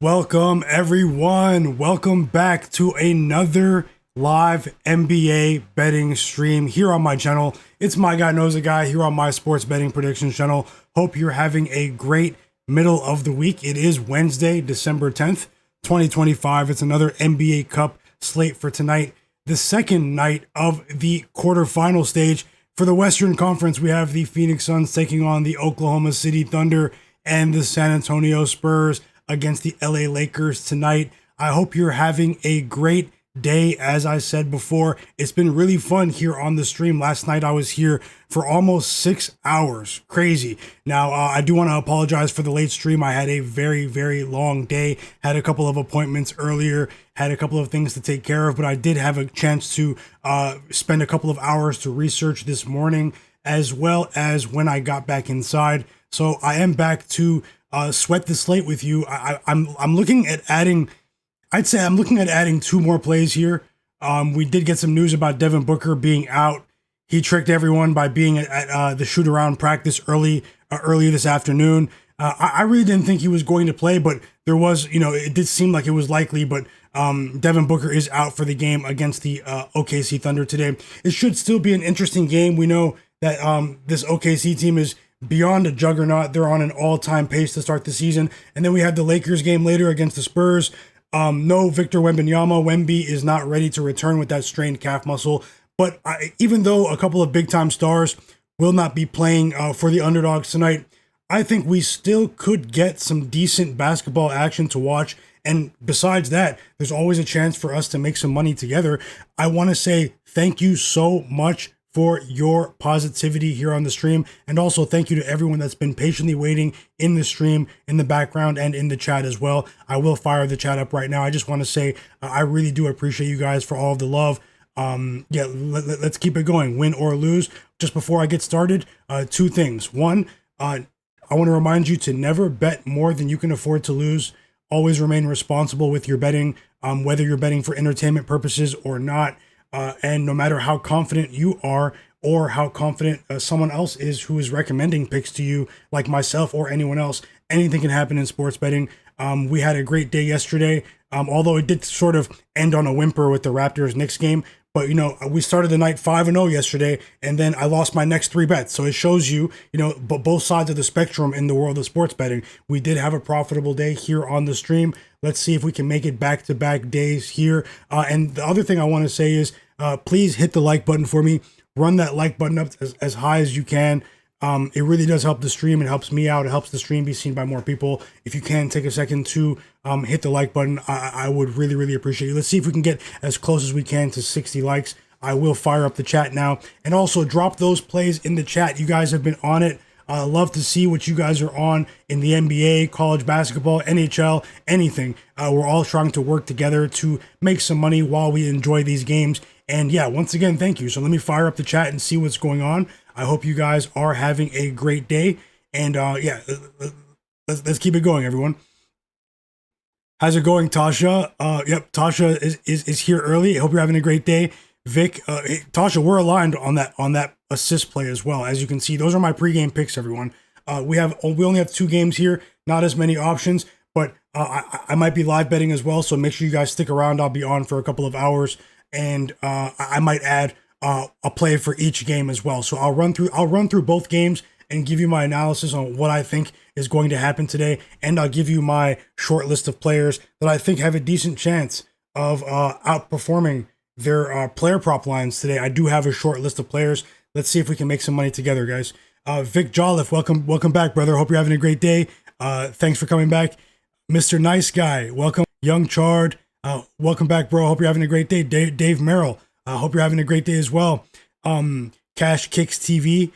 Welcome, everyone. Welcome back to another live NBA betting stream here on my channel. It's Myguyknowsaguy here on my sports betting predictions channel. Hope you're having a great middle of the week. It is Wednesday, December 10th, 2025. It's another NBA Cup slate for tonight, the second night of the quarterfinal stage. For the Western Conference, we have the Phoenix Suns taking on the Oklahoma City Thunder and the San Antonio Spurs against the LA Lakers tonight. I hope you're having a great day. As I said before, it's been really fun here on the stream. Last night I was here for almost 6 hours. Crazy. Now, I do want to apologize for the late stream. I had a very long day. Had a couple of appointments earlier. Had a couple of things to take care of, but I did have a chance to spend a couple of hours to research this morning, as well as when I got back inside. So I am back to sweat the slate with you. I'm looking at adding, I'd say I'm looking at adding 2 more plays here. We did get some news about Devin Booker being out. He tricked everyone by being at the shoot around practice early this afternoon. I really didn't think he was going to play, but there was, it did seem like it was likely, but Devin Booker is out for the game against the OKC Thunder today. It should still be an interesting game. We know that this OKC team is beyond a juggernaut. They're on an all-time pace to start the season. And then we have the Lakers game later against the Spurs. No Victor Wembanyama. Wemby is not ready to return with that strained calf muscle. But even though a couple of big-time stars will not be playing for the underdogs tonight, I think we still could get some decent basketball action to watch. And besides that, there's always a chance for us to make some money together. I want to say thank you so much for your positivity here on the stream. And also thank you to everyone that's been patiently waiting in the stream, in the background, and in the chat as well. I will fire the chat up right now. I just want to say I really do appreciate you guys for all of the love. Let's keep it going, win or lose. Just before I get started, 2 things. One, I want to remind you to never bet more than you can afford to lose. Always remain responsible with your betting, whether you're betting for entertainment purposes or not. And no matter how confident you are or how confident someone else is who is recommending picks to you, like myself or anyone else, anything can happen in sports betting. We had a great day yesterday, although it did sort of end on a whimper with the Raptors-Knicks game. But, we started the night 5-0 yesterday, and then I lost my next 3 bets. So it shows you, but both sides of the spectrum in the world of sports betting. We did have a profitable day here on the stream. Let's see if we can make it back-to-back days here. And the other thing I want to say is, please hit the like button for me. Run that like button up as high as you can. It really does help the stream. It helps me out. It helps the stream be seen by more people. If you can take a second to hit the like button, I would really appreciate it. Let's see if we can get as close as we can to 60 likes. I will fire up the chat now. And also drop those plays in the chat. You guys have been on it. I love to see what you guys are on in the NBA, college basketball, NHL, anything. We're all trying to work together to make some money while we enjoy these games. And yeah, once again, thank you. So let me fire up the chat and see what's going on. I hope you guys are having a great day. And let's keep it going, everyone. How's it going, Tasha? Yep, Tasha is here early. I hope you're having a great day. Vic, Tasha, we're aligned on that assist play as well. As you can see, those are my pregame picks, everyone. We only have 2 games here, not as many options, but I might be live betting as well. So make sure you guys stick around. I'll be on for a couple of hours, and I might add a play for each game as well. So I'll run through both games and give you my analysis on what I think is going to happen today, and I'll give you my short list of players that I think have a decent chance of outperforming their player prop lines today. I do have a short list of players. Let's see if we can make some money together, guys. Vic Jolliffe, welcome back, brother. Hope you're having a great day. Thanks for coming back. Mr. Nice Guy, welcome. Young Chard, welcome back, bro. Hope you're having a great day. Dave Merrill, hope you're having a great day as well. Cash Kicks TV,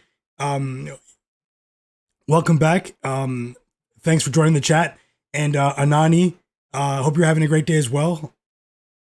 welcome back. Thanks for joining the chat. And Anani, hope you're having a great day as well,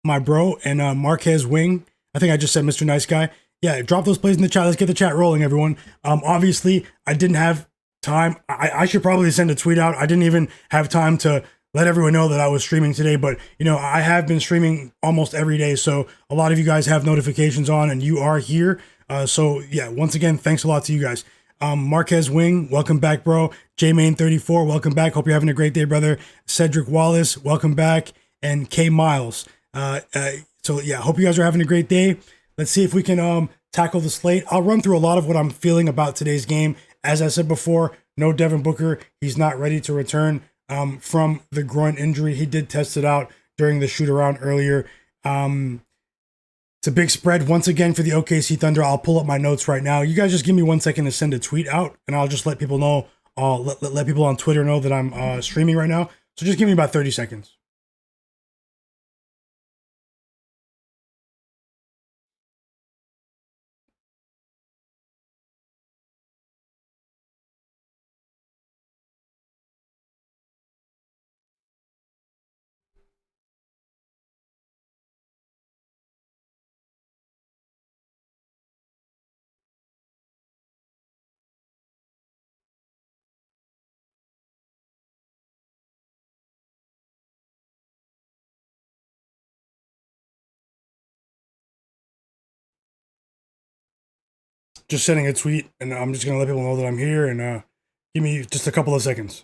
my bro. And Marquez Wing, I think I just said Mr. Nice Guy. Yeah, drop those plays in the chat. Let's get the chat rolling, everyone. Obviously, I didn't have time. I should probably send a tweet out. I didn't even have time to let everyone know that I was streaming today, but I have been streaming almost every day, so a lot of you guys have notifications on and you are here. So yeah, once again, thanks a lot to you guys. Marquez Wing, welcome back, bro. J-Main34, welcome back. Hope you're having a great day, brother. Cedric Wallace, welcome back. And K Miles. So yeah, hope you guys are having a great day. Let's see if we can tackle the slate. I'll run through a lot of what I'm feeling about today's game. As I said before, no Devin Booker. He's not ready to return from the groin injury. He did test it out during the shoot around earlier. It's a big spread once again for the OKC Thunder. I'll pull up my notes right now. You guys just give me 1 second to send a tweet out, and I'll just let people know. Let people on Twitter know that I'm streaming right now. So just give me about 30 seconds. Just sending a tweet, and I'm just going to let people know that I'm here, and give me just a couple of seconds.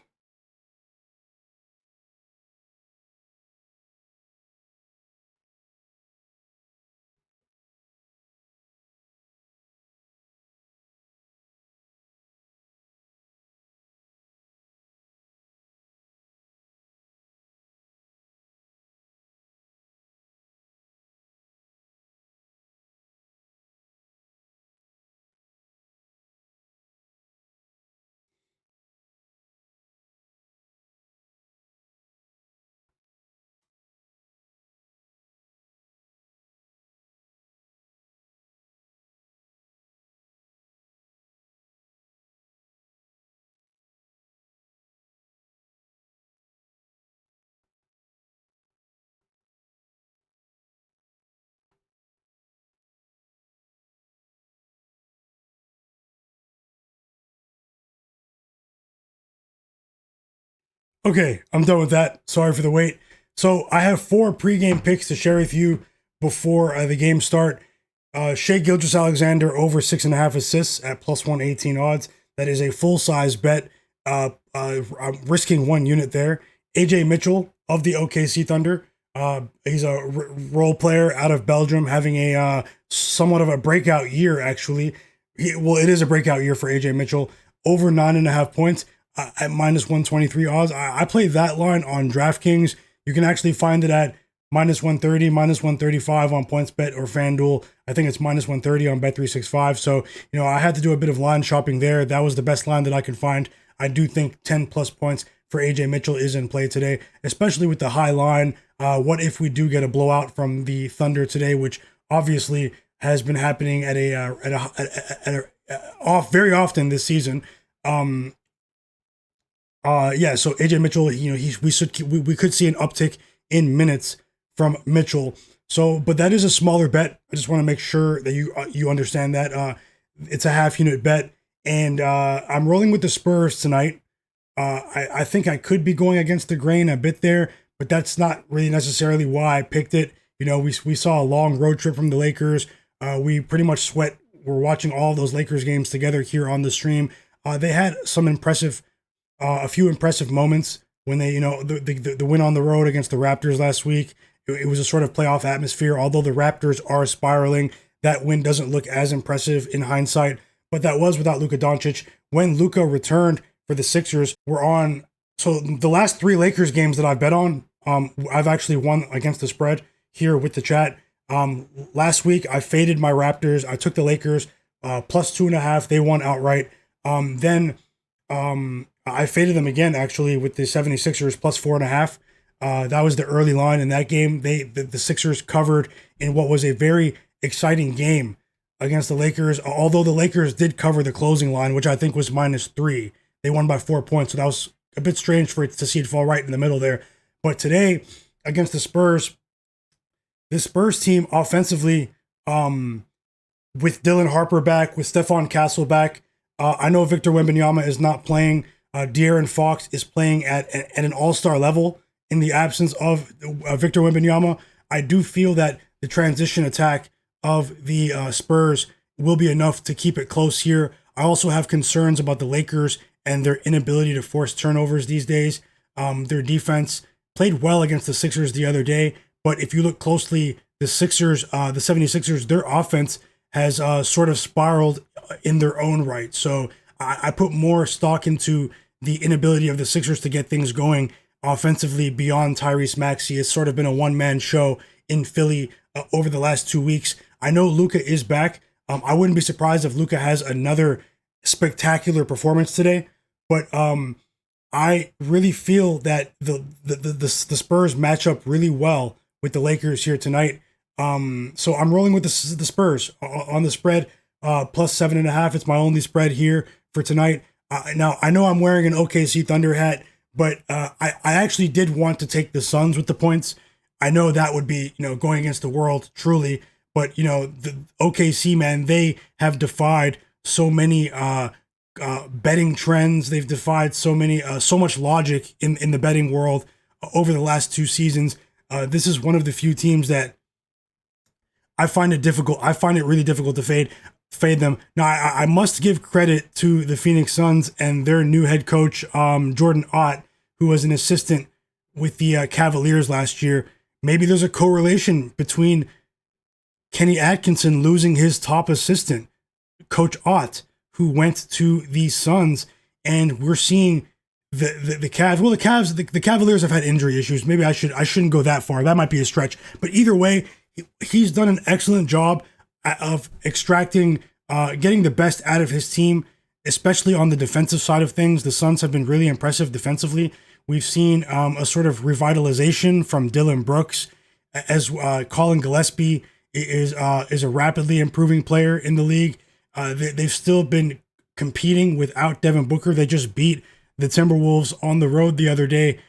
Okay, I'm done with that. Sorry for the wait. So I have 4 pregame picks to share with you before the game start. Shai Gilgeous-Alexander over 6.5 assists at plus 118 odds. That is a full size bet. I'm risking 1 unit there. AJ Mitchell of the OKC Thunder. He's a role player out of Belgium, having a somewhat of a breakout year. Actually, it is a breakout year for AJ Mitchell. Over 9.5 points. At minus 123 odds. I play that line on DraftKings. You can actually find it at minus 130, minus 135 on PointsBet or FanDuel. I think it's minus 130 on Bet365. So, I had to do a bit of line shopping there. That was the best line that I could find. I do think 10 plus points for AJ Mitchell is in play today, especially with the high line. What if we do get a blowout from the Thunder today, which obviously has been happening very often this season. So AJ Mitchell, we could see an uptick in minutes from Mitchell. So, but that is a smaller bet. I just want to make sure that you understand that it's a half unit bet, and I'm rolling with the Spurs tonight. I think I could be going against the grain a bit there, but that's not really necessarily why I picked it. We saw a long road trip from the Lakers. We pretty much sweat. We're watching all those Lakers games together here on the stream. They had some a few impressive moments when they, the win on the road against the Raptors last week. It was a sort of playoff atmosphere. Although the Raptors are spiraling, that win doesn't look as impressive in hindsight. But that was without Luka Doncic. When Luka returned for the Sixers, we're on. So the last 3 Lakers games that I bet on, I've actually won against the spread here with the chat. Last week I faded my Raptors. I took the Lakers plus 2.5. They won outright. Then I faded them again, actually, with the 76ers plus 4.5. That was the early line in that game. The Sixers covered in what was a very exciting game against the Lakers, although the Lakers did cover the closing line, which I think was -3. They won by 4 points, so that was a bit strange for it to see it fall right in the middle there. But today, against the Spurs, this Spurs team offensively, with Dylan Harper back, with Stephon Castle back, I know Victor Wembanyama is not playing. De'Aaron Fox is playing at an all-star level in the absence of Victor Wembanyama. I do feel that the transition attack of the Spurs will be enough to keep it close here. I also have concerns about the Lakers and their inability to force turnovers these days. Their defense played well against the Sixers the other day, but if you look closely, the 76ers, their offense has sort of spiraled in their own right. So I put more stock into the inability of the Sixers to get things going offensively beyond Tyrese Maxey. It's sort of been a one-man show in Philly over the last 2 weeks. I know Luka is back. I wouldn't be surprised if Luka has another spectacular performance today, but I really feel that the Spurs match up really well with the Lakers here tonight. So I'm rolling with the Spurs on the spread, plus 7.5. It's my only spread here for tonight. Now I know I'm wearing an OKC Thunder hat, but I actually did want to take the Suns with the points. I know that would be, going against the world truly, but the OKC, man, they have defied so many betting trends. They've defied so much logic in the betting world over the last 2 seasons. This is one of the few teams that I find it difficult. I find it really difficult to fade them. Now, I must give credit to the Phoenix Suns and their new head coach, Jordan Ott, who was an assistant with the Cavaliers last year. Maybe there's a correlation between Kenny Atkinson losing his top assistant, Coach Ott, who went to the Suns, and we're seeing the Cavs. Well, the Cavaliers have had injury issues. Maybe I shouldn't go that far. That might be a stretch. But either way, he's done an excellent job of extracting, getting the best out of his team, especially on the defensive side of things. The Suns have been really impressive defensively. We've seen a sort of revitalization from Dillon Brooks, as Collin Gillespie is a rapidly improving player in the league. They've still been competing without Devin Booker. They just beat the Timberwolves on the road the other day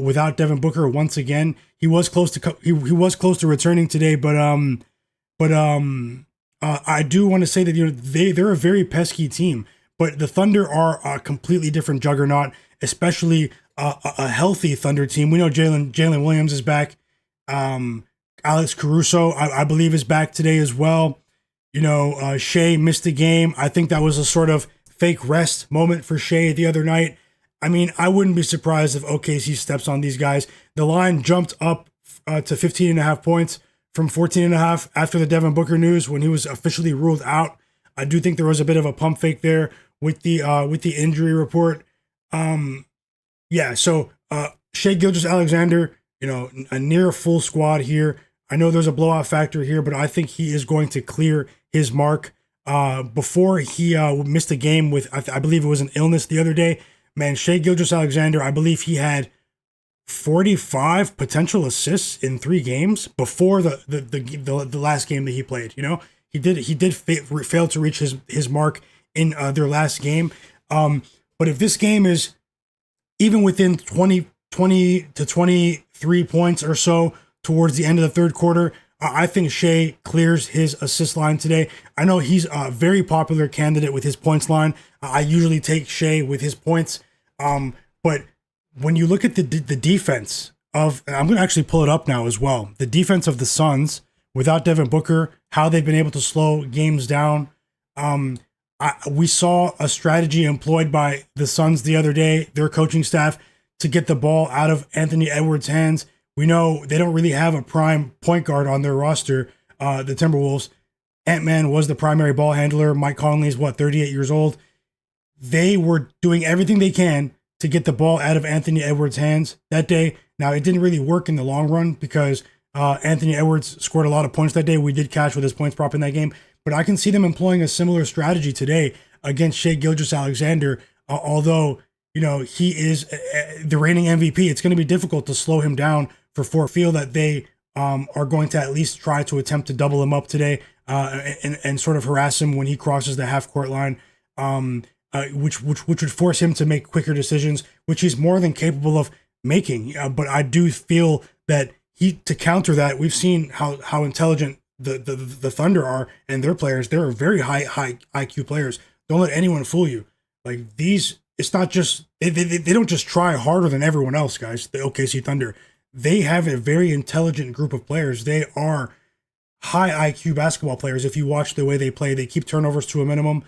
without Devin Booker once again. He was close to returning today, but I do want to say that they're a very pesky team. But the Thunder are a completely different juggernaut, especially a healthy Thunder team. We know Jalen Williams is back. Alex Caruso, I believe, is back today as well. Shai missed the game. I think that was a sort of fake rest moment for Shai the other night. I mean, I wouldn't be surprised if OKC steps on these guys. The line jumped up to 15.5 points from 14.5 after the Devin Booker news when he was officially ruled out. I do think there was a bit of a pump fake there with the injury report. So Shai Gilgeous-Alexander, a near full squad here. I know there's a blowout factor here, but I think he is going to clear his mark. Before he missed a game with, I believe it was an illness the other day. Man, Shai Gilgeous-Alexander, I believe he had 45 potential assists in 3 games before the last game that he played. He did fail to reach his mark in their last game. But if this game is even within 20 to 23 points or so towards the end of the third quarter, I think Shai clears his assist line today. I know he's a very popular candidate with his points line. I usually take Shai with his points. But when you look at the defense of, I'm going to actually pull it up now as well, the defense of the Suns without Devin Booker, how they've been able to slow games down. We saw a strategy employed by the Suns the other day, their coaching staff, to get the ball out of Anthony Edwards' hands. We know they don't really have a prime point guard on their roster, the Timberwolves. Ant-Man was the primary ball handler. Mike Conley's, 38 years old. They were doing everything they can to get the ball out of Anthony Edwards' hands that day. Now, it didn't really work in the long run because Anthony Edwards scored a lot of points that day. We did catch with his points prop in that game. But I can see them employing a similar strategy today against Shai Gilgeous-Alexander, although he is the reigning MVP. It's going to be difficult to slow him down for feel that they are going to at least try to attempt to double him up today and sort of harass him when he crosses the half-court line, which would force him to make quicker decisions, which he's more than capable of making. But I do feel that to counter that, we've seen how intelligent the Thunder are and their players. They're very high IQ players. Don't let anyone fool you. Like these, it's not just they don't just try harder than everyone else, guys. The OKC Thunder, they have a very intelligent group of players. They are high IQ basketball players. If you watch the way they play, they keep turnovers to a minimum.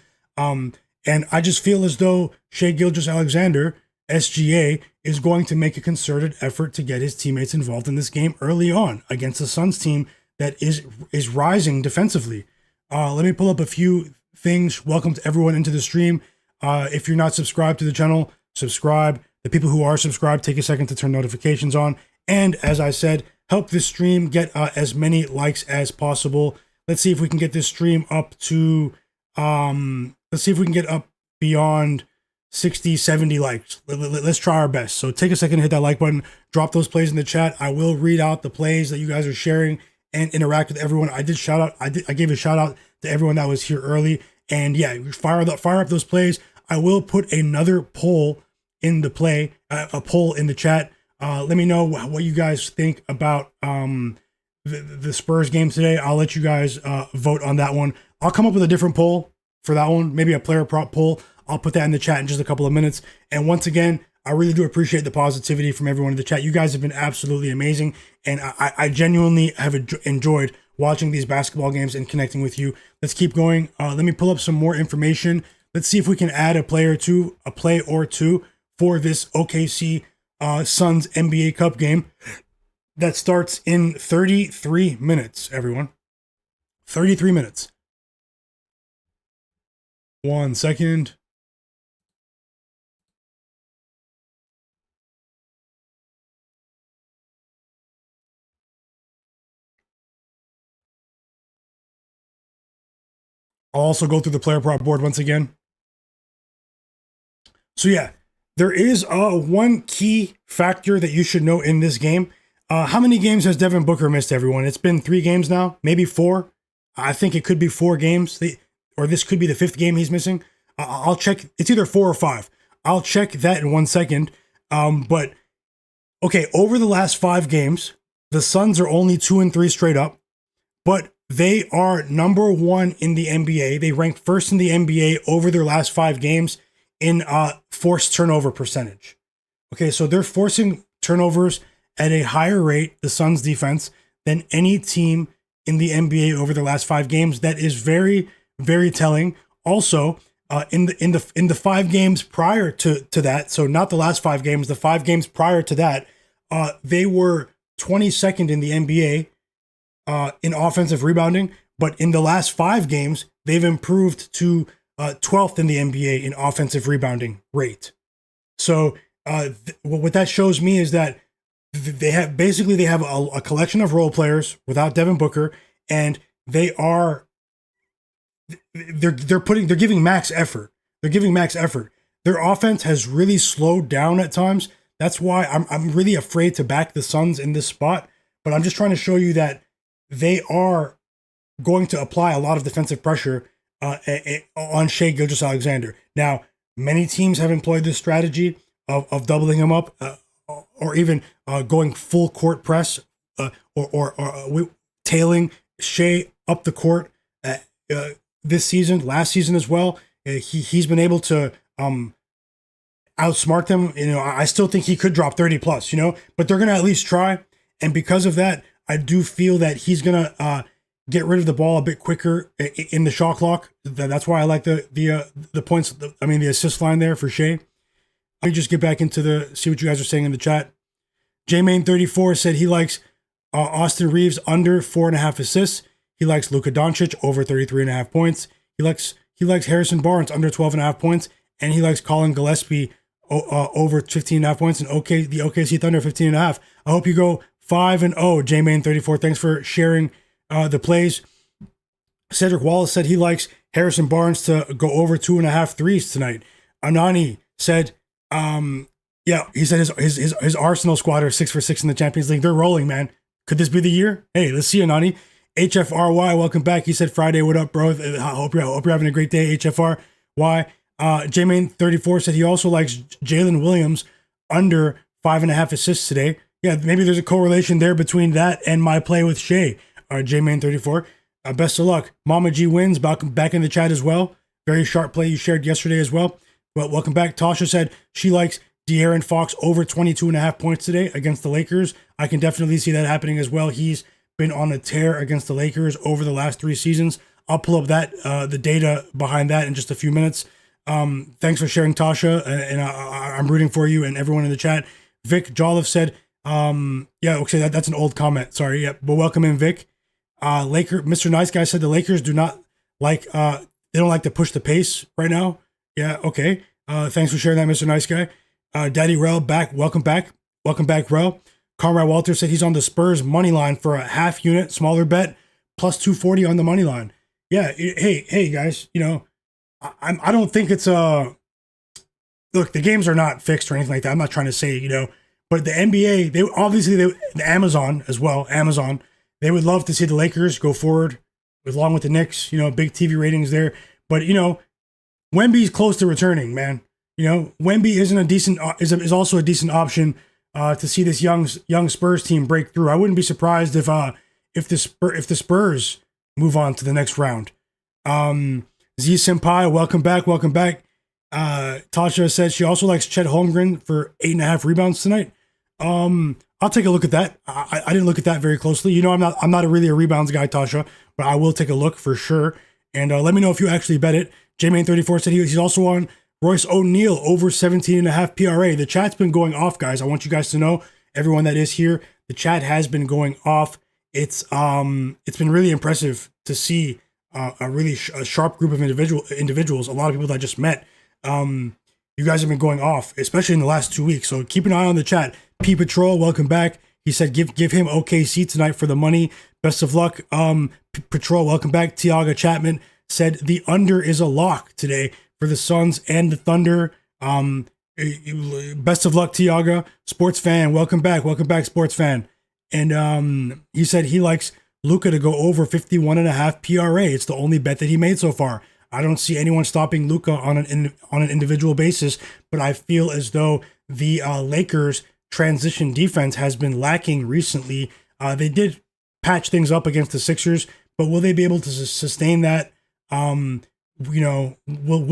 And I just feel as though Shai Gilgeous-Alexander, SGA, is going to make a concerted effort to get his teammates involved in this game early on against the Suns team that is rising defensively. Let me pull up a few things. Welcome to everyone into the stream. If you're not subscribed to the channel, subscribe. The people who are subscribed, take a second to turn notifications on. And as I said, help this stream get as many likes as possible. Let's see if we can get this stream up to, let's see if we can get up beyond 60, 70 likes. Let's try our best. So take a second to hit that like button, drop those plays in the chat. I will read out the plays that you guys are sharing and interact with everyone. I gave a shout out to everyone that was here early. And yeah, fire up those plays. I will put another poll in the play, a poll in the chat. Let me know what you guys think about the Spurs game today. I'll let you guys vote on that one. I'll come up with a different poll for that one, maybe a player prop poll. I'll put that in the chat in just a couple of minutes. And once again, I really do appreciate the positivity from everyone in the chat. You guys have been absolutely amazing. And I genuinely have enjoyed watching these basketball games and connecting with you. Let's keep going. Let me pull up some more information. Let's see if we can add a play or two for this OKC Suns NBA Cup game that starts in 33 minutes, everyone. 33 minutes. 1 second. I'll also go through the player prop board once again. So yeah, there is one key factor that you should know in this game. How many games has Devin Booker missed, everyone? It's been 3 games now, maybe 4. I think it could be 4 games, or this could be the 5th game he's missing. I'll check. It's either 4 or 5. I'll check that in 1 second. But okay, over the last 5 games, the Suns are only 2-3 straight up, but they are number 1 in the NBA. They rank first in the NBA over their last 5 games in forced turnover percentage. Okay, so they're forcing turnovers at a higher rate, the Suns defense, than any team in the NBA over the last 5 games. That is very, very telling. Also, in the 5 games prior to that, so not the last 5 games, the 5 games prior to that, they were 22nd in the NBA in offensive rebounding, but in the last 5 games, they've improved to 12th in the NBA in offensive rebounding rate. So what that shows me is that they have a collection of role players without Devin Booker, and they're giving max effort. They're giving max effort. Their offense has really slowed down at times. That's why I'm really afraid to back the Suns in this spot. But I'm just trying to show you that they are going to apply a lot of defensive pressure on Shai Gilgeous-Alexander. Now, many teams have employed this strategy of doubling him up, or even going full court press, or tailing Shai up the court this season, last season as well. He's been able to outsmart them. I still think he could drop 30 plus, but they're going to at least try. And because of that, I do feel that he's going to get rid of the ball a bit quicker in the shot clock. That's why I like the points. The assist line there for Shai. Let me just get back into see what you guys are saying in the chat. JMain34 said he likes Austin Reaves under 4.5 assists. He likes Luka Doncic over 33.5 points. He likes Harrison Barnes under 12.5 points, and he likes Collin Gillespie over 15.5 points, and the OKC Thunder 15.5. I hope you go 5-0, JMain34. Thanks for sharing the plays. Cedric Wallace said he likes Harrison Barnes to go over 2.5 threes tonight. Anani said, he said his Arsenal squad are 6 for 6 in the Champions League. They're rolling, man. Could this be the year? Hey, let's see, Anani. HFRY, welcome back. He said, Friday, what up, bro? I hope you're having a great day, HFRY. JMain34 said he also likes Jalen Williams under 5.5 assists today. Yeah, maybe there's a correlation there between that and my play with Shai. JMain34, best of luck. Mama G wins, back in the chat as well. Very sharp play you shared yesterday as well. Well, welcome back. Tasha said she likes De'Aaron Fox over 22.5 points today against the Lakers. I can definitely see that happening as well. He's been on a tear against the Lakers over the last 3 seasons. I'll pull up the data behind that in just a few minutes. Thanks for sharing, Tasha, and I'm rooting for you and everyone in the chat. Vic Jolliffe said, yeah, okay, that's an old comment. Sorry, yeah, but welcome in, Vic. Mr. Nice Guy said the Lakers do not like, they don't like to push the pace right now. Yeah, okay. Thanks for sharing that, Mr. Nice Guy. Daddy Rel back. Welcome back. Welcome back, Rel. Conrad Walter said he's on the Spurs money line for a half unit, smaller bet, plus 240 on the money line. Yeah, hey, guys, I don't think it's look, the games are not fixed or anything like that. I'm not trying to say, but the NBA, the Amazon as well, Amazon, they would love to see the Lakers go forward along with the Knicks, big TV ratings there. But, Wemby's close to returning, man. Wemby is also a decent option to see this young Spurs team break through. I wouldn't be surprised if the Spurs move on to the next round. Z Senpai, welcome back. Tasha says she also likes Chet Holmgren for 8.5 rebounds tonight. I'll take a look at that. I didn't look at that very closely. I'm not really a rebounds guy, Tasha, but I will take a look for sure. And let me know if you actually bet it. JMain34 said he's also on Royce O'Neal over 17.5 PRA. The chat's been going off, guys. I want you guys to know, everyone that is here, the chat has been going off. It's been really impressive to see a really sharp group of individuals. A lot of people that I just met. You guys have been going off, especially in the last 2 weeks. So keep an eye on the chat. P Patrol, welcome back. He said give him OKC tonight for the money. Best of luck. Patrol, welcome back. Tiaga Chapman said the under is a lock today for the Suns and the Thunder. Best of luck, Tiaga. Sports fan, welcome back. Welcome back, sports fan. And he said he likes Luka to go over 51.5 PRA. It's the only bet that he made so far. I don't see anyone stopping Luka on an individual basis, but I feel as though the Lakers transition defense has been lacking recently. They did patch things up against the Sixers, but will they be able to sustain that? Will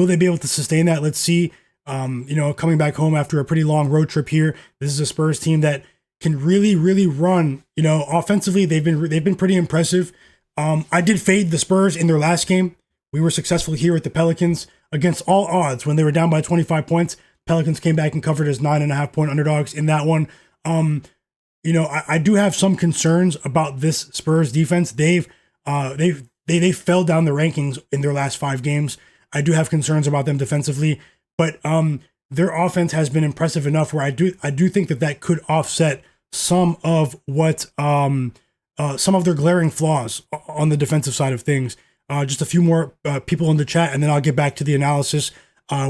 they be able to sustain that? Let's see. Coming back home after a pretty long road trip here, this is a Spurs team that can really, really run. Offensively, they've been pretty impressive. I did fade the Spurs in their last game. We were successful here with the Pelicans against all odds. When they were down by 25 points, Pelicans came back and covered as 9.5-point underdogs in that one. I do have some concerns about this Spurs defense. They fell down the rankings in their last 5 games. I do have concerns about them defensively, but their offense has been impressive enough where I do think that could offset some of what some of their glaring flaws on the defensive side of things. Just a few more people in the chat, and then I'll get back to the analysis.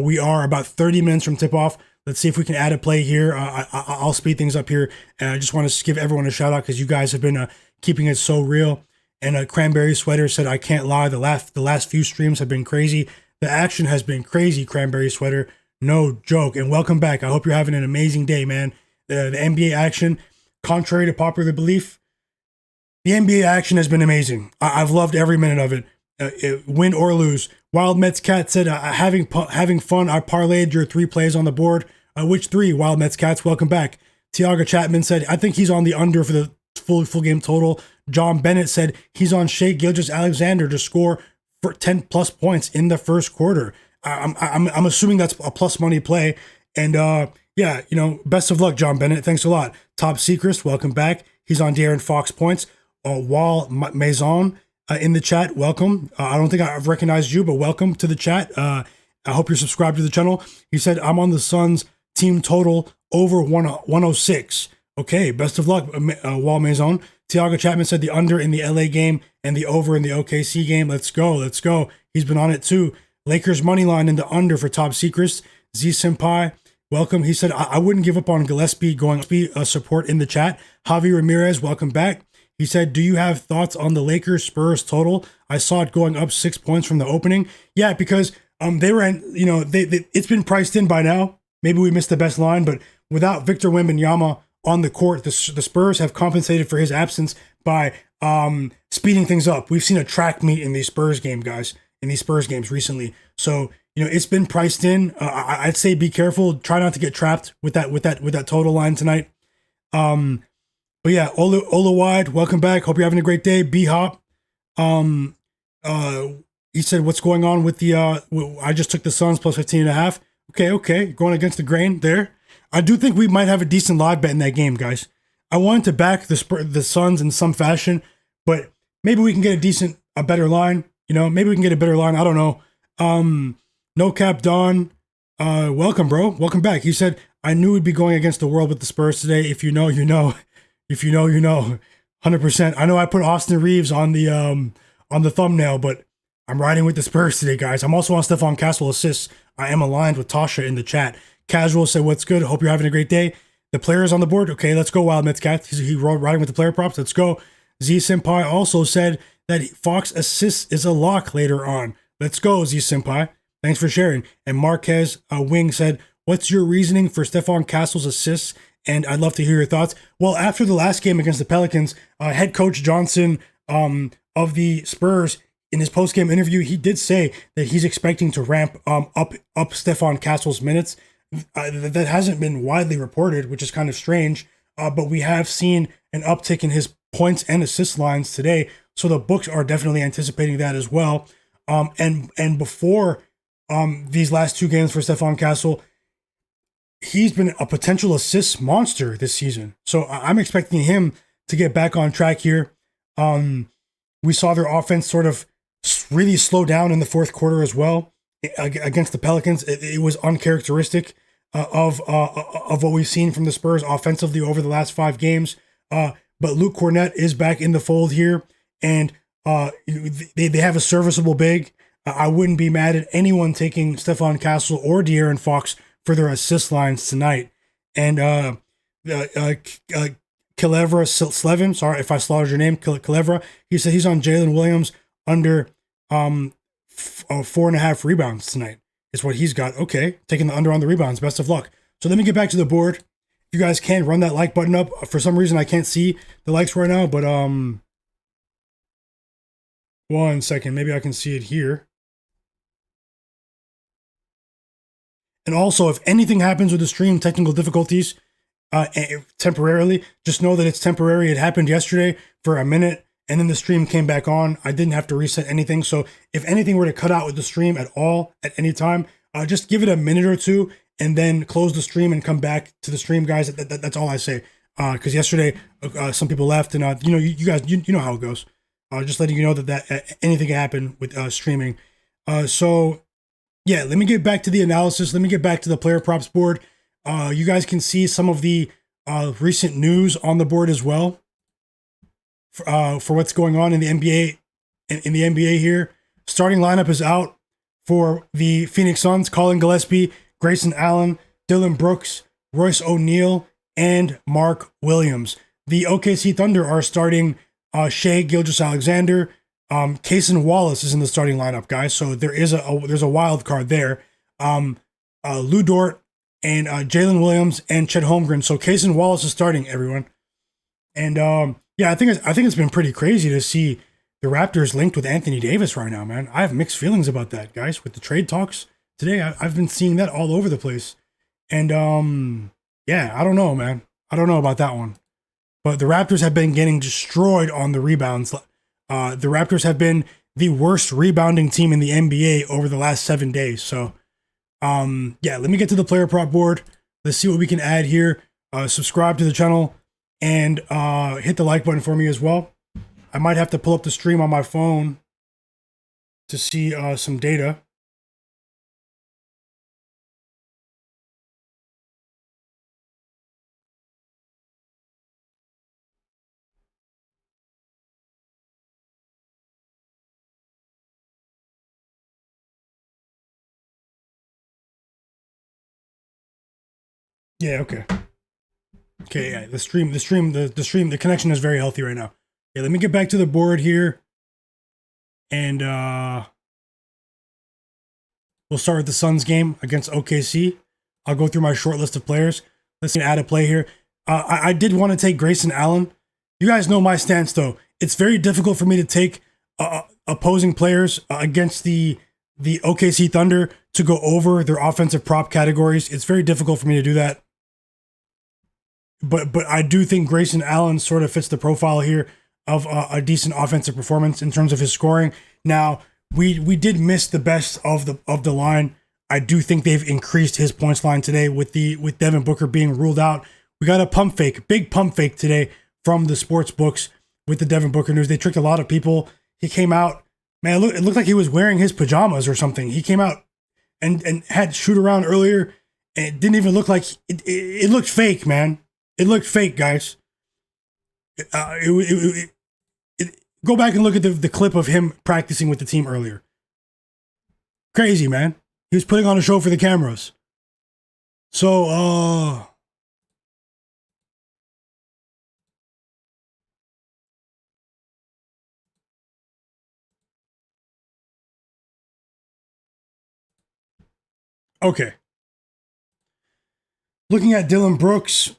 We are about 30 minutes from tip-off. Let's see if we can add a play here. I'll speed things up here. And I just want to give everyone a shout-out because you guys have been keeping it so real. And Cranberry Sweater said, I can't lie, the last few streams have been crazy. The action has been crazy, Cranberry Sweater. No joke. And welcome back. I hope you're having an amazing day, man. The NBA action, contrary to popular belief, the NBA action has been amazing. I've loved every minute of it. Win or lose. Wild Mets Cat said, having fun. I parlayed your 3 plays on the board. Which 3? Wild Mets Cats, welcome back. Tiaga Chapman said, I think he's on the under for the full game total. John Bennett said he's on Shai Gilgeous-Alexander to score for 10 plus points in the first quarter. I'm assuming that's a plus money play. And best of luck, John Bennett. Thanks a lot. Top Secret, welcome back. He's on De'Aaron Fox points. Wall Maison in the chat, welcome. I don't think I've recognized you, but welcome to the chat. I hope you're subscribed to the channel. He said, I'm on the Suns team total over 106. Okay, best of luck, Wall Maison. Tiago Chapman said the under in the LA game and the over in the OKC game. Let's go. He's been on it too. Lakers money line in the under for Top Secrets. Z Senpai, welcome. He said, I wouldn't give up on Gillespie going support in the chat. Javi Ramirez, welcome back. He said, do you have thoughts on the Lakers Spurs total? I saw it going up 6 points from the opening. Yeah, because they were it's been priced in by now. Maybe we missed the best line, but without Victor Wembanyama on the court, the Spurs have compensated for his absence by speeding things up. We've seen a track meet in these Spurs games, guys, in these Spurs games recently. So, it's been priced in. I'd say be careful. Try not to get trapped with that total line tonight. But yeah, Ola Wide, welcome back. Hope you're having a great day. B Hop. He said, "What's going on with the? I just took the Suns plus 15.5. Okay, going against the grain there. I do think we might have a decent live bet in that game, guys. I wanted to back the Suns in some fashion, but maybe we can get a better line. Maybe we can get a better line. I don't know. No Cap Don, welcome, bro. Welcome back. He said, I knew we'd be going against the world with the Spurs today. If you know, you know. If you know, you know. 100%. I know I put Austin Reaves on the thumbnail, but I'm riding with the Spurs today, guys. I'm also on Stephon Castle assists. I am aligned with Tasha in the chat. Casual said, what's good? Hope you're having a great day. The players on the board. Okay, let's go, Wild Mets Cat. He riding with the player props. Let's go. Z Senpai also said that Fox assists is a lock later on. Let's go, Z Senpai. Thanks for sharing. And Marquez Wing said, what's your reasoning for Stephon Castle's assists? And I'd love to hear your thoughts. Well, after the last game against the Pelicans, head coach Johnson of the Spurs, in his post-game interview, he did say that he's expecting to ramp up Stephon Castle's minutes. That hasn't been widely reported, which is kind of strange. But we have seen an uptick in his points and assist lines today. So the books are definitely anticipating that as well. And before these last two games for Stephon Castle, he's been a potential assist monster this season. So I'm expecting him to get back on track here. We saw their offense sort of really slow down in the fourth quarter as well against the Pelicans. It was uncharacteristic of what we've seen from the Spurs offensively over the last 5 games. But Luke Cornett is back in the fold here, and they have a serviceable big. I wouldn't be mad at anyone taking Stephon Castle or De'Aaron Fox for their assist lines tonight. And Kilevra Slevin, sorry if I slaughtered your name, Kilevra, he said he's on Jalen Williams under 4.5 rebounds tonight is what he's got. Okay, taking the under on the rebounds. Best of luck. So let me get back to the board. If you guys can run that like button up. For some reason I can't see the likes right now, but 1 second, maybe I can see it here. And also, if anything happens with the stream, technical difficulties, temporarily, just know that it's temporary. It happened yesterday for a minute, and then the stream came back on. I didn't have to reset anything. So if anything were to cut out with the stream at all, at any time, just give it a minute or two, and then close the stream and come back to the stream, guys. That's all I say. Because yesterday, some people left, and you guys, you know how it goes. Just letting you know that anything can happen with streaming. So yeah, let me get back to the analysis. Let me get back to the player props board. You guys can see some of the recent news on the board as well for what's going on in the NBA. In the NBA here, starting lineup is out for the Phoenix Suns: Collin Gillespie, Grayson Allen, Dillon Brooks, Royce O'Neal, and Mark Williams. The OKC Thunder are starting Shai Gilgeous-Alexander. Cason Wallace is in the starting lineup, guys. So there's a wild card there. Lou Dort and Jalen Williams and Chet Holmgren. So Cason Wallace is starting, everyone. And yeah, I think it's been pretty crazy to see the Raptors linked with Anthony Davis right now, man. I have mixed feelings about that, guys. With the trade talks today, I've been seeing that all over the place. And yeah, I don't know, man. I don't know about that one. But the Raptors have been getting destroyed on the rebounds. The Raptors have been the worst rebounding team in the NBA over the last 7 days. So, yeah, let me get to the player prop board. Let's see what we can add here. Subscribe to the channel and hit the like button for me as well. I might have to pull up the stream on my phone to see some data. Yeah, okay. Okay, yeah, the connection is very healthy right now. Yeah, let me get back to the board here. And we'll start with the Suns game against OKC. I'll go through my short list of players. Let's add a play here. I did want to take Grayson Allen. You guys know my stance, though. It's very difficult for me to take opposing players against the OKC Thunder to go over their offensive prop categories. It's very difficult for me to do that. But I do think Grayson Allen sort of fits the profile here of a decent offensive performance in terms of his scoring. Now, we did miss the best of the line. I do think they've increased his points line today with Devin Booker being ruled out. We got a pump fake, big pump fake today from the sports books with the Devin Booker news. They tricked a lot of people. He came out, man, it looked like he was wearing his pajamas or something. He came out and had shoot around earlier, and it didn't even look like it looked fake, man. It looked fake, guys. Go back and look at the clip of him practicing with the team earlier. Crazy, man. He was putting on a show for the cameras. So, okay. Looking at Dillon Brooks,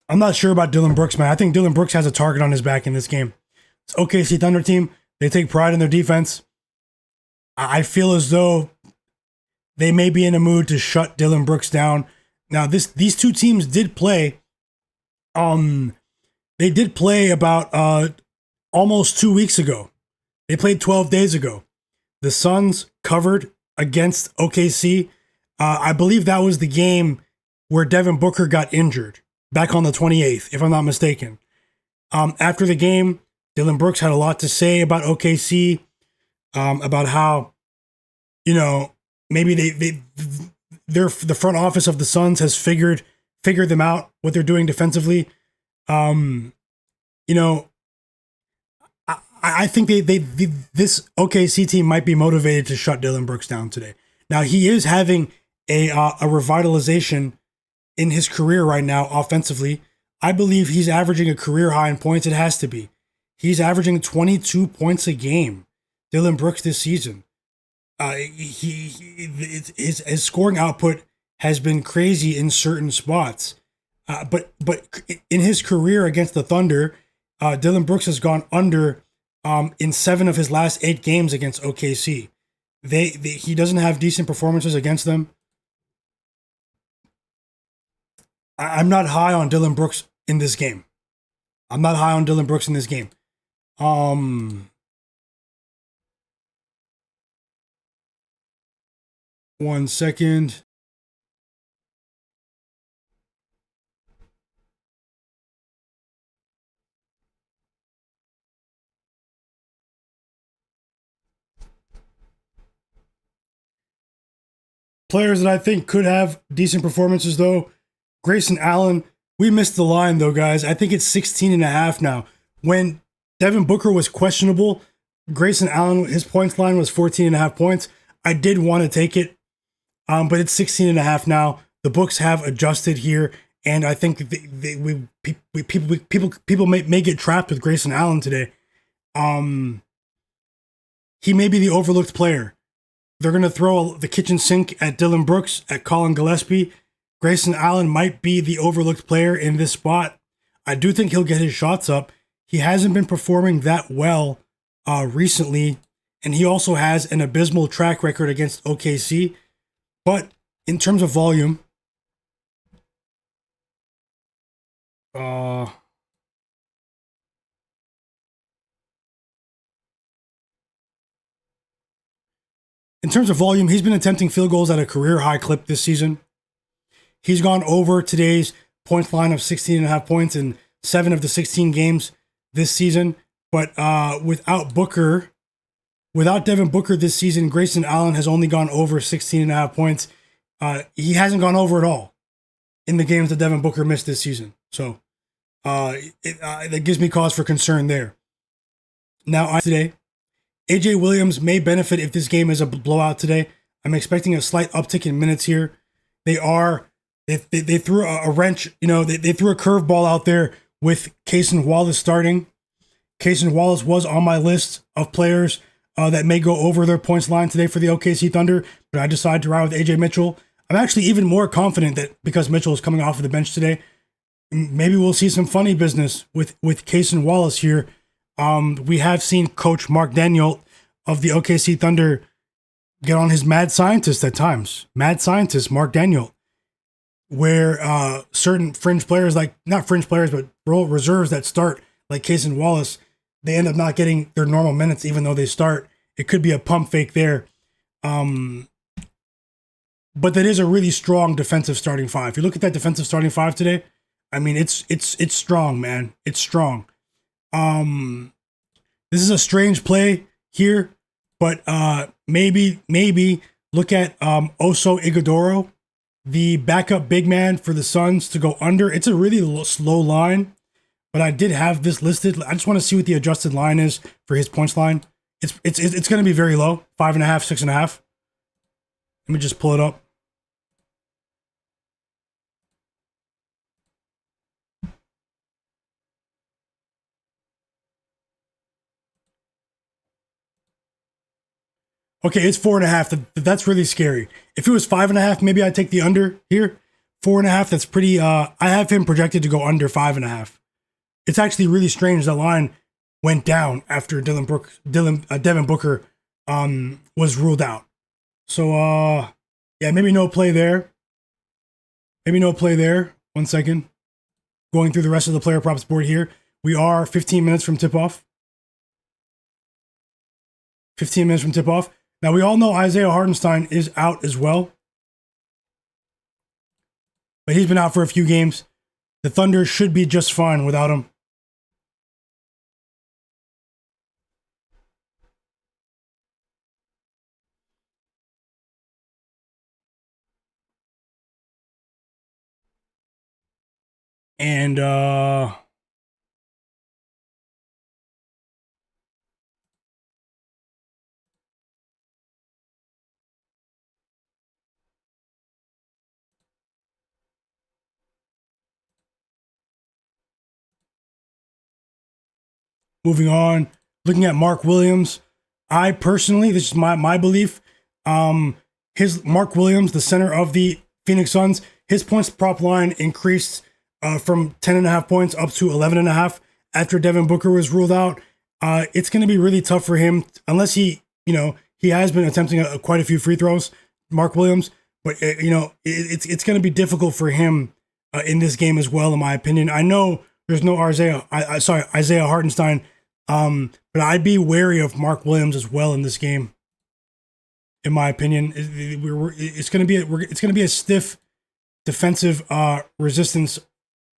I'm not sure about Dillon Brooks, man. I think Dillon Brooks has a target on his back in this game. It's OKC Thunder team. They take pride in their defense. I feel as though they may be in a mood to shut Dillon Brooks down. Now, these two teams did play. They did play about almost 2 weeks ago. They played 12 days ago. The Suns covered against OKC. I believe that was the game where Devin Booker got injured back on the 28th, if I'm not mistaken. After the game, Dillon Brooks had a lot to say about OKC, about how, maybe the front office of the Suns has figured them out, what they're doing defensively. I think this OKC team might be motivated to shut Dillon Brooks down today. Now, he is having a revitalization in his career right now offensively. I believe he's averaging a career high in points. It has to be. He's averaging 22 points a game, Dillon Brooks, this season. His scoring output has been crazy in certain spots. But in his career against the Thunder, Dillon Brooks has gone under in 7 of his last 8 games against OKC. He doesn't have decent performances against them. I'm not high on Dillon Brooks in this game. 1 second. Players that I think could have decent performances, though. Grayson Allen, we missed the line, though, guys. I think it's 16.5 now. When Devin Booker was questionable, Grayson Allen, his points line was 14.5 points. I did want to take it, but it's 16.5 now. The books have adjusted here, and I think people may get trapped with Grayson Allen today. He may be the overlooked player. They're going to throw the kitchen sink at Dillon Brooks, at Collin Gillespie. Grayson Allen might be the overlooked player in this spot. I do think he'll get his shots up. He hasn't been performing that well recently, and he also has an abysmal track record against OKC. But in terms of volume, he's been attempting field goals at a career high clip this season. He's gone over today's point line of 16.5 points in 7 of the 16 games this season. But without Devin Booker this season, Grayson Allen has only gone over 16.5 points. He hasn't gone over at all in the games that Devin Booker missed this season. So that gives me cause for concern there. Now, today, AJ Williams may benefit if this game is a blowout today. I'm expecting a slight uptick in minutes here. They threw a wrench, they threw a curveball out there with Cason Wallace starting. Cason Wallace was on my list of players that may go over their points line today for the OKC Thunder, but I decided to ride with AJ Mitchell. I'm actually even more confident that because Mitchell is coming off of the bench today, maybe we'll see some funny business with Cason Wallace here. We have seen Coach Mark Daniel of the OKC Thunder get on his mad scientist at times. Mad scientist Mark Daniel, where certain fringe players, not fringe players, but reserves that start, like Cason Wallace, they end up not getting their normal minutes, even though they start. It could be a pump fake there. But that is a really strong defensive starting five. If you look at that defensive starting five today, I mean, it's strong, man. It's strong. This is a strange play here, but maybe look at Oso Ighodaro, the backup big man for the Suns, to go under. It's a really slow line, but I did have this listed. I just want to see what the adjusted line is for his points line. It's going to be very low, 5.5, 6.5. Let me just pull it up. Okay, it's 4.5. That's really scary. If it was 5.5, maybe I'd take the under here. 4.5, that's pretty. I have him projected to go under 5.5. It's actually really strange that line went down after Devin Booker was ruled out. So yeah, maybe no play there. Maybe no play there. 1 second. Going through the rest of the player props board here. We are 15 minutes from tip-off. 15 minutes from tip-off. Now, we all know Isaiah Hartenstein is out as well. But he's been out for a few games. The Thunder should be just fine without him. And moving on, looking at Mark Williams, I personally, this is my belief, his Mark Williams, the center of the Phoenix Suns, his points prop line increased from 10.5 points up to 11.5 after Devin Booker was ruled out. It's going to be really tough for him unless he has been attempting quite a few free throws, Mark Williams, but it's going to be difficult for him in this game as well, in my opinion. I know there's no Isaiah Hartenstein, but I'd be wary of Mark Williams as well in this game. In my opinion, it's going to be a stiff defensive resistance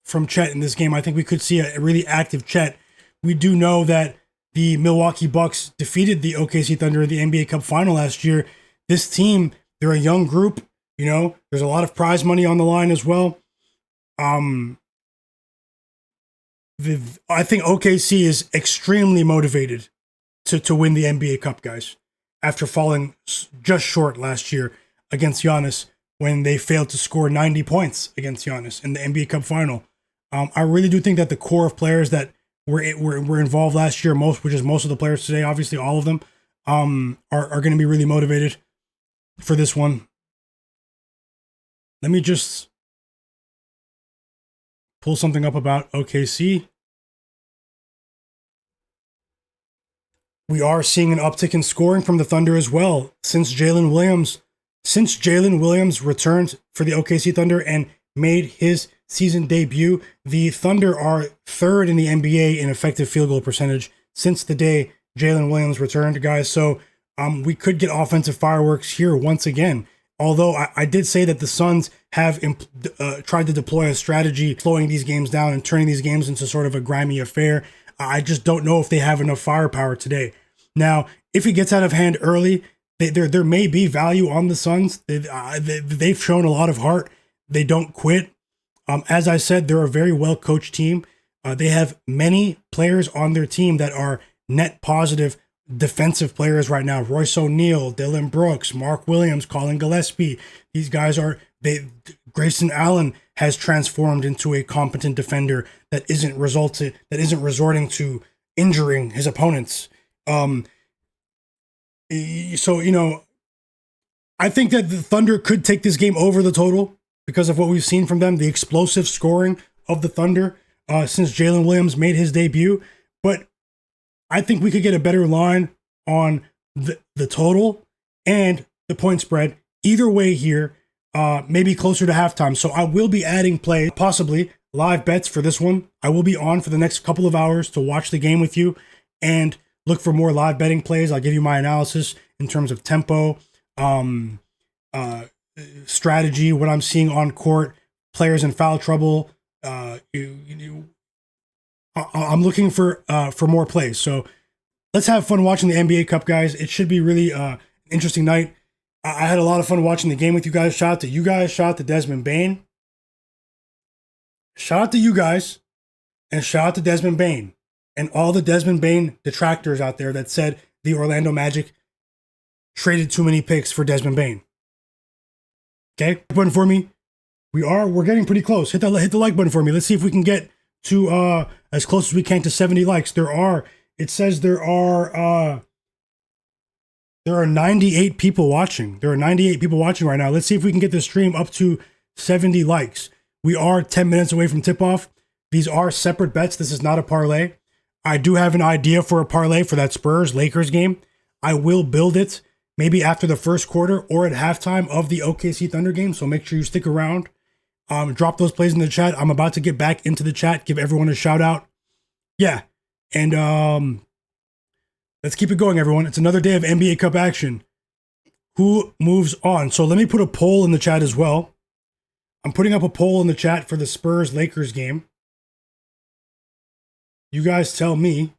from Chet in this game. I think we could see a really active Chet. We do know that the Milwaukee Bucks defeated the OKC Thunder in the NBA Cup final last year. This team, they're a young group. There's a lot of prize money on the line as well. I think OKC is extremely motivated to win the NBA Cup, guys, after falling just short last year against Giannis when they failed to score 90 points against Giannis in the NBA Cup final. I really do think that the core of players that were involved last year, which is most of the players today, obviously all of them, are going to be really motivated for this one. Let me just pull something up about OKC. We are seeing an uptick in scoring from the Thunder as well since Jalen Williams returned for the OKC Thunder and made his season debut. The Thunder are third in the NBA in effective field goal percentage since the day Jalen Williams returned, guys. So we could get offensive fireworks here once again. Although I did say that the Suns have tried to deploy a strategy slowing these games down and turning these games into sort of a grimy affair. I just don't know if they have enough firepower today. Now, if it gets out of hand early, there may be value on the Suns. They've shown a lot of heart. They don't quit. As I said, they're a very well-coached team. They have many players on their team that are net positive defensive players right now. Royce O'Neal, Dillon Brooks, Mark Williams, Collin Gillespie. These guys Grayson Allen has transformed into a competent defender that isn't resorting to injuring his opponents. So, I think that the Thunder could take this game over the total because of what we've seen from them, the explosive scoring of the Thunder since Jalen Williams made his debut. But I think we could get a better line on the total and the point spread. Either way here, maybe closer to halftime. So I will be adding play, possibly live bets for this one. I will be on for the next couple of hours to watch the game with you and look for more live betting plays. I'll give you my analysis in terms of tempo, strategy, what I'm seeing on court, players in foul trouble. I'm looking for more plays. So let's have fun watching the NBA Cup, guys. It should be really an interesting night. I had a lot of fun watching the game with you guys. Shout out to you guys. Shout out to Desmond Bain. Shout out to you guys. And shout out to Desmond Bain. And all the Desmond Bain detractors out there that said the Orlando Magic traded too many picks for Desmond Bain. Okay? Button for me. We're getting pretty close. Hit the like button for me. Let's see if we can get to as close as we can to 70 likes. There are 98 people watching. There are 98 people watching right now. Let's see if we can get the stream up to 70 likes. We are 10 minutes away from tip-off. These are separate bets. This is not a parlay. I do have an idea for a parlay for that Spurs-Lakers game. I will build it maybe after the first quarter or at halftime of the OKC Thunder game, so make sure you stick around. Drop those plays in the chat. I'm about to get back into the chat, give everyone a shout-out. Yeah, and let's keep it going, everyone. It's another day of NBA Cup action. Who moves on? So let me put a poll in the chat as well. I'm putting up a poll in the chat for the Spurs-Lakers game. You guys tell me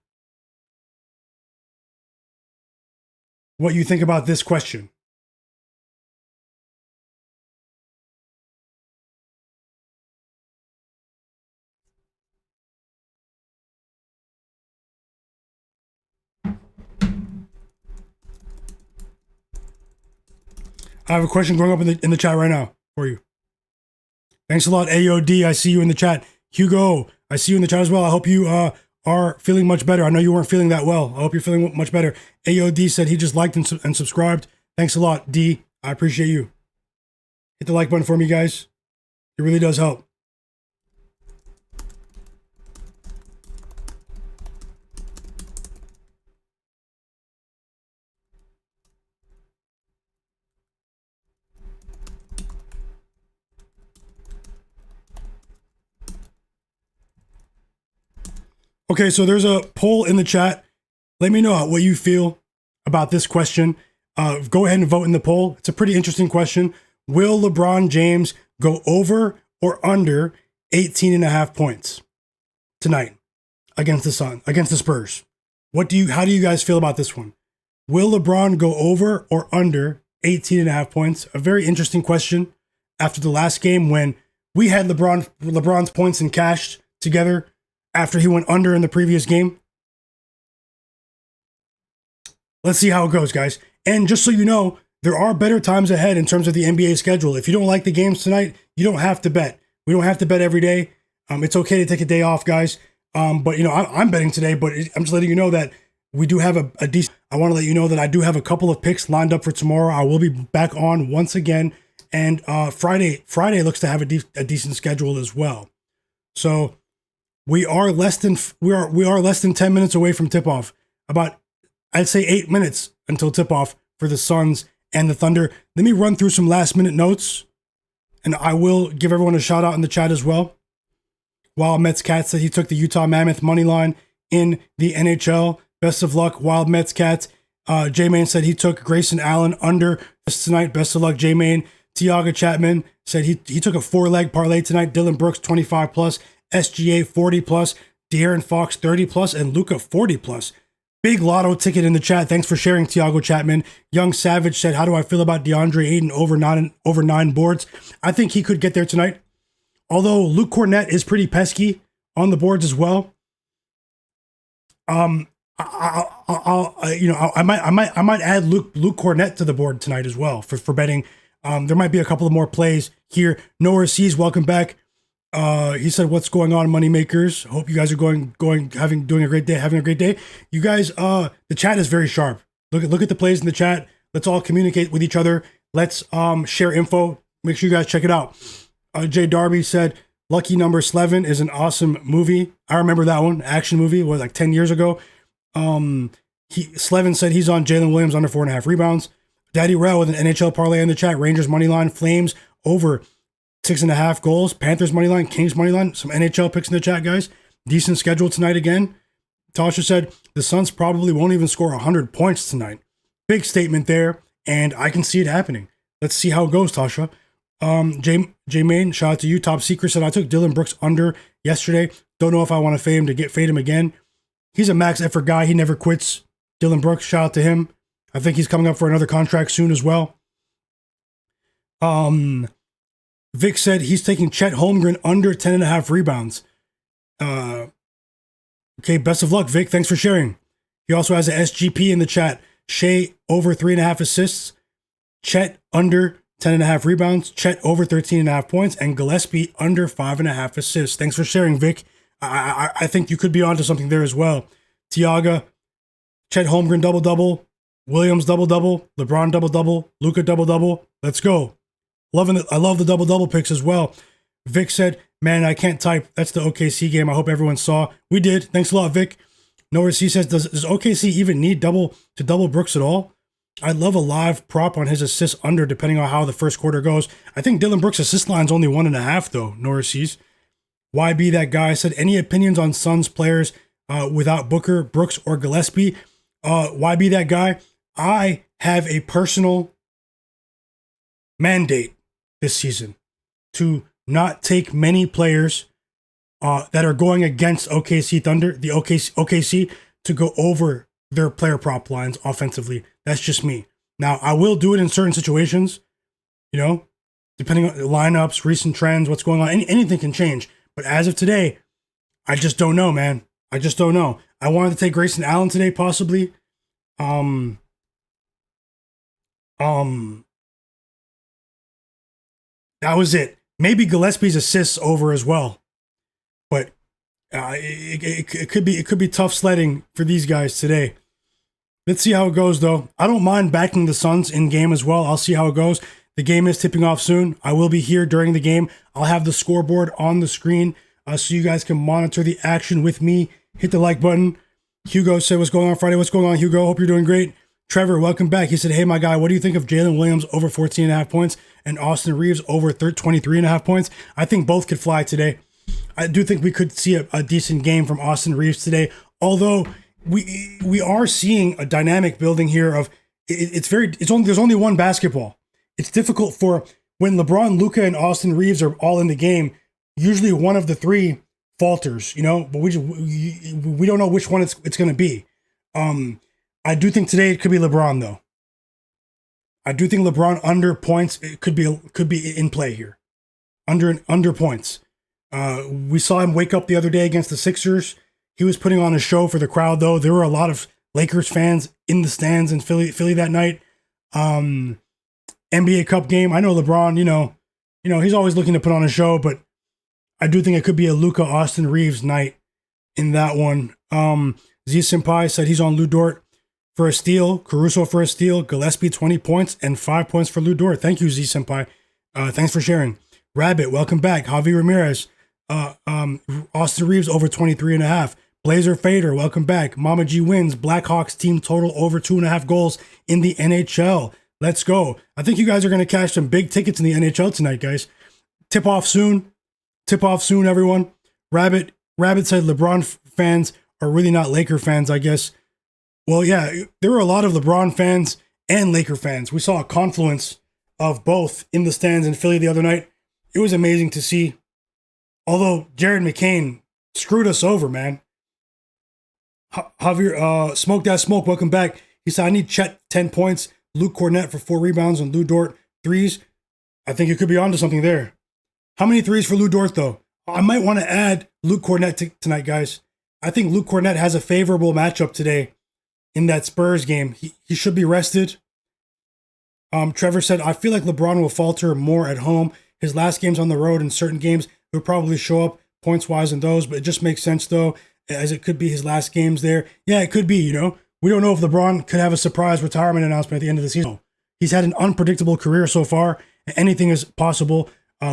what you think about this question. I have a question going up in the chat right now for you. Thanks a lot, AOD. I see you in the chat. Hugo, I see you in the chat as well. I hope you are feeling much better. I know you weren't feeling that well. I hope you're feeling much better. AOD said he just liked and subscribed. Thanks a lot, D. I appreciate you. Hit the like button for me, guys. It really does help. Okay, so there's a poll in the chat. Let me know what you feel about this question. Go ahead and vote in the poll. It's a pretty interesting question. Will LeBron James go over or under 18.5 points tonight against the Spurs? How do you guys feel about this one? Will LeBron go over or under 18.5 points? A very interesting question after the last game when we had LeBron's points and cashed together after he went under in the previous game. Let's see how it goes, guys. And just so you know, there are better times ahead in terms of the NBA schedule. If you don't like the games tonight, you don't have to bet. We don't have to bet every day. It's okay to take a day off, guys. But, I'm betting today, but I'm just letting you know that we do have a decent... I want to let you know that I do have a couple of picks lined up for tomorrow. I will be back on once again. And Friday looks to have a decent schedule as well. So... We are less than 10 minutes away from tip-off. About, I'd say 8 minutes until tip-off for the Suns and the Thunder. Let me run through some last-minute notes, and I will give everyone a shout-out in the chat as well. Wild Mets Cat said he took the Utah Mammoth money line in the NHL. Best of luck, Wild Mets Cat. J-Main said he took Grayson Allen under tonight. Best of luck, J-Main. Tiago Chapman said he took a 4-leg parlay tonight. Dillon Brooks, 25+. SGA 40+, De'Aaron Fox 30+, and Luka 40+. Big lotto ticket in the chat. Thanks for sharing, Tiago Chapman. Young Savage said, how do I feel about DeAndre Ayton over nine boards? I think he could get there tonight. Although Luke Cornett is pretty pesky on the boards as well. I might add Luke Cornett to the board tonight as well for betting. There might be a couple of more plays here. Noah Sees, welcome back. He said, what's going on, moneymakers? Hope you guys are doing a great day, having a great day. You guys, the chat is very sharp. Look at the plays in the chat. Let's all communicate with each other. Let's share info. Make sure you guys check it out. Jay Darby said, Lucky Number 11 is an awesome movie. I remember that one, action movie. It was like 10 years ago. Slevin said he's on Jalen Williams under 4.5 rebounds. Daddy Rel with an NHL parlay in the chat. Rangers money line, Flames over 6.5 goals. Panthers money line, Kings money line. Some NHL picks in the chat, guys. Decent schedule tonight again. Tasha said, the Suns probably won't even score 100 points tonight. Big statement there, and I can see it happening. Let's see how it goes, Tasha. J-Main, shout out to you. Top Secret said, I took Dillon Brooks under yesterday. Don't know if I want to fade him again. He's a max effort guy. He never quits. Dillon Brooks, shout out to him. I think he's coming up for another contract soon as well. Vic said he's taking Chet Holmgren under 10.5 rebounds. Okay, best of luck, Vic. Thanks for sharing. He also has a SGP in the chat. Shai over 3.5 assists. Chet under 10.5 rebounds. Chet over 13.5 points. And Gillespie under 5.5 assists. Thanks for sharing, Vic. I think you could be onto something there as well. Tiaga, Chet Holmgren double-double. Williams double-double. LeBron double-double. Luka double-double. Let's go. I love the double-double picks as well. Vic said, man, I can't type. That's the OKC game. I hope everyone saw. We did. Thanks a lot, Vic. Norris C says, does OKC even need double Brooks at all? I'd love a live prop on his assists under, depending on how the first quarter goes. I think Dillon Brooks' assist line's only 1.5, though, Norris C's. Why be that guy? Said, any opinions on Suns players without Booker, Brooks, or Gillespie? Why be that guy? I have a personal mandate this season to not take many players that are going against OKC Thunder, the OKC, to go over their player prop lines offensively. That's just me. Now, I will do it in certain situations, depending on lineups, recent trends, what's going on. Anything can change. But as of today, I just don't know, man. I just don't know. I wanted to take Grayson Allen today, possibly. That was it. Maybe Gillespie's assists over as well, but it could be tough sledding for these guys today. Let's see how it goes, though. I don't mind backing the Suns in game as well. I'll see how it goes. The game is tipping off soon. I will be here during the game. I'll have the scoreboard on the screen so you guys can monitor the action with me. Hit the like button. Hugo said, "What's going on Friday?" What's going on, Hugo? Hope you're doing great. Trevor, welcome back. He said, hey, my guy, what do you think of Jalen Williams over 14.5 points and Austin Reaves over 23.5 points? I think both could fly today. I do think we could see a decent game from Austin Reaves today, although we are seeing a dynamic building here of there's only one basketball. It's difficult for when LeBron, Luka, and Austin Reaves are all in the game, usually one of the three falters, but we don't know which one it's going to be. I do think today it could be LeBron, though. I do think LeBron under points, it could be in play here. Under points. We saw him wake up the other day against the Sixers. He was putting on a show for the crowd, though. There were a lot of Lakers fans in the stands in Philly that night. NBA Cup game. I know LeBron, he's always looking to put on a show, but I do think it could be a Luka Austin Reaves night in that one. Z Senpai said he's on Lou Dort for a steal, Caruso for a steal, Gillespie 20 points, and 5 points for Lou Dort. Thank you, Z Senpai. Thanks for sharing. Rabbit, welcome back. Javi Ramirez, Austin Reaves over 23.5. Blazer Fader, welcome back. Mama G wins. Blackhawks team total over 2.5 goals in the NHL. Let's go. I think you guys are going to cash some big tickets in the NHL tonight, guys. Tip off soon, everyone. Rabbit said LeBron fans are really not Laker fans, I guess. Well, yeah, there were a lot of LeBron fans and Laker fans. We saw a confluence of both in the stands in Philly the other night. It was amazing to see. Although Jared McCain screwed us over, man. Javier, Smoke That Smoke, welcome back. He said, I need Chet 10 points, Luke Cornett for 4 rebounds, and Lou Dort 3s. I think you could be onto something there. How many 3s for Lou Dort, though? I might want to add Luke Cornett tonight, guys. I think Luke Cornett has a favorable matchup today in that Spurs game. He should be rested. Trevor said, I feel like LeBron will falter more at home. His last game's on the road, and certain games he'll probably show up points-wise in those, but it just makes sense, though, as it could be his last games there. Yeah, it could be, We don't know if LeBron could have a surprise retirement announcement at the end of the season. He's had an unpredictable career so far. Anything is possible.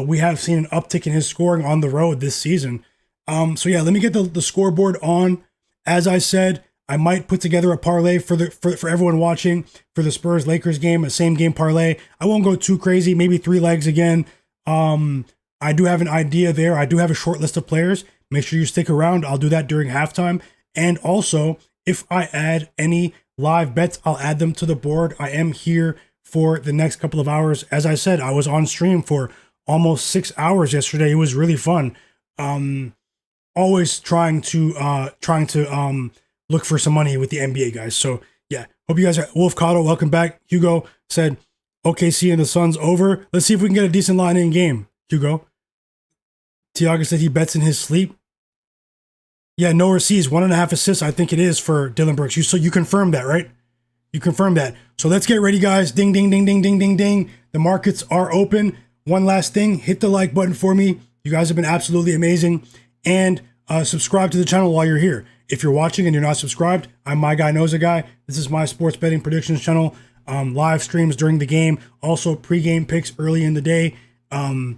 We have seen an uptick in his scoring on the road this season. So yeah, let me get the scoreboard on. As I said, I might put together a parlay for everyone watching for the Spurs Lakers game, a same game parlay. I won't go too crazy, maybe 3 legs again. I do have an idea there. I do have a short list of players. Make sure you stick around. I'll do that during halftime. And also, if I add any live bets, I'll add them to the board. I am here for the next couple of hours. As I said, I was on stream for almost 6 hours yesterday. It was really fun. Always trying to look for some money with the NBA guys. So yeah, hope you guys are. Wolf Cotto, welcome back. Hugo said OKC and the Suns over. Let's see if we can get a decent line in game. Hugo. Tiago said he bets in his sleep. Yeah, no receipts, 1.5 assists. I think it is for Dillon Brooks. So you confirmed that, right? You confirmed that. So let's get ready, guys. Ding, ding, ding, ding, ding, ding, ding. The markets are open. One last thing, hit the like button for me. You guys have been absolutely amazing. And subscribe to the channel while you're here. If you're watching and you're not subscribed, I'm Myguyknowsaguy. This is my sports betting predictions channel. Live streams during the game. Also pregame picks early in the day. We're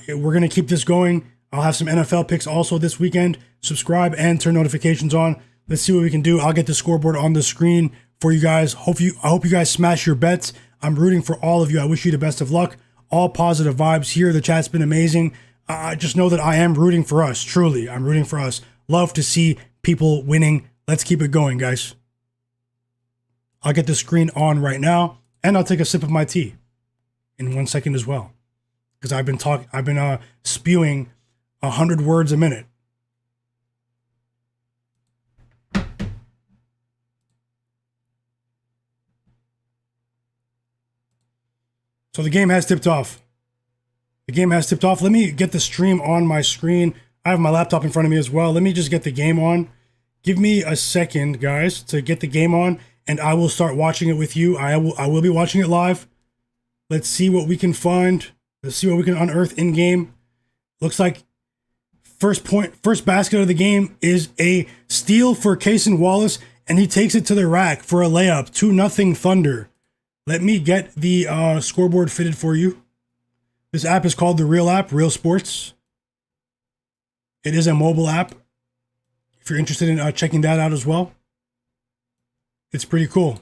going to keep this going. I'll have some NFL picks also this weekend. Subscribe and turn notifications on. Let's see what we can do. I'll get the scoreboard on the screen for you guys. I hope you guys smash your bets. I'm rooting for all of you. I wish you the best of luck. All positive vibes here. The chat's been amazing. Just know that I am rooting for us. Truly, I'm rooting for us. Love to see people winning. Let's keep it going, guys. I'll get the screen on right now, and I'll take a sip of my tea in 1 second as well, because I've been spewing 100 words a minute. So the game has tipped off. The game has tipped off. Let me get the stream on my screen. I have my laptop in front of me as well. Let me just get the game on. Give me a second, guys, to get the game on, and I will start watching it with you. I will be watching it live. Let's see what we can find. Let's see what we can unearth in game. Looks like first basket of the game is a steal for Cason Wallace, and he takes it to the rack for a layup. 2-0 Thunder. Let me get the scoreboard fitted for you. This app is called the Real App, Real Sports. It is a mobile app. If you're interested in checking that out as well, it's pretty cool.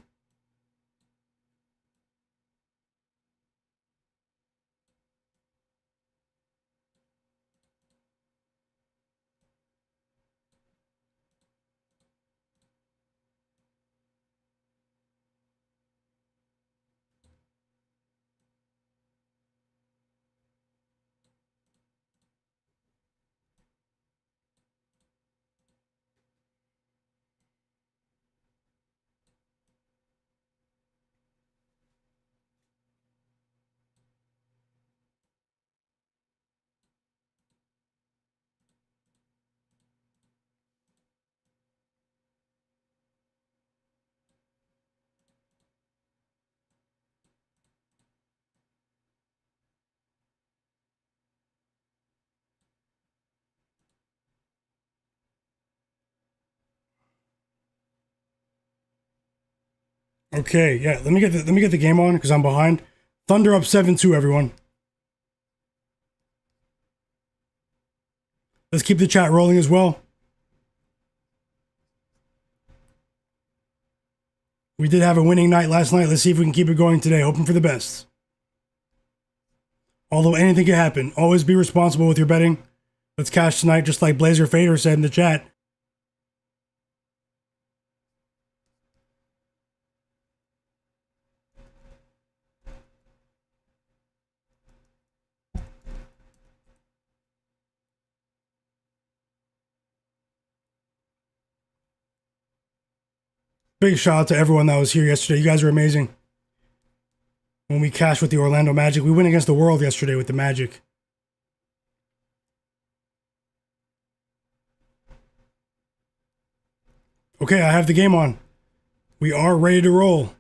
Okay, yeah. Let me get the game on because I'm behind. Thunder up 7-2, everyone. Let's keep the chat rolling as well. We did have a winning night last night. Let's see if we can keep it going today. Hoping for the best. Although anything can happen, always be responsible with your betting. Let's cash tonight, just like Blazer Fader said in the chat. Big shout out to everyone that was here yesterday. You guys are amazing. When we cashed with the Orlando Magic, we went against the world yesterday with the Magic. Okay, I have the game on. We are ready to roll.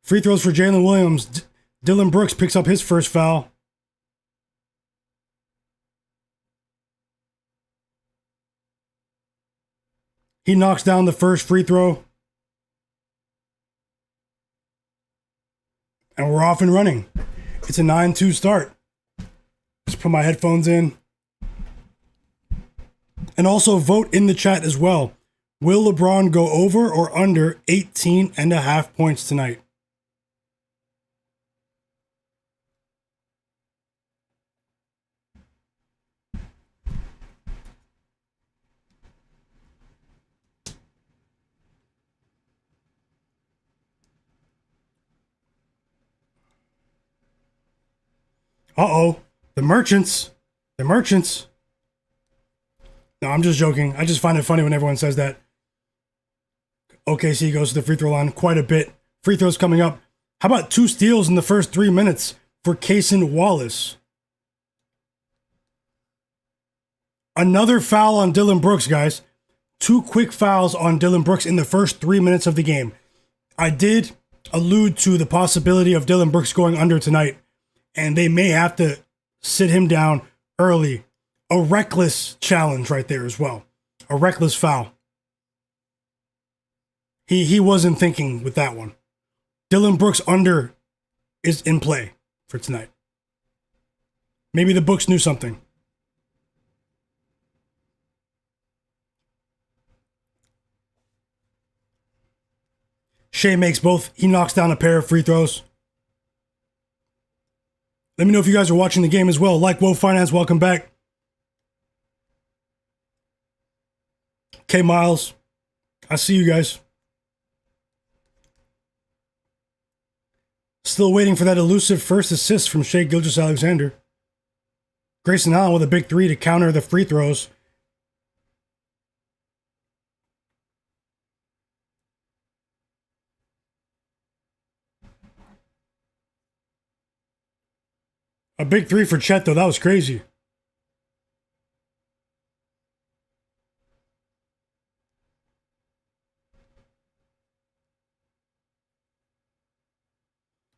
Free throws for Jalen Williams. Dillon Brooks picks up his first foul. He knocks down the first free throw. And we're off and running. It's a 9-2 start. Just put my headphones in. And also vote in the chat as well. Will LeBron go over or under 18.5 points tonight? Uh-oh. The merchants. The merchants. No, I'm just joking. I just find it funny when everyone says that. OKC goes to the free throw line quite a bit. Free throws coming up. How about 2 steals in the first 3 minutes for Cason Wallace? Another foul on Dillon Brooks, guys. 2 quick fouls on Dillon Brooks in the first 3 minutes of the game. I did allude to the possibility of Dillon Brooks going under tonight, and they may have to sit him down early. A reckless challenge right there as well. A reckless foul. He wasn't thinking with that one. Dillon Brooks under is in play for tonight. Maybe the books knew something. Shai makes both. He knocks down a pair of free throws. Let me know if you guys are watching the game as well. Like Woe Finance, welcome back. K Miles, I see you guys. Still waiting for that elusive first assist from Shai Gilgeous-Alexander. Grayson Allen with a big 3 to counter the free throws. A big 3 for Chet, though. That was crazy.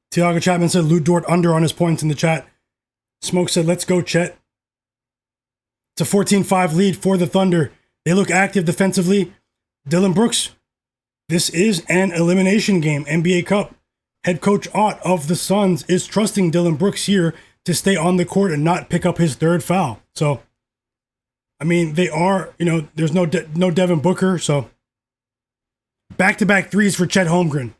Tiago Chapman said Lou Dort under on his points in the chat. Smoke said, let's go, Chet. It's a 14-5 lead for the Thunder. They look active defensively. Dillon Brooks, this is an elimination game, NBA Cup. Head coach Ott of the Suns is trusting Dillon Brooks here to stay on the court and not pick up his 3rd foul. So, I mean, they are, there's no Devin Booker, so. Back-to-back 3s for Chet Holmgren.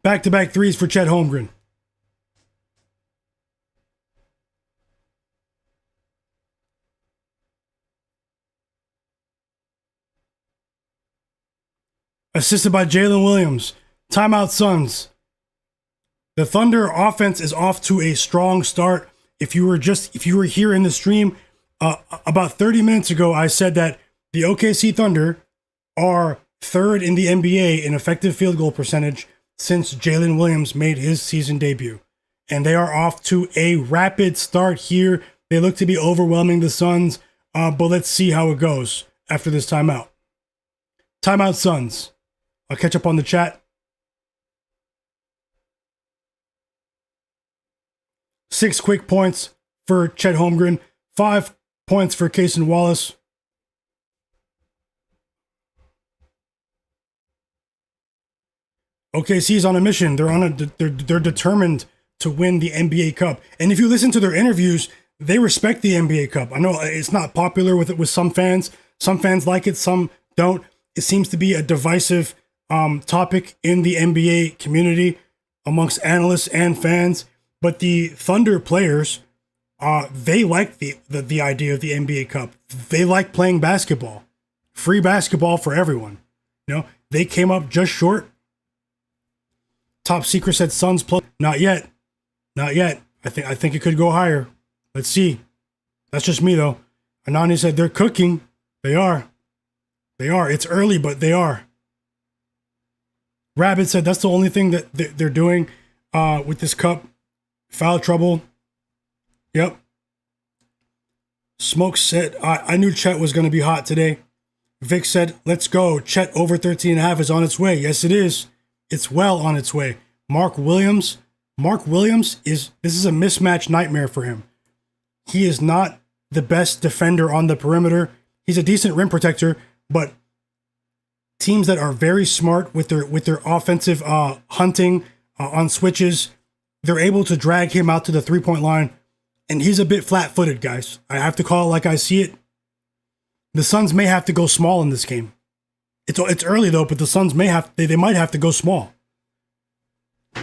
Back-to-back 3s for Chet Holmgren. Assisted by Jalen Williams. Timeout Suns. The Thunder offense is off to a strong start. If you were here in the stream, about 30 minutes ago, I said that the OKC Thunder are 3rd in the NBA in effective field goal percentage since Jalen Williams made his season debut. And they are off to a rapid start here. They look to be overwhelming the Suns, but let's see how it goes after this timeout. Timeout Suns. I'll catch up on the chat. 6 quick points for Chet Holmgren. 5 points for Cason Wallace. OKC's on a mission. They're determined to win the NBA Cup. And if you listen to their interviews, they respect the NBA Cup. I know it's not popular with some fans. Some fans like it, some don't. It seems to be a divisive topic in the NBA community amongst analysts and fans. But the Thunder players, they like the idea of the NBA Cup. They like playing basketball. Free basketball for everyone. They came up just short. Top Secret said Suns plus. Not yet. Not yet. I think it could go higher. Let's see. That's just me though. Anani said they're cooking. They are. They are. It's early, but they are. Rabbit said that's the only thing that they're doing with this cup. Foul trouble. Yep. Smoke said, I knew Chet was going to be hot today. Vic said, let's go. Chet over 13.5 is on its way. Yes, it is. It's well on its way. Mark Williams this is a mismatch nightmare for him. He is not the best defender on the perimeter. He's a decent rim protector, but teams that are very smart with their offensive hunting on switches, they're able to drag him out to the 3-point line, and he's a bit flat-footed, guys. I have to call it like I see it. The Suns may have to go small in this game. It's early though, but the Suns they might have to go small.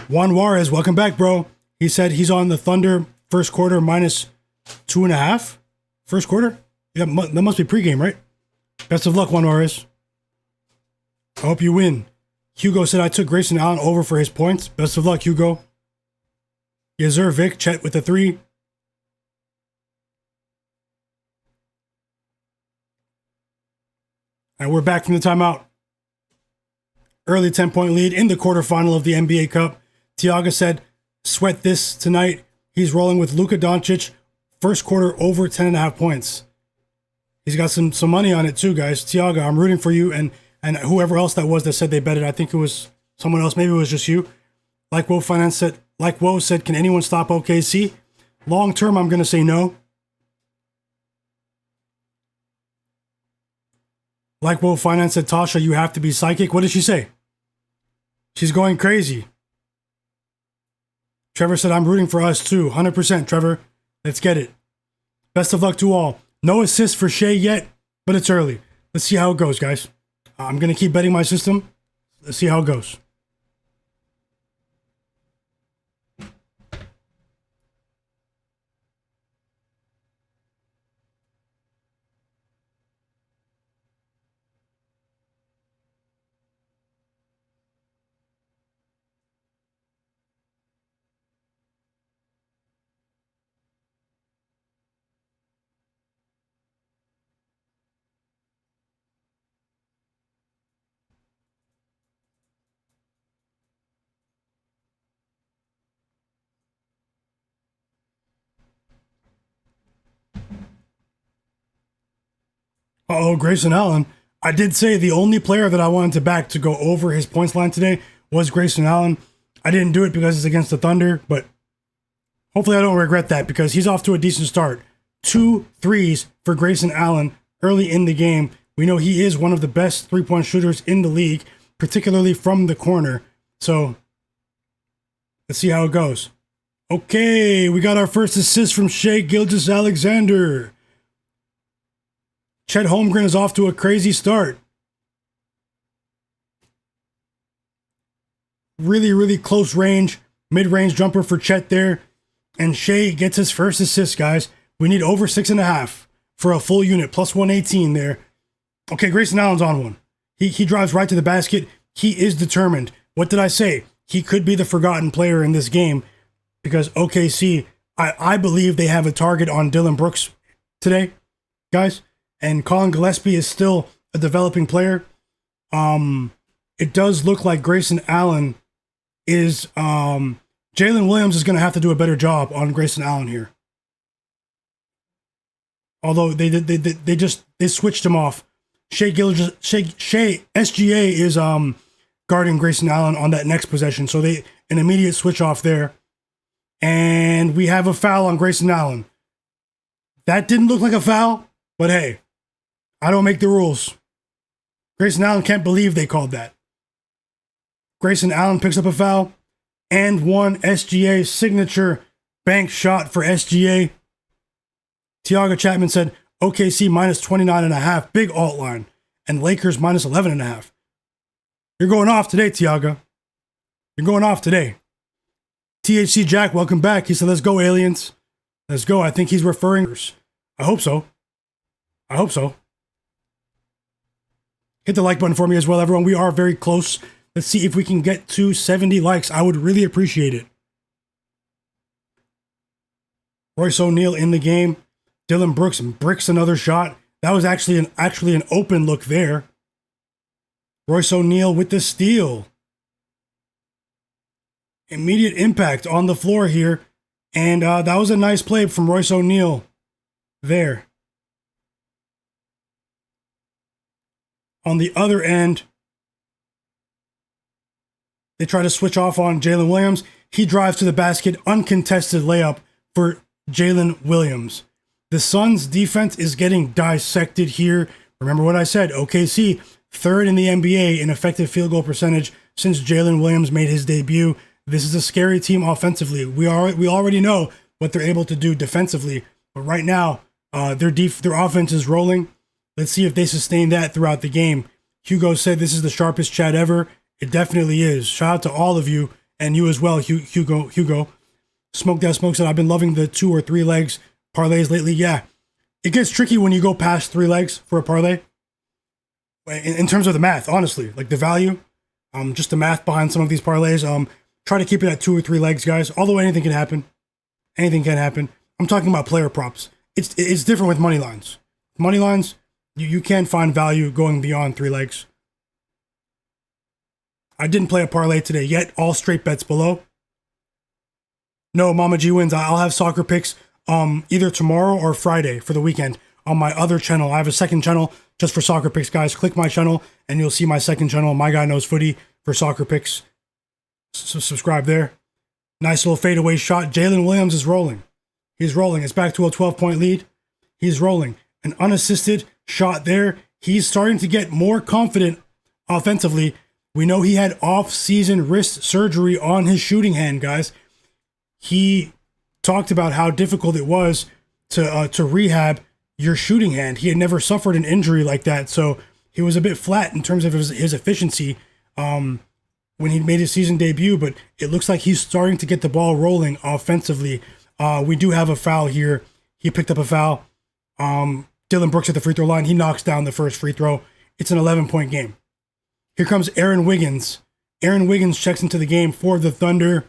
Juan Juarez, welcome back, bro. He said he's on the Thunder first quarter minus 2.5. First quarter? Yeah, that must be pregame, right? Best of luck, Juan Juarez. I hope you win. Hugo said I took Grayson Allen over for his points. Best of luck, Hugo. Yes, sir, Vic. Chet with the 3. And we're back from the timeout. Early 10-point lead in the quarterfinal of the NBA Cup. Tiaga said, sweat this tonight. He's rolling with Luka Doncic. First quarter over 10.5 points. He's got some money on it too, guys. Tiaga, I'm rooting for you. And whoever else that was that said they betted, I think it was someone else. Maybe it was just you. Like Woe said, can anyone stop OKC? Long term, I'm going to say no. Like Woe Finance said, Tasha, you have to be psychic. What did she say? She's going crazy. Trevor said, I'm rooting for us too. 100%, Trevor. Let's get it. Best of luck to all. No assists for Shai yet, but it's early. Let's see how it goes, guys. I'm going to keep betting my system. Let's see how it goes. Uh-oh, Grayson Allen. I did say the only player that I wanted to back to go over his points line today was Grayson Allen. I didn't do it because it's against the Thunder, but hopefully I don't regret that because he's off to a decent start. 2 threes for Grayson Allen early in the game. We know he is one of the best three-point shooters in the league, particularly from the corner. So let's see how it goes. Okay, we got our first assist from Shai Gilgeous-Alexander. Chet Holmgren is off to a crazy start. Really, really close range, mid-range jumper for Chet there. And Shai gets his first assist, guys. We need over 6.5 for a full unit, plus 118 there. Okay, Grayson Allen's on one. He drives right to the basket. He is determined. What did I say? He could be the forgotten player in this game because OKC, I believe they have a target on Dillon Brooks today, guys. And Collin Gillespie is still a developing player. It does look like Grayson Allen is... Jalen Williams is going to have to do a better job on Grayson Allen here. Although they switched him off. Shai SGA is guarding Grayson Allen on that next possession. So an immediate switch off there. And we have a foul on Grayson Allen. That didn't look like a foul, but hey, I don't make the rules. Grayson Allen can't believe they called that. Grayson Allen picks up a foul and one SGA signature bank shot for SGA. Tiago Chapman said OKC minus 29.5, big alt line, and Lakers minus 11.5. You're going off today, Tiago. You're going off today. THC Jack, welcome back. He said, let's go, aliens. Let's go. I think he's referring. I hope so. I hope so. Hit the like button for me as well, everyone. We are very close. Let's see if we can get to 70 likes. I would really appreciate it. Royce O'Neal in the game. Dillon Brooks bricks another shot. That was actually an open look there. Royce O'Neal with the steal. Immediate impact on the floor here. And that was a nice play from Royce O'Neal there. On the other end, they try to switch off on Jalen Williams. He drives to the basket, uncontested layup for Jalen Williams. The Suns' defense is getting dissected here. Remember what I said, OKC, third in the NBA in effective field goal percentage since Jalen Williams made his debut. This is a scary team offensively. We already know what they're able to do defensively, but right now, their offense is rolling. Let's see if they sustain that throughout the game. Hugo said this is the sharpest chat ever. It definitely is. Shout out to all of you and you as well, Hugo. Smoke That Smoke said, I've been loving the 2 or 3 legs parlays lately. Yeah, it gets tricky when you go past 3 legs for a parlay. in terms of the math, honestly, like the value, just the math behind some of these parlays. Try to keep it at 2 or 3 legs, guys. Although anything can happen. Anything can happen. I'm talking about player props. It's different with money lines. Money lines, you can find value going beyond 3 legs. I didn't play a parlay today yet. All straight bets below. No, Mama G wins. I'll have soccer picks either tomorrow or Friday for the weekend on my other channel. I have a second channel just for soccer picks, guys. Click my channel and you'll see my second channel, My Guy Knows Footy, for soccer picks. So subscribe there. Nice little fadeaway shot. Jalen Williams is rolling. He's rolling. It's back to a 12-point lead. He's rolling. An unassisted shot there. He's starting to get more confident offensively. We know he had off-season wrist surgery on his shooting hand, guys. He talked about how difficult it was to rehab your shooting hand. He had never suffered an injury like that, so he was a bit flat in terms of his efficiency when he made his season debut, but it looks like he's starting to get the ball rolling offensively. We do have a foul here. He picked up a foul. Dillon Brooks at the free throw line. He knocks down the first free throw. It's an 11-point game. Here comes Aaron Wiggins. Aaron Wiggins checks into the game for the Thunder.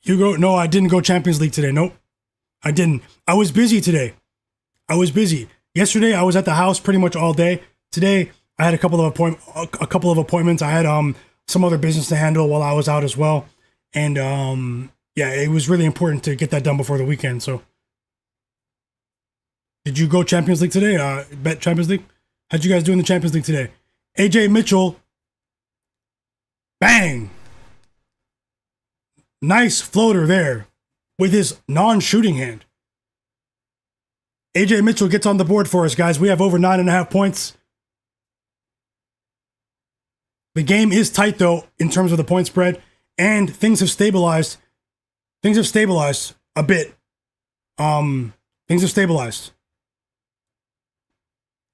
No, I didn't go Champions League today. Nope, I didn't. I was busy today. I was busy. Yesterday, I was at the house pretty much all day. Today, I had a couple of appointments. I had some other business to handle while I was out as well. And yeah, it was really important to get that done before the weekend. So, did you go Champions League today? Bet Champions League? How'd you guys do in the Champions League today? AJ Mitchell. Bang! Nice floater there with his non-shooting hand. AJ Mitchell gets on the board for us, guys. We have over 9.5 points. The game is tight, though, in terms of the point spread, and things have stabilized. Things have stabilized a bit. Things have stabilized.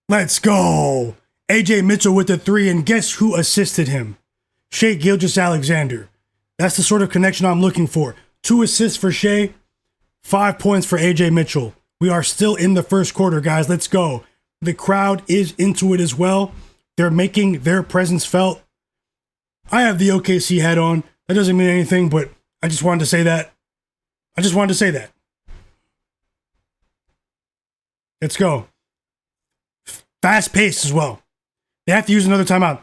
Let's go. AJ Mitchell with the 3, and guess who assisted him? Shai Gilgeous-Alexander. That's the sort of connection I'm looking for. 2 assists for Shai, 5 points for AJ Mitchell. We are still in the first quarter, guys. Let's go. The crowd is into it as well. They're making their presence felt. I have the OKC hat on. That doesn't mean anything, but I just wanted to say that. Let's go. Fast pace as well. They have to use another timeout.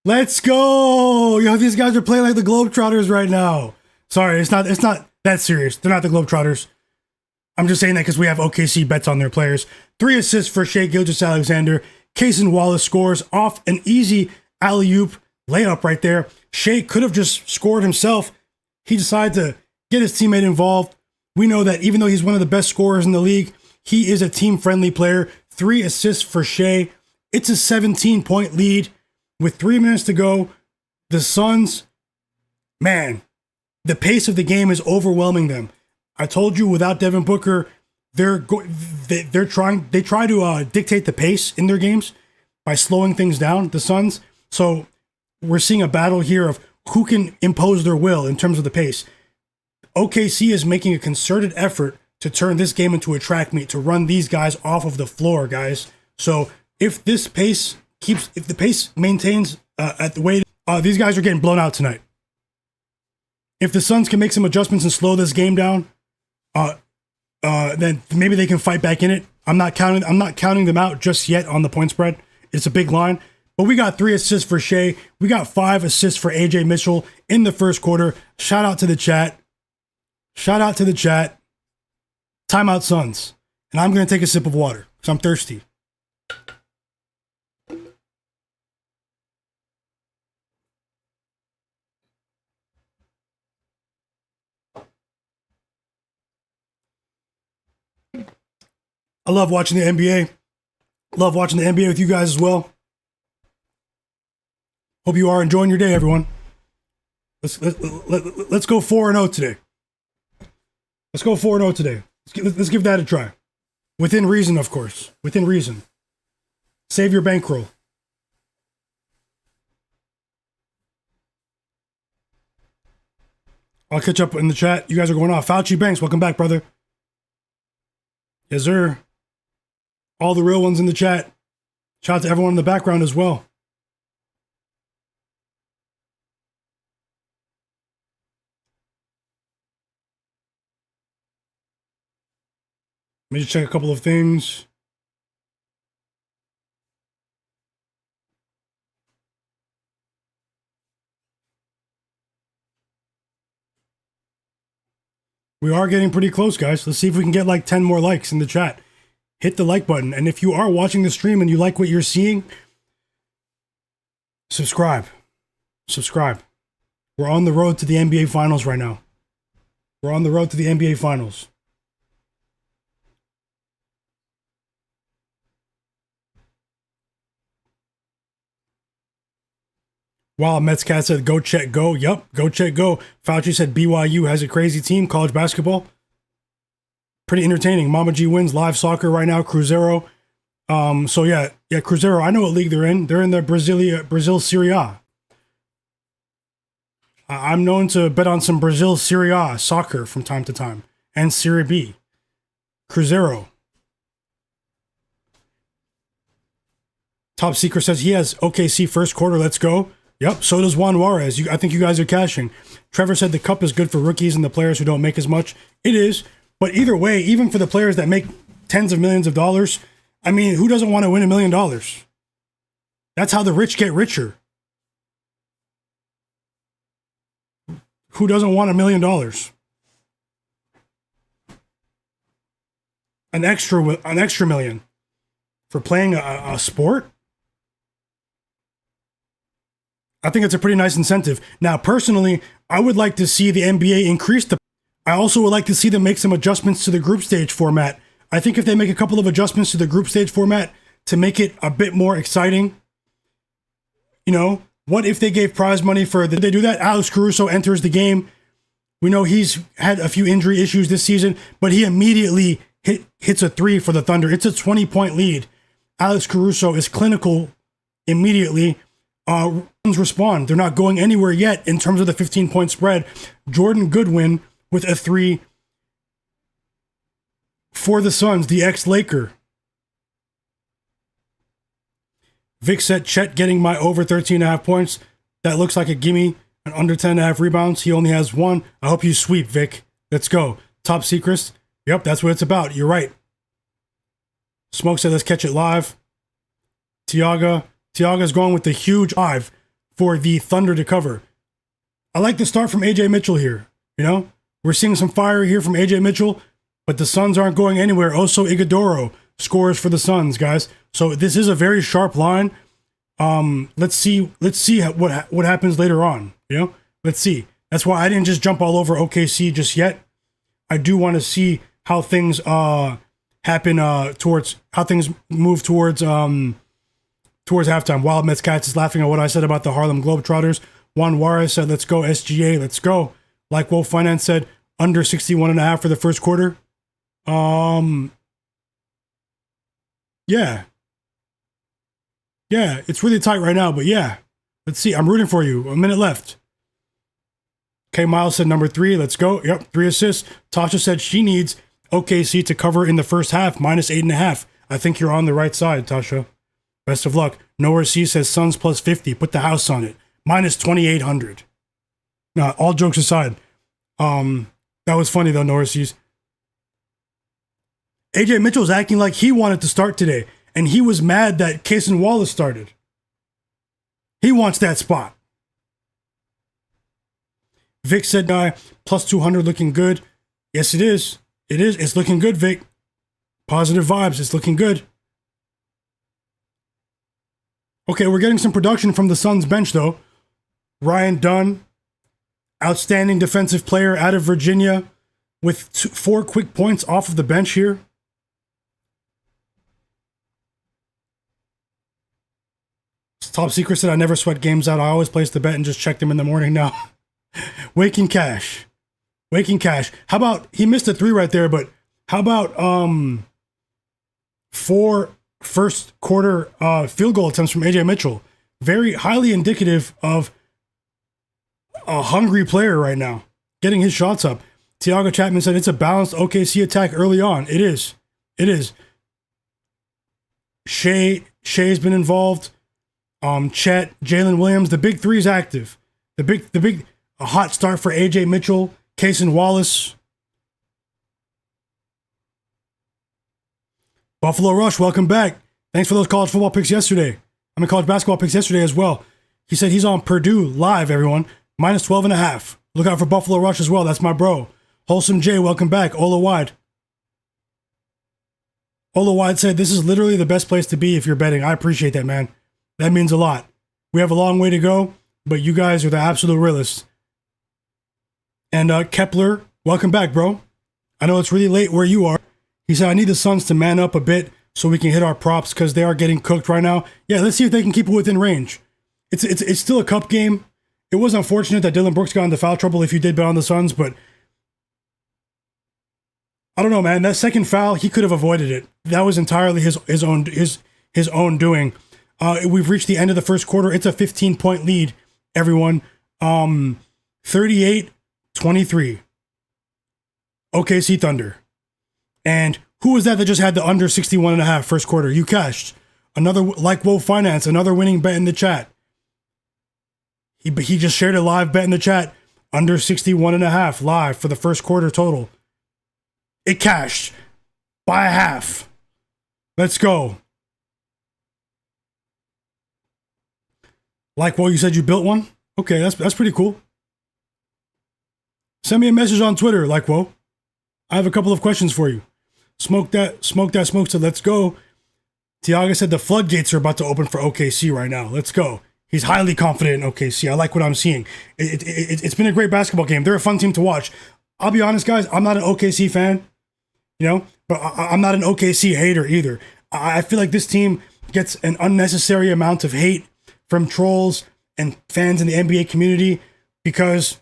Let's go! Yo, these guys are playing like the Globetrotters right now. Sorry, it's not that serious. They're not the Globetrotters. I'm just saying that because we have OKC bets on their players. 3 assists for Shai Gilgeous-Alexander. Cason Wallace scores off an easy alley-oop layup right there. Shai could have just scored himself. He decided to get his teammate involved. We know that even though he's one of the best scorers in the league, he is a team-friendly player. 3 assists for Shai. It's a 17-point lead. With 3 minutes to go, the Suns, man, the pace of the game is overwhelming them. I told you, without Devin Booker, they try to dictate the pace in their games by slowing things down, the Suns. So we're seeing a battle here of who can impose their will in terms of the pace. OKC is making a concerted effort to turn this game into a track meet, to run these guys off of the floor, guys. So if the pace maintains at the way these guys are getting blown out tonight. If the Suns can make some adjustments and slow this game down, then maybe they can fight back in it. I'm not counting them out just yet on the point spread. It's a big line. But we got 3 assists for Shai. We got 5 assists for AJ Mitchell in the first quarter. Shout out to the chat. Timeout Suns. And I'm going to take a sip of water because I'm thirsty. I love watching the NBA. Love watching the NBA with you guys as well. Hope you are enjoying your day, everyone. Let's go 4-0 today. Let's go 4-0 today. Let's give that a try. Within reason, of course. Within reason. Save your bankroll. I'll catch up in the chat. You guys are going off. Fauci Banks, welcome back, brother. Yes, sir. All the real ones in the chat. Shout out to everyone in the background as well. Let me just check a couple of things. We are getting pretty close, guys. Let's see if we can get like 10 more likes in the chat. Hit the like button. And if you are watching the stream and you like what you're seeing, subscribe. Subscribe. We're on the road to the NBA Finals right now. We're on the road to the NBA Finals. Wow, Mets Cat said, go Chet, go. Yup, go Chet, go. Fauci said BYU has a crazy team, college basketball. Pretty entertaining. Mama G wins live soccer right now, Cruzeiro. So yeah, Cruzeiro, I know what league they're in. They're in the Brazil Serie A. I'm known to bet on some Brazil Serie A soccer from time to time. And Serie B. Cruzeiro. Top Secret says he has OKC first quarter, let's go. Yep, so does Juan Juarez. I think you guys are cashing. Trevor said the cup is good for rookies and the players who don't make as much. It is, but either way, even for the players that make tens of millions of dollars, I mean, who doesn't want to win $1 million? That's how the rich get richer. Who doesn't want $1 million? An extra million for playing a sport? I think it's a pretty nice incentive. Now, personally, I would like to see the NBA increase the... I also would like to see them make some adjustments to the group stage format. I think if they make a couple of adjustments to the group stage format to make it a bit more exciting, you know, what if they gave prize money for... Did they do that? Alex Caruso enters the game. We know he's had a few injury issues this season, but he immediately hits a three for the Thunder. It's a 20-point lead. Alex Caruso is clinical immediately. Respond. They're not going anywhere yet in terms of the 15-point spread. Jordan Goodwin with a three for the Suns, the ex-Laker. Vic said Chet getting my over 13.5 points. That looks like a gimme. And under 10.5 rebounds. He only has one. I hope you sweep, Vic. Let's go. Top Secrets. Yep, that's what it's about. You're right. Smoke said let's catch it live. Tiaga's going with the huge 5 for the Thunder to cover. I like the start from AJ Mitchell here. You know, we're seeing some fire here from AJ Mitchell, but the Suns aren't going anywhere. Also, Iguodala scores for the Suns, guys. So this is a very sharp line. Let's see what happens later on. You know, let's see. That's why I didn't just jump all over OKC just yet. I do want to see how things happen towards how things move towards halftime. Wild Mets Cats is laughing at what I said about the Harlem Globetrotters. Juan Juarez said, let's go, SGA, let's go. Like Wolf Finance said, under 61.5 for the first quarter. Yeah. Yeah, it's really tight right now, but yeah. Let's see. I'm rooting for you. A minute left. K Miles said number 3. Let's go. Yep, 3 assists. Tasha said she needs OKC to cover in the first half, minus 8.5. I think you're on the right side, Tasha. Best of luck. Nowhere C says Suns plus 50. Put the house on it. Minus 2,800. Now, all jokes aside. That was funny though, Nowhere C's. AJ Mitchell's acting like he wanted to start today. And he was mad that Cason Wallace started. He wants that spot. Vic said, plus 200 looking good. Yes, it is. It is. It's looking good, Vic. Positive vibes. It's looking good. Okay, we're getting some production from the Suns bench, though. Ryan Dunn, outstanding defensive player out of Virginia, with 4 quick points off of the bench here. Top Secret said, I never sweat games out. I always place the bet and just check them in the morning now. Waking Cash. Waking Cash. How about, he missed a 3 right there, but how about 4 first quarter field goal attempts from AJ Mitchell? Very highly indicative of a hungry player right now. getting his shots up. Tiago Chapman said it's a balanced OKC attack early on. It is. It is. Shai's been involved. Chet, Jalen Williams, the big three is active. A hot start for AJ Mitchell, Cason Wallace. Buffalo Rush, welcome back. Thanks for those college football picks yesterday. College basketball picks yesterday as well. He said he's on Purdue live, everyone. Minus 12.5. Look out for Buffalo Rush as well. That's my bro. Wholesome J, welcome back. Ola Wide. Ola Wide said, this is literally the best place to be if you're betting. I appreciate that, man. That means a lot. We have a long way to go, but you guys are the absolute realists. And Kepler, welcome back, bro. I know it's really late where you are. He said, I need the Suns to man up a bit so we can hit our props because they are getting cooked right now. Yeah, let's see if they can keep it within range. It's still a cup game. It was unfortunate that Dillon Brooks got into foul trouble if you did bet on the Suns, but I don't know, man. That second foul, he could have avoided it. That was entirely his own doing. We've reached the end of the first quarter. It's a 15-point lead, everyone. 38-23. OKC Thunder. And who was that just had the under 61.5 first quarter? You cashed. Another, like Woe Finance, another winning bet in the chat. He just shared a live bet in the chat. Under 61.5 live for the first quarter total. It cashed by a half. Let's go. Like Woe, you said you built one? Okay, that's pretty cool. Send me a message on Twitter, like Woe. I have a couple of questions for you. Smoke said, let's go. Tiago said the floodgates are about to open for OKC right now. Let's go. He's highly confident in OKC. I like what I'm seeing. It's been a great basketball game. They're a fun team to watch. I'll be honest, guys. I'm not an OKC fan, but I'm not an OKC hater either. I feel like this team gets an unnecessary amount of hate from trolls and fans in the NBA community because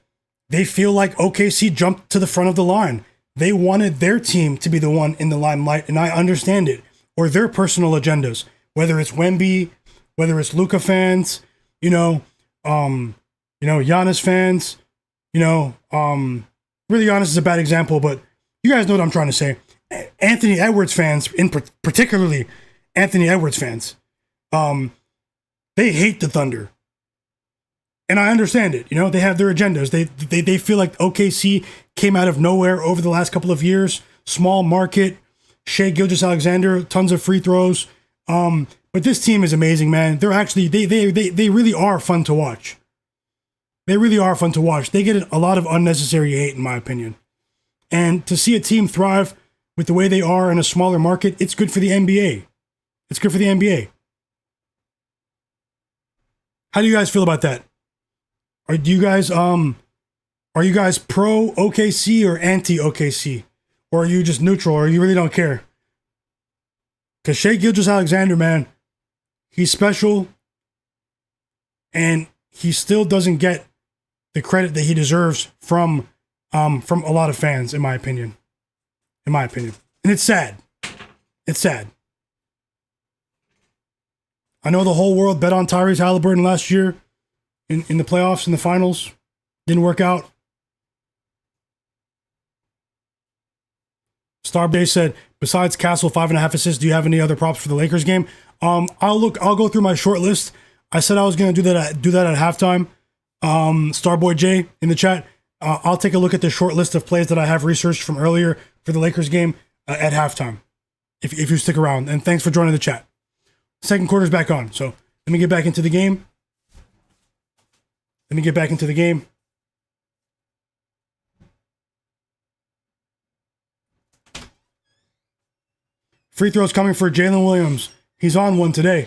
they feel like OKC jumped to the front of the line. They wanted their team to be the one in the limelight, and I understand it. Or their personal agendas, whether it's Wemby, whether it's Luka fans, Giannis fans, really Giannis is a bad example, but you guys know what I'm trying to say. Anthony Edwards fans, particularly Anthony Edwards fans, they hate the Thunder. And I understand it. They have their agendas. They feel like OKC came out of nowhere over the last couple of years. Small market, Shai Gilgeous-Alexander, tons of free throws. But this team is amazing, man. They're actually they really are fun to watch. They really are fun to watch. They get a lot of unnecessary hate, in my opinion. And to see a team thrive with the way they are in a smaller market, it's good for the NBA. It's good for the NBA. How do you guys feel about that? Are you guys pro OKC or anti OKC? Or are you just neutral, or you really don't care? Because Shai Gilgeous-Alexander, man, he's special, and he still doesn't get the credit that he deserves from a lot of fans, in my opinion. In my opinion. And it's sad. It's sad. I know the whole world bet on Tyrese Halliburton last year in the playoffs, in the finals. Didn't work out. Starbase said, besides Castle 5.5 assists, do you have any other props for the Lakers game? I'll go through my short list. I said I was gonna do that at halftime. Starboy J in the chat. I'll take a look at the short list of plays that I have researched from earlier for the Lakers game at halftime. If you stick around, and thanks for joining the chat. Second quarter's back on, so let me get back into the game. Free throws coming for Jalen Williams. He's on one today.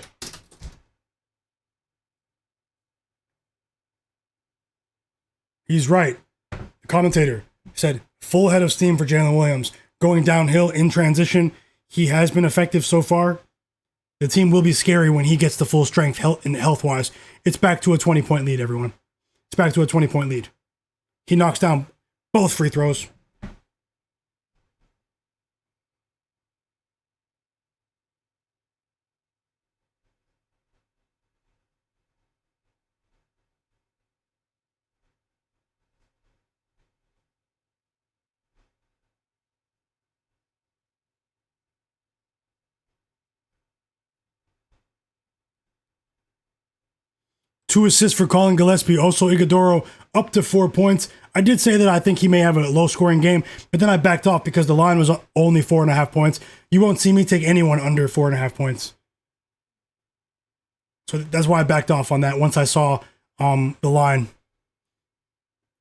He's right. The commentator said full head of steam for Jalen Williams. Going downhill in transition. He has been effective so far. The team will be scary when he gets to full strength health-wise. It's back to a 20-point lead, everyone. It's back to a 20-point lead. He knocks down both free throws. 2 assists for Collin Gillespie. Also, Iguodala up to 4 points. I did say that I think he may have a low-scoring game, but then I backed off because the line was only 4.5 points. You won't see me take anyone under 4.5 points. So that's why I backed off on that once I saw the line.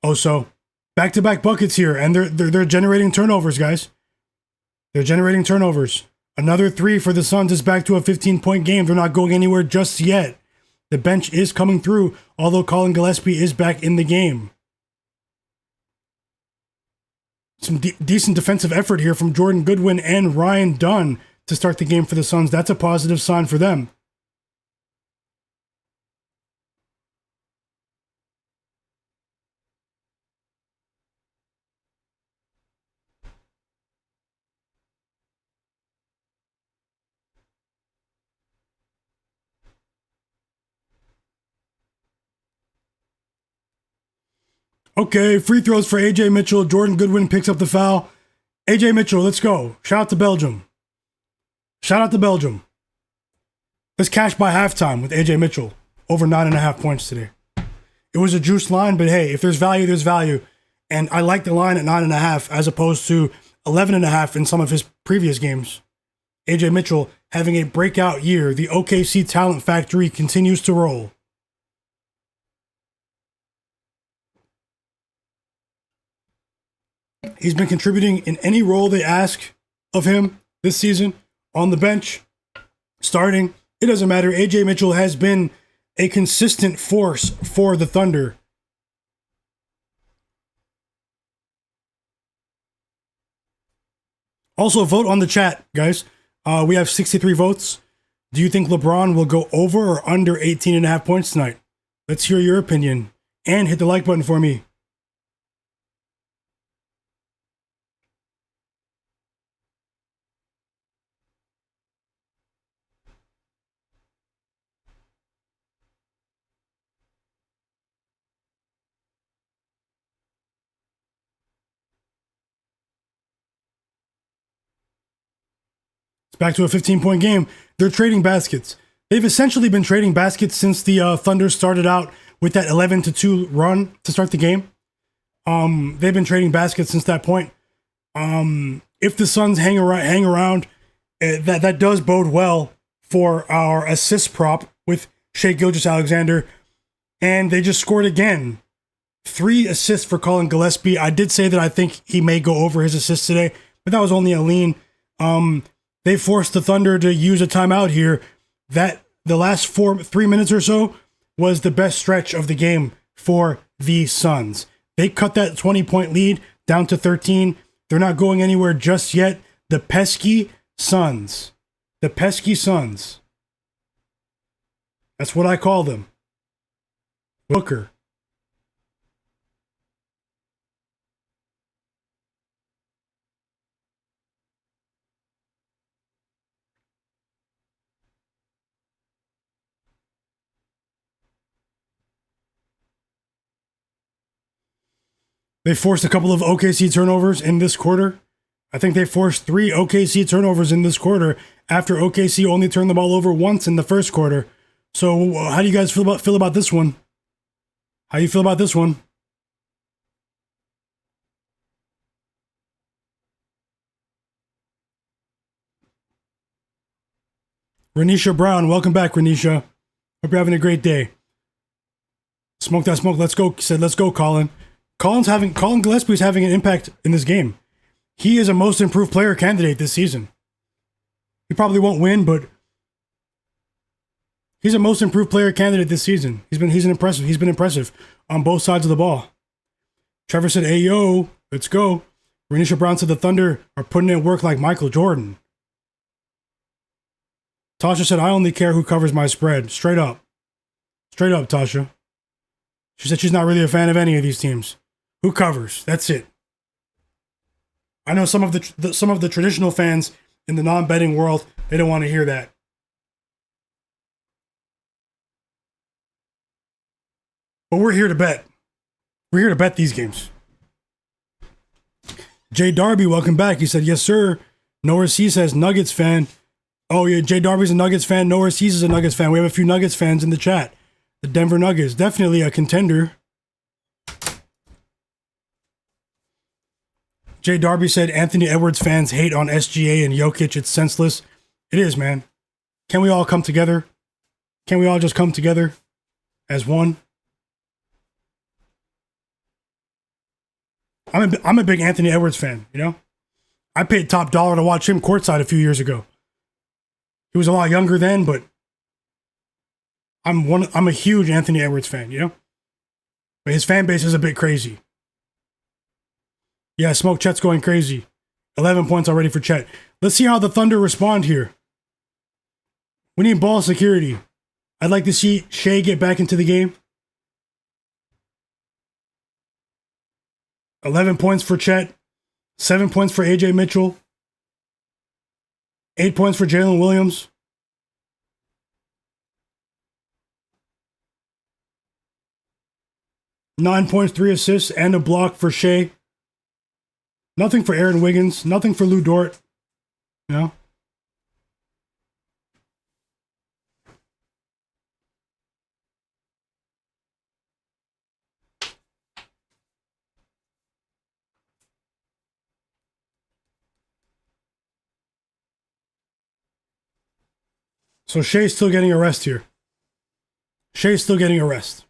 Also, back-to-back buckets here, and they're generating turnovers, guys. They're generating turnovers. Another 3 for the Suns is back to a 15-point game. They're not going anywhere just yet. The bench is coming through, although Collin Gillespie is back in the game. Some decent defensive effort here from Jordan Goodwin and Ryan Dunn to start the game for the Suns. That's a positive sign for them. Okay, free throws for AJ Mitchell. Jordan Goodwin picks up the foul. AJ Mitchell, let's go. Shout out to Belgium. Shout out to Belgium. Let's cash by halftime with AJ Mitchell. Over 9.5 points today. It was a juice line, but hey, if there's value, there's value. And I like the line at 9.5 as opposed to 11.5 in some of his previous games. AJ Mitchell having a breakout year. The OKC talent factory continues to roll. He's been contributing in any role they ask of him this season. On the bench, starting, it doesn't matter. AJ Mitchell has been a consistent force for the Thunder. Also, vote on the chat, guys. We have 63 votes. Do you think LeBron will go over or under 18.5 points tonight? Let's hear your opinion. And hit the like button for me. Back to a 15-point game. They're trading baskets. They've essentially been trading baskets since the Thunder started out with that 11-2 run to start the game. They've been trading baskets since that point. If the Suns hang around, that does bode well for our assist prop with Shai Gilgeous-Alexander. And they just scored again. 3 assists for Collin Gillespie. I did say that I think he may go over his assists today, but that was only a lean. They forced the Thunder to use a timeout here. That the last 3 minutes or so was the best stretch of the game for the Suns. They cut that 20-point lead down to 13. They're not going anywhere just yet. The pesky Suns. The pesky Suns. That's what I call them. Booker. They forced a couple of OKC turnovers in this quarter. I think they forced 3 OKC turnovers in this quarter after OKC only turned the ball over once in the first quarter. So how do you guys feel about this one? How you feel about this one? Renisha Brown, welcome back, Renisha. Hope you're having a great day. Smoke that smoke. Let's go. Said, let's go, Collin. Collin Gillespie is having an impact in this game. He is a most improved player candidate this season. He probably won't win, but he's a most improved player candidate this season. He's been impressive on both sides of the ball. Trevor said, "Hey yo, let's go." Renisha Brown said the Thunder are putting in work like Michael Jordan. Tasha said, "I only care who covers my spread." Straight up, Tasha. She said she's not really a fan of any of these teams. Who covers? That's it. I know some of the traditional fans in the non-betting world, they don't want to hear that. But we're here to bet. We're here to bet these games. Jay Darby, welcome back. He said, "Yes, sir." Noah C says, "Nuggets fan." Oh, yeah, Jay Darby's a Nuggets fan. Noah Cease is a Nuggets fan. We have a few Nuggets fans in the chat. The Denver Nuggets, definitely a contender. Jay Darby said Anthony Edwards fans hate on SGA and Jokic. It's senseless. It is, man. Can we all come together? Can we all just come together as one? I'm a big Anthony Edwards fan, you know? I paid top dollar to watch him courtside a few years ago. He was a lot younger then, but I'm a huge Anthony Edwards fan, you know? But his fan base is a bit crazy. Yeah, Smoke Chet's going crazy. 11 points already for Chet. Let's see how the Thunder respond here. We need ball security. I'd like to see Shai get back into the game. 11 points for Chet. 7 points for AJ Mitchell. 8 points for Jalen Williams. Nine points, 3 assists, and a block for Shai. Nothing for Aaron Wiggins. Nothing for Lou Dort. You know? So Shai's still getting a rest here. Shai's still getting a rest.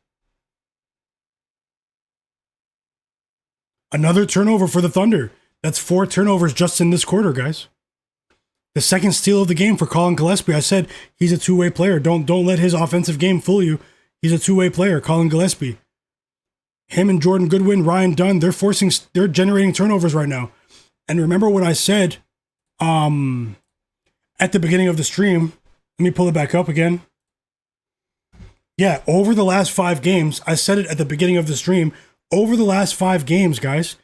Another turnover for the Thunder. That's 4 turnovers just in this quarter, guys. The second steal of the game for Collin Gillespie. I said he's a two-way player. Don't let his offensive game fool you. He's a two-way player, Collin Gillespie. Him and Jordan Goodwin, Ryan Dunn, they're generating turnovers right now. And remember what I said at the beginning of the stream. Let me pull it back up again. Yeah, over the last 5 games, I said it at the beginning of the stream. Over the last 5 games, guys,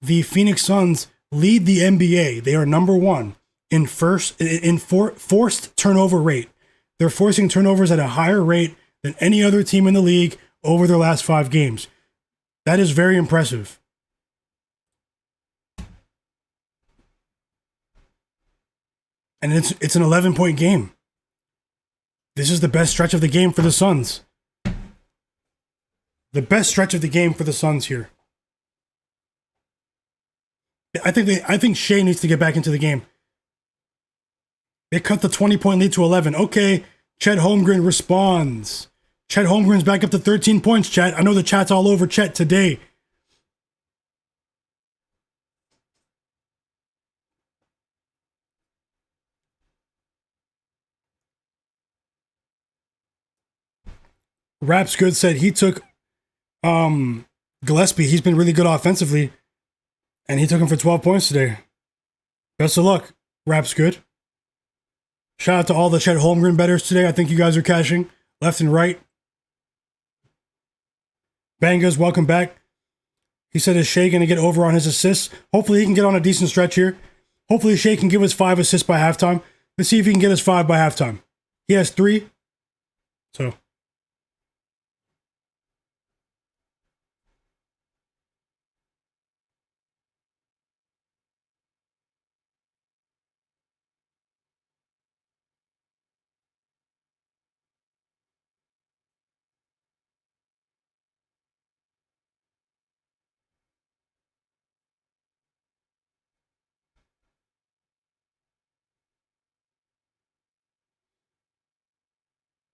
the Phoenix Suns lead the NBA. They are number 1 in forced turnover rate. They're forcing turnovers at a higher rate than any other team in the league over their last 5 games. That is very impressive. And it's an 11-point game. This is the best stretch of the game for the Suns. The best stretch of the game for the Suns here. I think Shai needs to get back into the game. They cut the 20-point lead to 11. Okay, Chet Holmgren responds. Chet Holmgren's back up to 13 points, chat. I know the chat's all over Chet today. Raps Good said he took Gillespie. He's been really good offensively, and he took him for 12 points today. Best of luck, Raps Good. Shout out to all the Chet Holmgren bettors today. I think you guys are cashing left and right. Bangas, welcome back. He said, is Shai going to get over on his assists? Hopefully he can get on a decent stretch here. Hopefully Shai can give us 5 assists by halftime. Let's see if he can get us 5 by halftime. He has 3. So.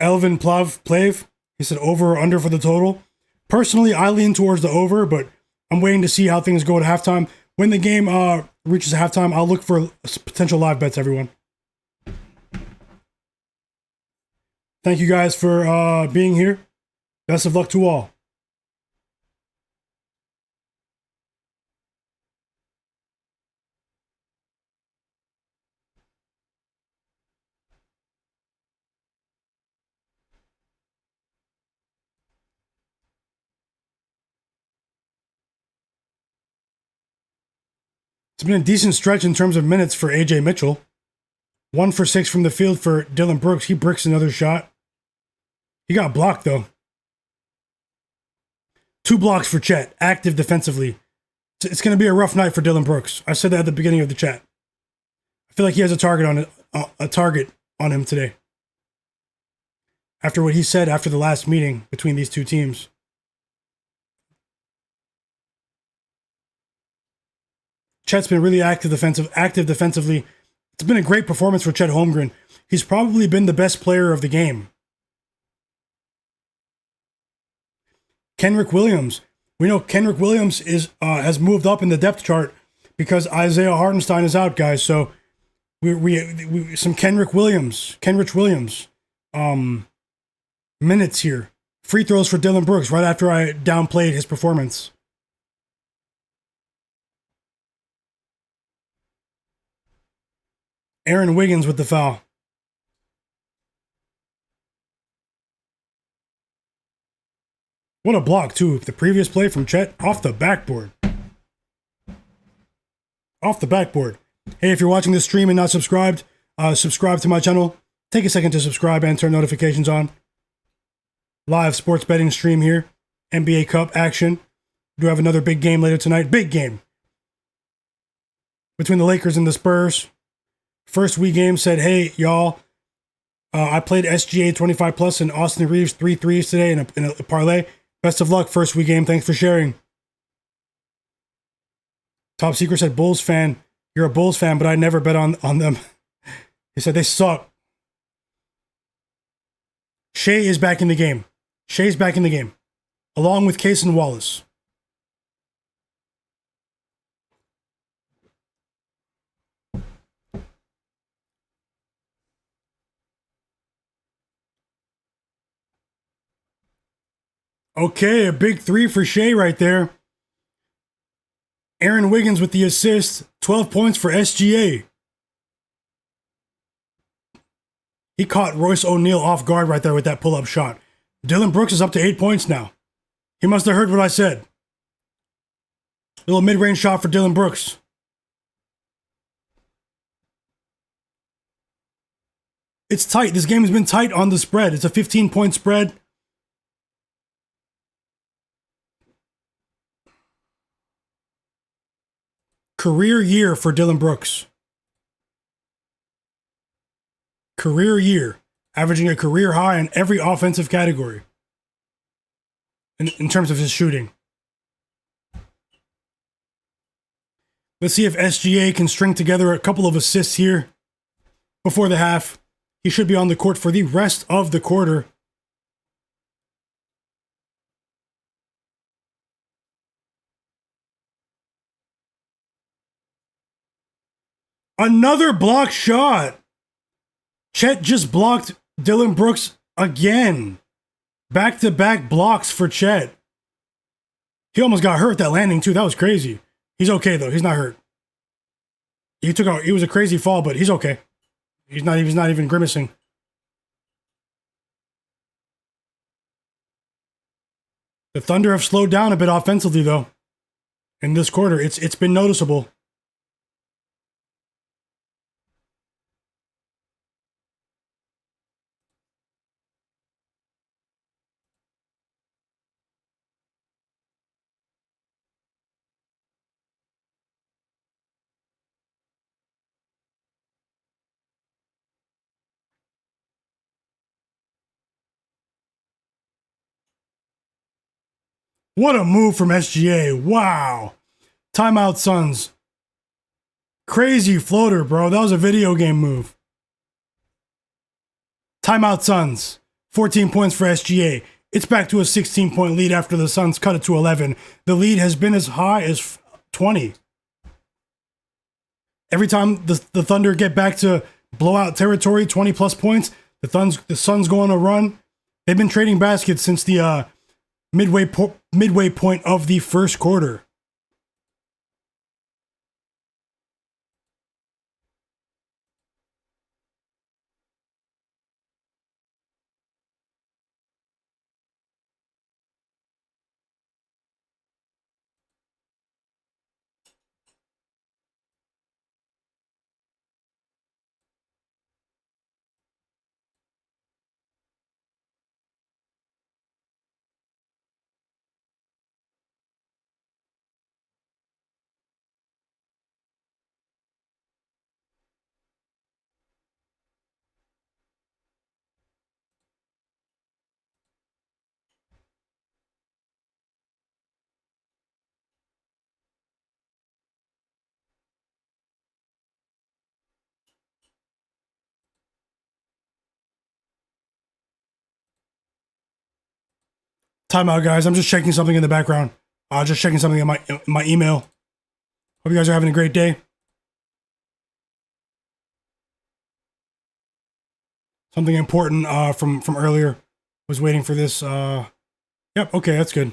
Elvin Plav, he said over or under for the total. Personally, I lean towards the over, but I'm waiting to see how things go at halftime. When the game reaches halftime, I'll look for potential live bets, everyone. Thank you guys for being here. Best of luck to all. It's been a decent stretch in terms of minutes for AJ Mitchell. 1 for 6 from the field for Dillon Brooks. He bricks another shot. He got blocked, though. 2 blocks for Chet, active defensively. It's going to be a rough night for Dillon Brooks. I said that at the beginning of the chat. I feel like he has a target on him today. after what he said after the last meeting between these two teams. Chet's been really active defensively. It's been a great performance for Chet Holmgren. He's probably been the best player of the game. Kenrich Williams. We know Kenrich Williams has moved up in the depth chart because Isaiah Hartenstein is out, guys. So we some Kenrich Williams minutes here. Free throws for Dillon Brooks right after I downplayed his performance. Aaron Wiggins with the foul. What a block, too. The previous play from Chet off the backboard. Off the backboard. Hey, if you're watching this stream and not subscribed, subscribe to my channel. Take a second to subscribe and turn notifications on. Live sports betting stream here. NBA Cup action. We do have another big game later tonight. Big game. Between the Lakers and the Spurs. First week game said, hey, y'all, I played SGA 25 plus and Austin Reaves 3 threes today in a parlay. Best of luck, first week game. Thanks for sharing. Top Secret said, Bulls fan. You're a Bulls fan, but I never bet on them. He said they suck. Shai is back in the game. Shai's back in the game. Along with Case and Wallace. Okay, a big three for Shai right there. Aaron Wiggins with the assist. 12 points for SGA. He caught Royce O'Neal off guard right there with that pull-up shot. Dillon Brooks is up to 8 points now. He must have heard what I said. Little mid-range shot for Dillon Brooks. It's tight. This game has been tight on the spread. It's a 15-point spread. Career year for Dillon Brooks. Career year. Averaging a career high in every offensive category. In terms of his shooting. Let's see if SGA can string together a couple of assists here before the half. He should be on the court for the rest of the quarter. Another block shot. Chet just blocked Dillon Brooks again. Back-to-back blocks for Chet. He almost got hurt that landing too. That was crazy. He's okay though. He's not hurt. It was a crazy fall, but he's okay. He's not even grimacing. The Thunder have slowed down a bit offensively though. In this quarter, it's been noticeable. What a move from SGA. Wow. Timeout Suns. Crazy floater, bro. That was a video game move. Timeout Suns. 14 points for SGA. It's back to a 16-point lead after the Suns cut it to 11. The lead has been as high as 20. Every time the Thunder get back to blowout territory, 20-plus points, the Suns go on a run. They've been trading baskets since the midway point of the first quarter. Timeout, guys. I'm just checking something in the background. Just checking something in my email. Hope you guys are having a great day. Something important from earlier. Was waiting for this. Yep. Okay, that's good.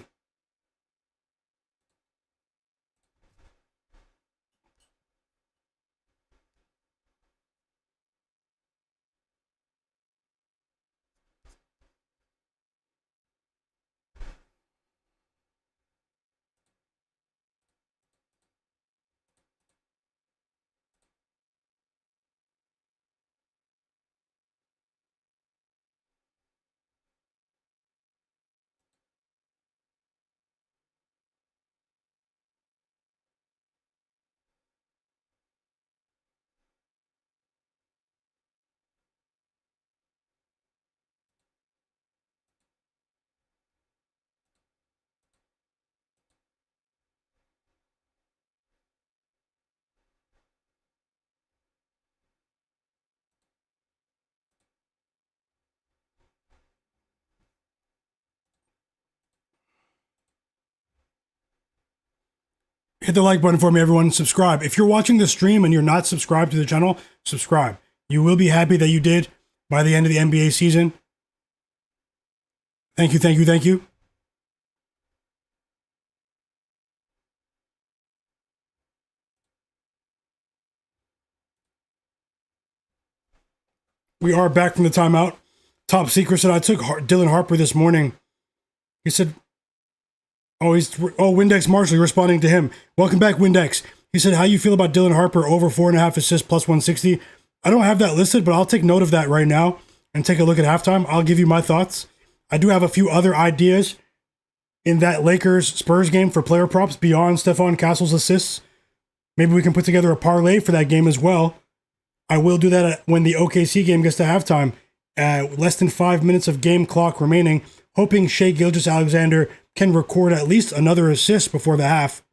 Hit the like button for me, everyone. Subscribe. If you're watching the stream and you're not subscribed to the channel, subscribe. You will be happy that you did by the end of the NBA season. Thank you, thank you, thank you. We are back from the timeout. Top secret said I took Dylan Harper this morning. He said, Windex Marshall, you're responding to him. Welcome back, Windex. He said, how you feel about Dylan Harper over 4.5 assists plus 160? I don't have that listed, but I'll take note of that right now and take a look at halftime. I'll give you my thoughts. I do have a few other ideas in that Lakers-Spurs game for player props beyond Stephon Castle's assists. Maybe we can put together a parlay for that game as well. I will do that when the OKC game gets to halftime. Less than 5 minutes of game clock remaining, hoping Shai Gilgeous-Alexander can record at least another assist before the half.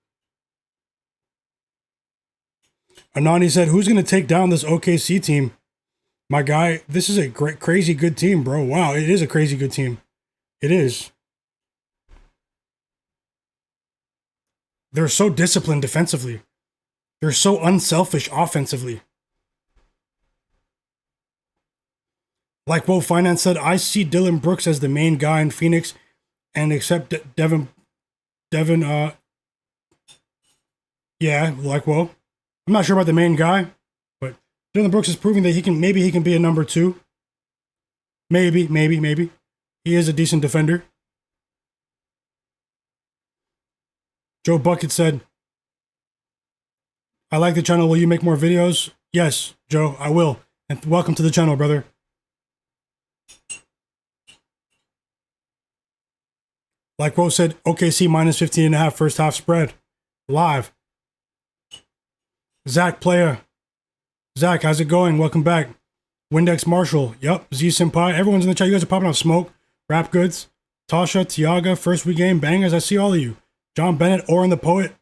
Anani said, who's going to take down this OKC team? My guy, this is a great, crazy good team, bro. Wow, it is a crazy good team. It is. They're so disciplined defensively. They're so unselfish offensively. Like Wo Finance said, I see Dillon Brooks as the main guy in Phoenix, and except Devin, yeah, like Wo. I'm not sure about the main guy, but Dillon Brooks is proving that he can be a number 2. Maybe. He is a decent defender. Joe Bucket said, I like the channel. Will you make more videos? Yes, Joe, I will. And welcome to the channel, brother. Like Wo said, OKC minus 15.5 first half spread. Live. Zach Playa. Zach, how's it going? Welcome back. Windex Marshall. Yep. Z Senpai. Everyone's in the chat. You guys are popping off smoke. Rap Goods. Tasha, Tiaga, first week game bangers. I see all of you. John Bennett, Oren the Poet.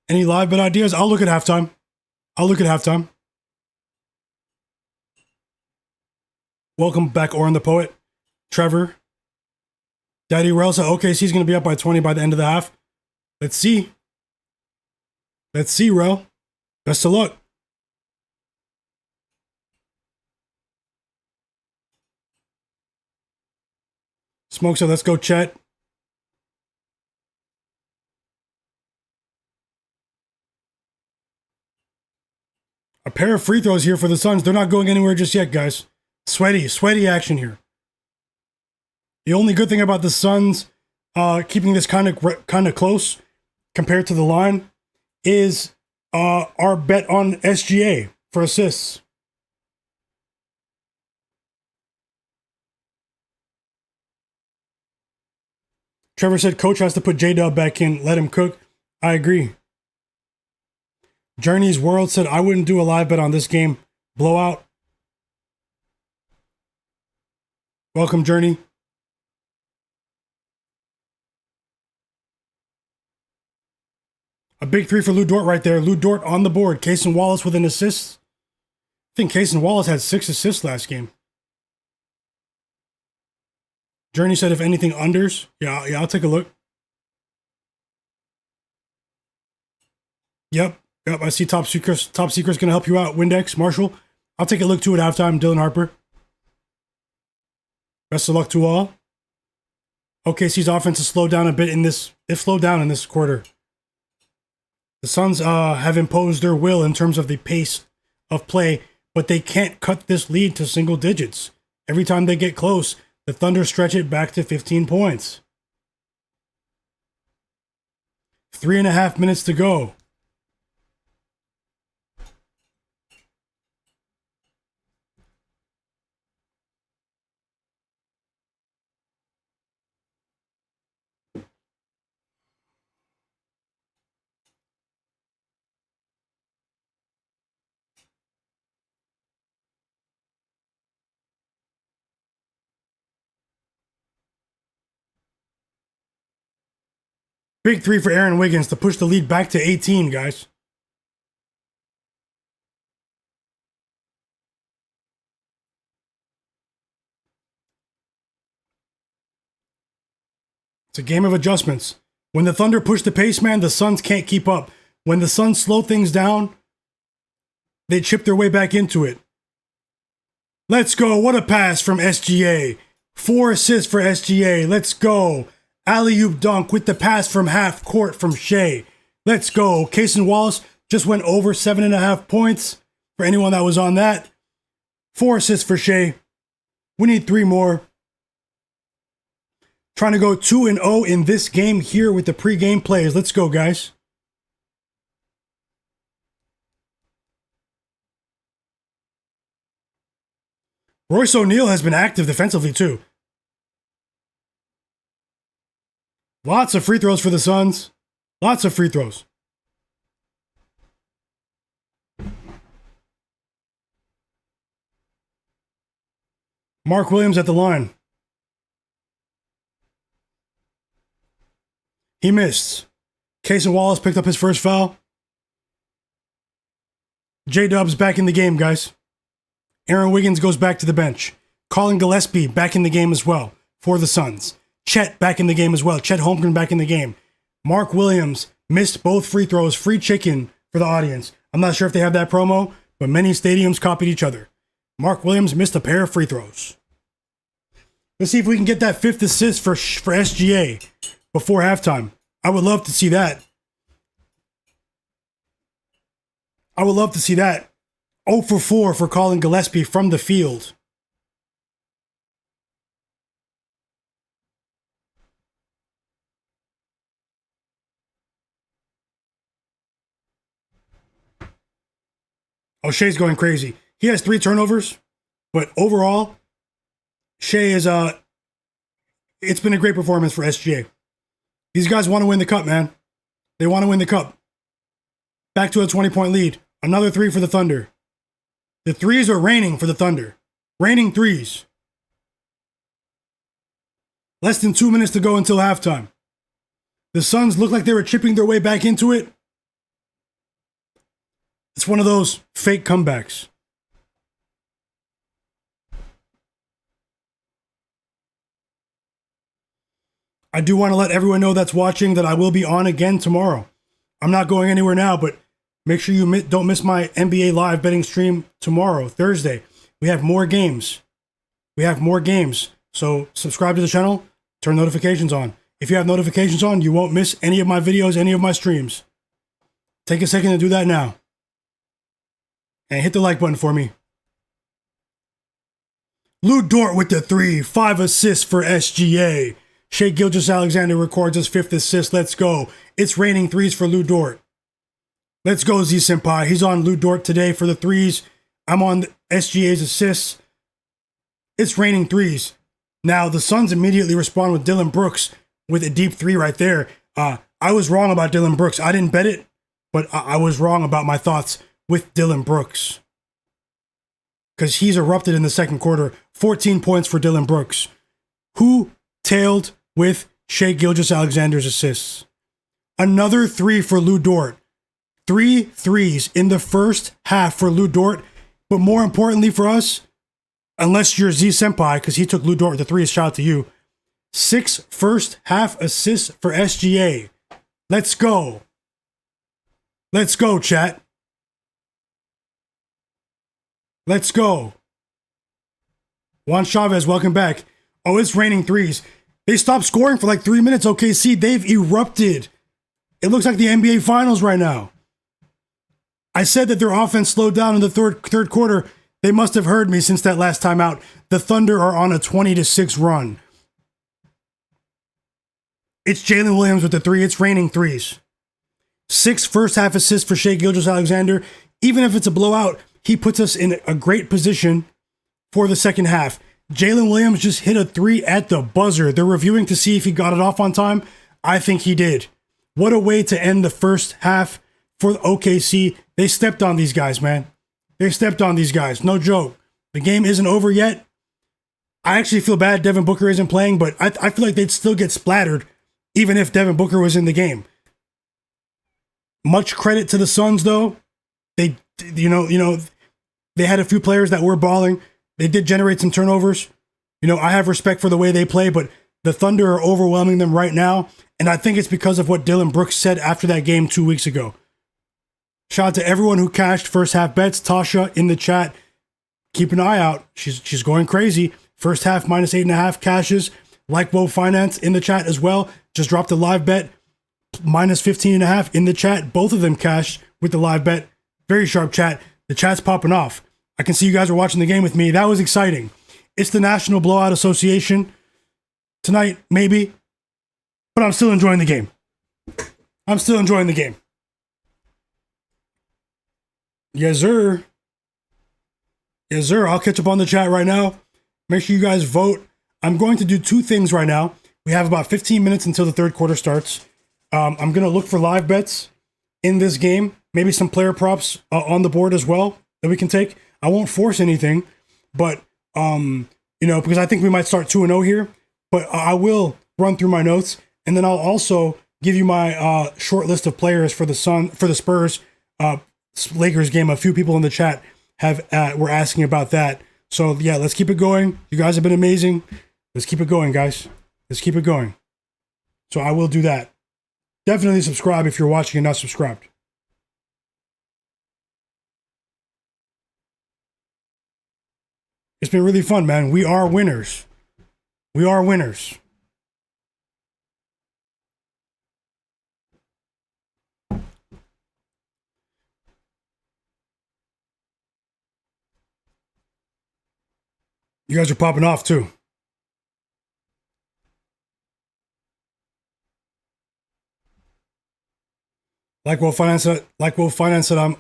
Any live bet ideas? I'll look at halftime. Welcome back, Oren the Poet. Trevor. Daddy Rel said OKC's going to be up by 20 by the end of the half. Let's see. Rel. Best of luck. Smoke said, let's go, Chet. A pair of free throws here for the Suns. They're not going anywhere just yet, guys. Sweaty action here. The only good thing about the Suns keeping this kind of close compared to the line is our bet on SGA for assists. Trevor said coach has to put J-Dub back in, let him cook. I agree. Journey's World said I wouldn't do a live bet on this game. Blowout. Welcome, Journey. A big 3 for Lou Dort right there. Lou Dort on the board. Cason Wallace with an assist. I think Cason Wallace had 6 assists last game. Journey said if anything unders. Yeah, I'll take a look. Yep. I see Top Secret's going to help you out. Windex, Marshall. I'll take a look too at halftime. Dylan Harper. Best of luck to all. OKC's offense has slowed down a bit in this. They've slowed down in this quarter. The Suns have imposed their will in terms of the pace of play, but they can't cut this lead to single digits. Every time they get close, the Thunder stretch it back to 15 points. 3.5 minutes to go. Big three for Aaron Wiggins to push the lead back to 18, guys. It's a game of adjustments. When the Thunder push the pace, man, the Suns can't keep up. When the Suns slow things down, they chip their way back into it. Let's go. What a pass from SGA. 4 assists for SGA. Let's go. Alley-oop dunk with the pass from half court from Shai. Let's go. Cason Wallace just went over 7.5 points for anyone that was on that. 4 assists for Shai. We need 3 more. Trying to go 2-0 in this game here with the pregame plays. Let's go, guys. Royce O'Neal has been active defensively too. Lots of free throws for the Suns. Lots of free throws. Mark Williams at the line. He missed. Cason Wallace picked up his first foul. J-Dub's back in the game, guys. Aaron Wiggins goes back to the bench. Collin Gillespie back in the game as well for the Suns. Chet back in the game as well. Chet Holmgren back in the game. Mark Williams missed both free throws. Free chicken for the audience. I'm not sure if they have that promo, but many stadiums copied each other. Mark Williams missed a pair of free throws. Let's see if we can get that 5th assist for SGA before halftime. I would love to see that. 0 for 4 for Collin Gillespie from the field. Oh, Shai's going crazy. He has 3 turnovers, but overall, Shai is it's been a great performance for SGA. These guys want to win the cup, man. They want to win the cup. Back to a 20-point lead. Another 3 for the Thunder. The threes are raining for the Thunder. Raining threes. Less than 2 minutes to go until halftime. The Suns look like they were chipping their way back into it. It's one of those fake comebacks. I do want to let everyone know that's watching that I will be on again tomorrow. I'm not going anywhere now, but make sure you don't miss my NBA live betting stream tomorrow, Thursday. We have more games. So subscribe to the channel, turn notifications on. If you have notifications on, you won't miss any of my videos, any of my streams. Take a second to do that now. And hit the like button for me. Lu Dort with the 3, 5 assists for SGA. Shai Gilgeous-Alexander records his 5th assist. Let's go. It's raining threes for Lu Dort. Let's go, Z-Senpai. He's on Lu Dort today for the threes. I'm on SGA's assists. It's raining threes. Now, the Suns immediately respond with Dillon Brooks with a deep 3 right there. I was wrong about Dillon Brooks. I didn't bet it, but I was wrong about my thoughts with Dillon Brooks. Because he's erupted in the second quarter. 14 points for Dillon Brooks, who tailed with Shai Gilgeous-Alexander's assists. Another 3 for Lu Dort. 3 threes in the first half for Lu Dort. But more importantly for us, unless you're Z-Senpai, because he took Lu Dort with the 3, shout out to you. 6 first half assists for SGA. Let's go. Let's go, chat. Let's go. Juan Chavez, welcome back. Oh, it's raining threes. They stopped scoring for like 3 minutes, OKC. They've erupted. It looks like the NBA Finals right now. I said that their offense slowed down in the third quarter. They must have heard me since that last time out. The Thunder are on a 20-6 run. It's Jalen Williams with the three. It's raining threes. 6 first half assists for Shai Gilgeous-Alexander. Even if it's a blowout, he puts us in a great position for the second half. Jalen Williams just hit a 3 at the buzzer. They're reviewing to see if he got it off on time. I think he did. What a way to end the first half for OKC. They stepped on these guys, man. They stepped on these guys. No joke. The game isn't over yet. I actually feel bad Devin Booker isn't playing, but I feel like they'd still get splattered even if Devin Booker was in the game. Much credit to the Suns, though. They, they had a few players that were balling. They did generate some turnovers. I have respect for the way they play, but the Thunder are overwhelming them right now. And I think it's because of what Dillon Brooks said after that game 2 weeks ago. Shout out to everyone who cashed first half bets. Tasha in the chat. Keep an eye out. She's going crazy. First half minus 8.5 cashes. Like Woe Finance in the chat as well. Just dropped a live bet. Minus 15.5 in the chat. Both of them cashed with the live bet. Very sharp chat. The chat's popping off. I can see you guys are watching the game with me. That was exciting. It's the National Blowout Association. Tonight, maybe. But I'm still enjoying the game. I'm still enjoying the game. Yes, sir. Yes, sir. I'll catch up on the chat right now. Make sure you guys vote. I'm going to do 2 things right now. We have about 15 minutes until the third quarter starts. I'm going to look for live bets in this game. Maybe some player props on the board as well that we can take. I won't force anything, but, because I think we might start 2-0 here. But I will run through my notes, and then I'll also give you my short list of players for the Spurs Lakers game. A few people in the chat were asking about that. So yeah, let's keep it going. You guys have been amazing. Let's keep it going, guys. Let's keep it going. So I will do that. Definitely subscribe if you're watching and not subscribed. It's been really fun, man. We are winners. We are winners. You guys are popping off too. Like Will Finance said,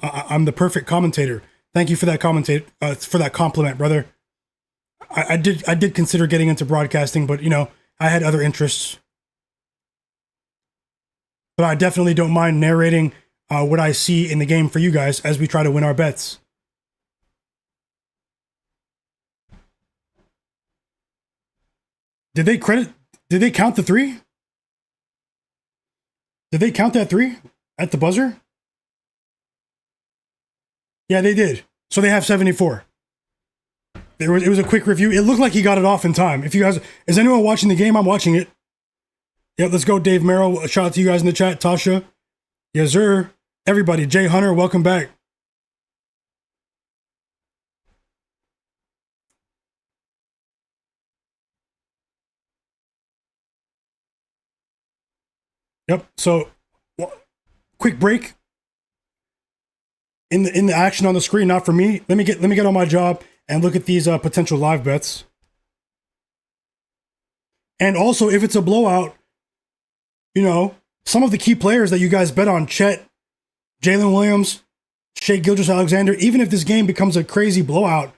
I'm the perfect commentator. Thank you for that compliment, brother. I did consider getting into broadcasting, but I had other interests. But I definitely don't mind narrating what I see in the game for you guys as we try to win our bets. Did they count the 3? Did they count that 3 at the buzzer? Yeah, they did. So they have 74. It was a quick review. It looked like he got it off in time. If you guys, is anyone watching the game? I'm watching it. Yep, let's go, Dave Merrill. A shout out to you guys in the chat. Tasha. Yes, sir. Everybody. Jay Hunter, welcome back. Yep. So, quick break in the action on the screen. Not for me. Let me get on my job and look at these potential live bets. And also, if it's a blowout, some of the key players that you guys bet on: Chet, Jalen Williams, Shai Gilgeous-Alexander. Even if this game becomes a crazy blowout,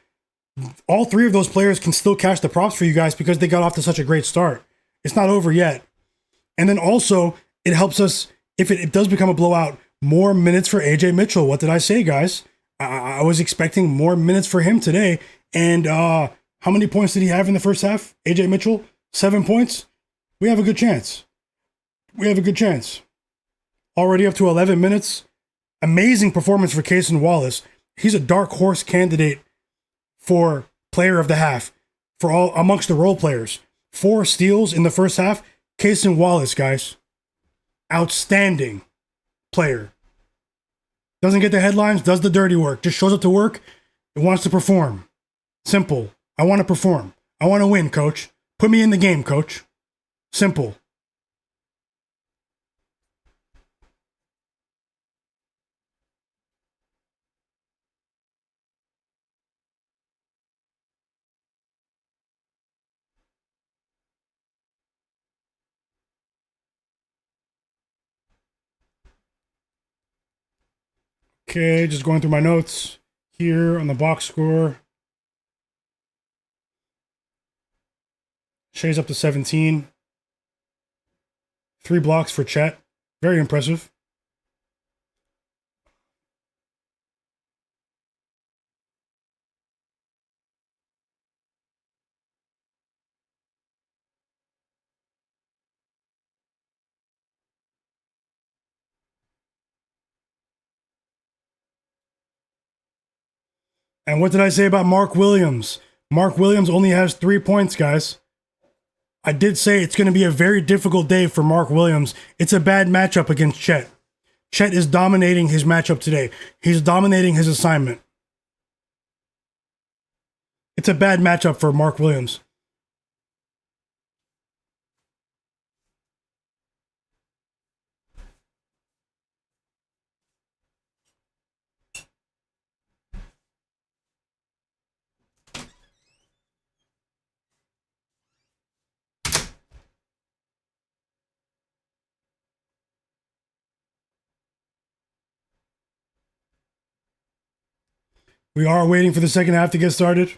all 3 of those players can still cash the props for you guys because they got off to such a great start. It's not over yet. And then also, it helps us, if it does become a blowout, more minutes for AJ Mitchell. What did I say, guys? I was expecting more minutes for him today. And how many points did he have in the first half? AJ Mitchell, 7 points. We have a good chance. We have a good chance. Already up to 11 minutes. Amazing performance for Cason Wallace. He's a dark horse candidate for player of the half for all amongst the role players. 4 steals in the first half. Cason Wallace, guys. Outstanding player. Doesn't get the headlines, does the dirty work. Just shows up to work. It wants to perform. Simple. I want to perform. I want to win, coach. Put me in the game, coach. Simple. Okay, just going through my notes here on the box score. Shai's up to 17. 3 blocks for Chet. Very impressive. And what did I say about Mark Williams? Mark Williams only has 3 points, guys. I did say it's going to be a very difficult day for Mark Williams. It's a bad matchup against Chet. Chet is dominating his matchup today. He's dominating his assignment. It's a bad matchup for Mark Williams. We are waiting for the second half to get started.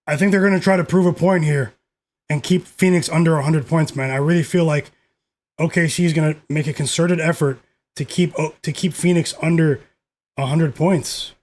I think they're going to try to prove a point here and keep Phoenix under 100 points, man. I really feel like OKC is going to make a concerted effort to keep Phoenix under 100 points.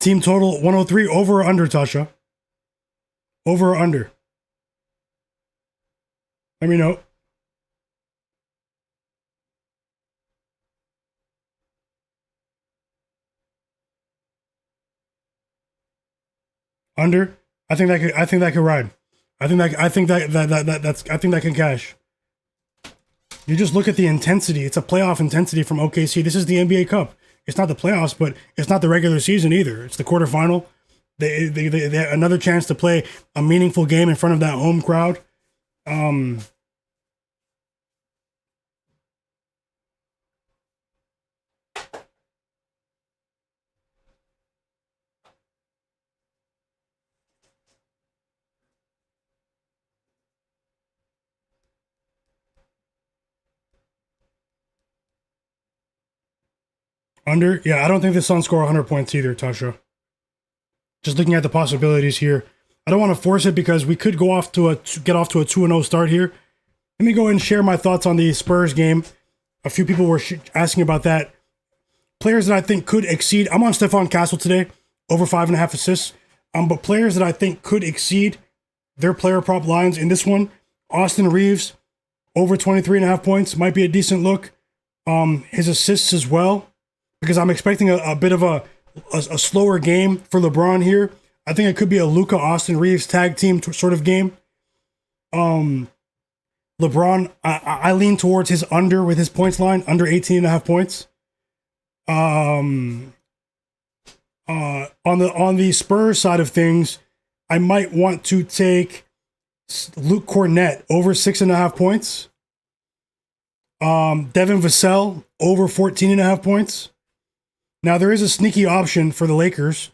Team total 103, over or under, Tasha? Over or under? Let me know. Under? I think that could ride. I think that can cash. You just look at the intensity. It's a playoff intensity from OKC. This is the NBA Cup. It's not the playoffs, but it's not the regular season either. It's the quarterfinal. They have another chance to play a meaningful game in front of that home crowd. Under? Yeah, I don't think the Suns score 100 points either, Tasha. Just looking at the possibilities here. I don't want to force it because we could get off to a 2-0 start here. Let me go ahead and share my thoughts on the Spurs game. A few people were asking about that. Players that I think could exceed. I'm on Stephon Castle today, over 5.5 assists. But players that I think could exceed their player prop lines in this one. Austin Reaves, over 23.5 points, might be a decent look. His assists as well, because I'm expecting a bit of a slower game for LeBron here. I think it could be a Luka Austin Reaves tag team sort of game. LeBron, I lean towards his under with his points line, under 18.5 points. On the Spurs side of things, I might want to take Luke Cornett over 6.5 points. Devin Vassell over 14.5 points. Now there is a sneaky option for the Lakers.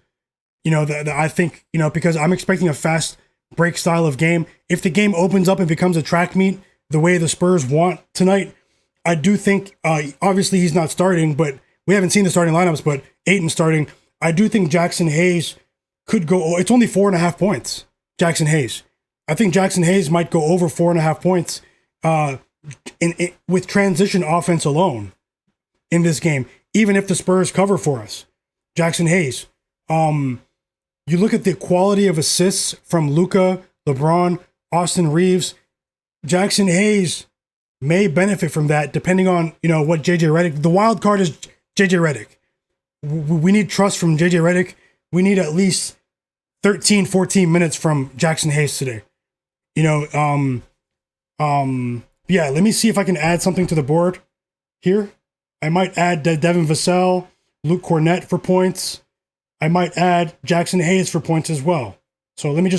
That I think, because I'm expecting a fast break style of game. If the game opens up and becomes a track meet the way the Spurs want tonight, I do think, obviously he's not starting, but we haven't seen the starting lineups, but Ayton starting. I do think Jackson Hayes could go, it's only 4.5 points, Jackson Hayes. I think Jackson Hayes might go over 4.5 points with transition offense alone in this game, even if the Spurs cover for us. Jackson Hayes. You look at the quality of assists from Luka, LeBron, Austin Reaves. Jackson Hayes may benefit from that depending on, what JJ Redick. The wild card is JJ Redick. We need trust from JJ Redick. We need at least 13, 14 minutes from Jackson Hayes today. Yeah, let me see if I can add something to the board here. I might add Devin Vassell, Luke Cornett for points. I might add Jackson Hayes for points as well. So let me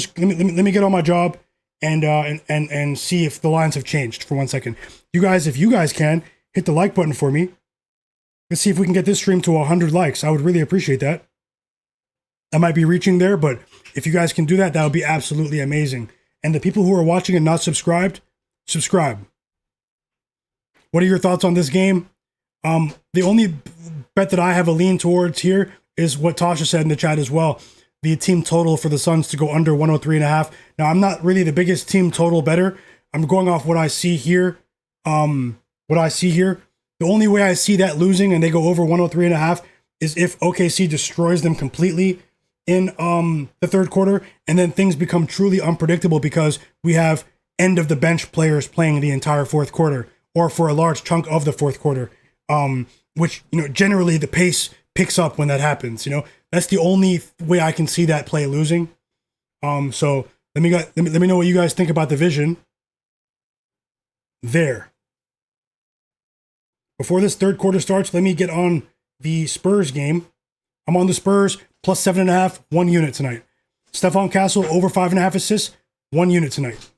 get on my job and see if the lines have changed for 1 second. You guys, if you guys can, hit the like button for me. Let's see if we can get this stream to 100 likes. I would really appreciate that. I might be reaching there, but if you guys can do that, that would be absolutely amazing. And the people who are watching and not subscribed, subscribe. What are your thoughts on this game? The only bet that I have a lean towards here is what Tasha said in the chat as well. The team total for the Suns to go under 103.5. Now, I'm not really the biggest team total better. I'm going off what I see here. The only way I see that losing and they go over 103.5 is if OKC destroys them completely in the third quarter, and then things become truly unpredictable because we have end of the bench players playing the entire fourth quarter or for a large chunk of the fourth quarter, which, generally the pace picks up when that happens. That's the only way I can see that play losing. So let me know what you guys think about the vision there. Before this third quarter starts, let me get on the Spurs game. I'm on the Spurs plus 7.5, 1 unit tonight. Stephon Castle over 5.5 assists, 1 unit tonight.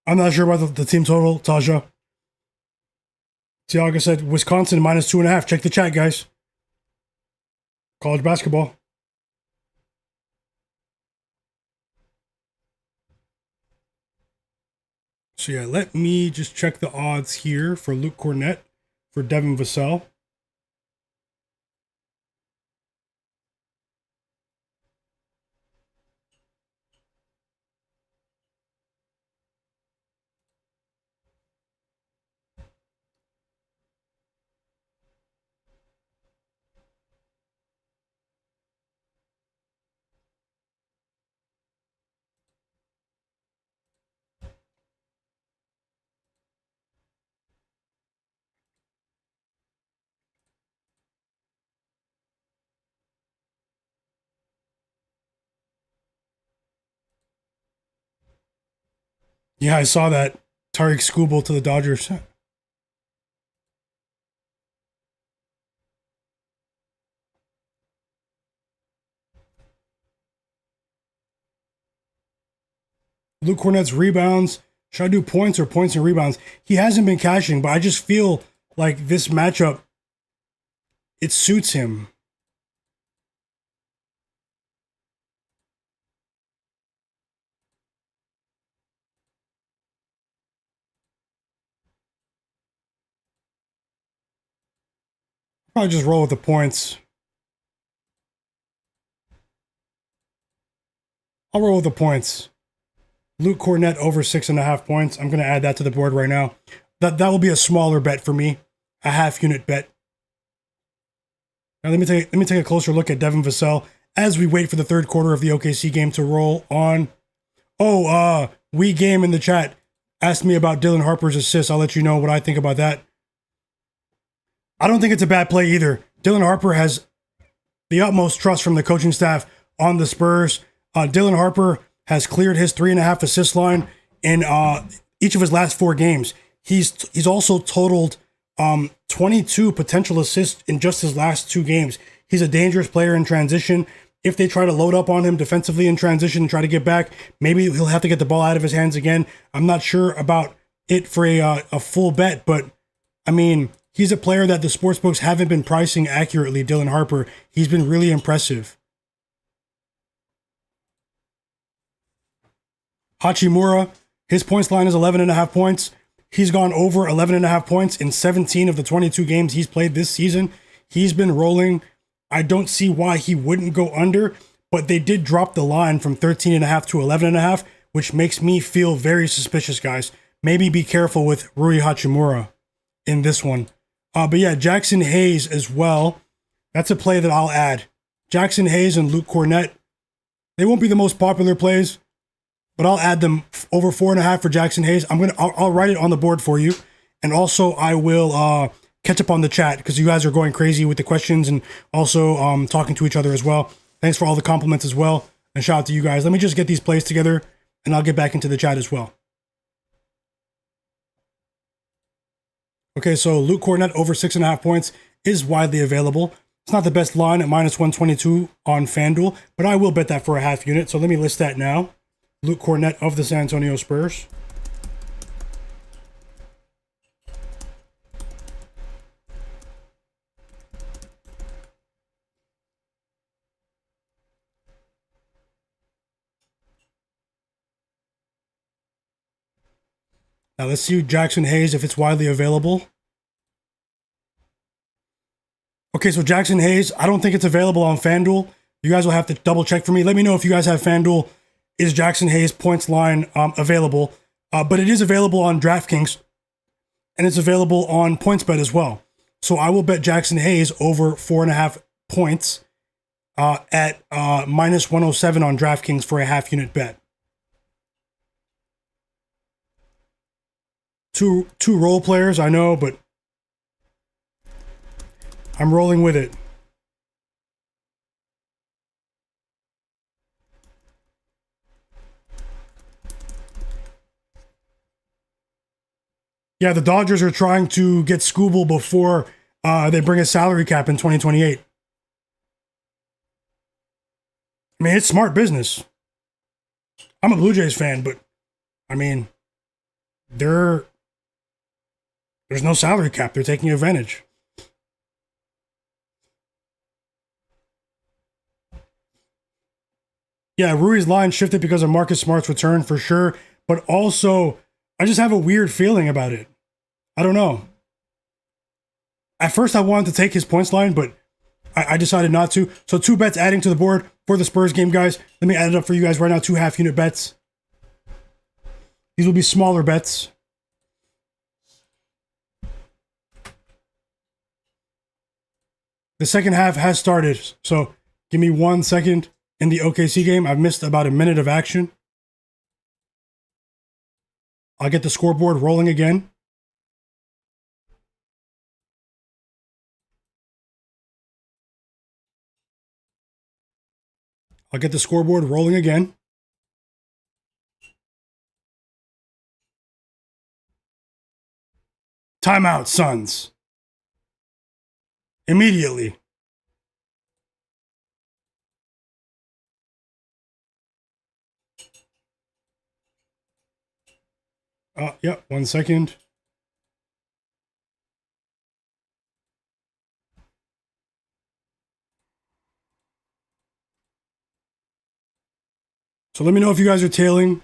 I'm not sure about the team total, Taja. Tiago said Wisconsin minus 2.5. Check the chat, guys. College basketball. So yeah, let me just check the odds here for Luke Cornett, for Devin Vassell. Yeah, I saw that. Tariq Skubal to the Dodgers. Luke Cornett's rebounds. Should I do points or points and rebounds? He hasn't been cashing, but I just feel like this matchup, it suits him. Probably just roll with the points. I'll roll with the points. Luke Cornett over 6.5 points. I'm going to add that to the board right now. That will be a smaller bet for me, a half unit bet. Now let me take a closer look at Devin Vassell as we wait for the third quarter of the OKC game to roll on. Oh, We Game in the chat asked me about Dylan Harper's assist. I'll let you know what I think about that. I don't think it's a bad play either. Dylan Harper has the utmost trust from the coaching staff on the Spurs. Dylan Harper has cleared his 3.5 assist line in each of his last 4 games. He's also totaled 22 potential assists in just his last 2 games. He's a dangerous player in transition. If they try to load up on him defensively in transition and try to get back, maybe he'll have to get the ball out of his hands again. I'm not sure about it for a full bet, but I mean, he's a player that the sportsbooks haven't been pricing accurately, Dylan Harper. He's been really impressive. Hachimura, his points line is 11.5 points. He's gone over 11.5 points in 17 of the 22 games he's played this season. He's been rolling. I don't see why he wouldn't go under, but they did drop the line from 13.5 to 11.5, which makes me feel very suspicious, guys. Maybe be careful with Rui Hachimura in this one. But yeah, Jackson Hayes as well. That's a play that I'll add. Jackson Hayes and Luke Cornett. They won't be the most popular plays, but I'll add them over 4.5 for Jackson Hayes. I'll write it on the board for you. And also I will catch up on the chat because you guys are going crazy with the questions and also talking to each other as well. Thanks for all the compliments as well. And shout out to you guys. Let me just get these plays together and I'll get back into the chat as well. Okay, so Luke Cornett over 6.5 points is widely available. It's not the best line at -122 on FanDuel, but I will bet that for a half unit. So let me list that now. Luke Cornett of the San Antonio Spurs. Now let's see Jackson Hayes if it's widely available. Okay, so Jackson Hayes, I don't think it's available on FanDuel. You guys will have to double check for me. Let me know if you guys have FanDuel. Is Jackson Hayes points line available? But it is available on DraftKings and it's available on PointsBet as well. So I will bet Jackson Hayes over 4.5 points at -107 on DraftKings for a half unit bet. Two role players, I know, but I'm rolling with it. Yeah, the Dodgers are trying to get Scooble before they bring a salary cap in 2028. I mean, it's smart business. I'm a Blue Jays fan, but I mean, there's no salary cap. They're taking advantage. Yeah, Rui's line shifted because of Marcus Smart's return for sure, but also I just have a weird feeling about it. I don't know. At first I wanted to take his points line, but I decided not to. So 2 bets adding to the board for the Spurs game, guys. Let me add it up for you guys right now. 2 half unit bets. These will be smaller bets. The second half has started, so give me 1 second. In the OKC game, I've missed about a minute of action. I'll get the scoreboard rolling again. I'll get the scoreboard rolling again. Timeout, Suns. Immediately. Yep, 1 second. So let me know if you guys are tailing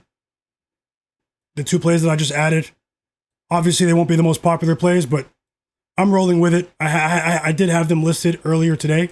the 2 plays that I just added. Obviously, they won't be the most popular plays, but I'm rolling with it. I did have them listed earlier today.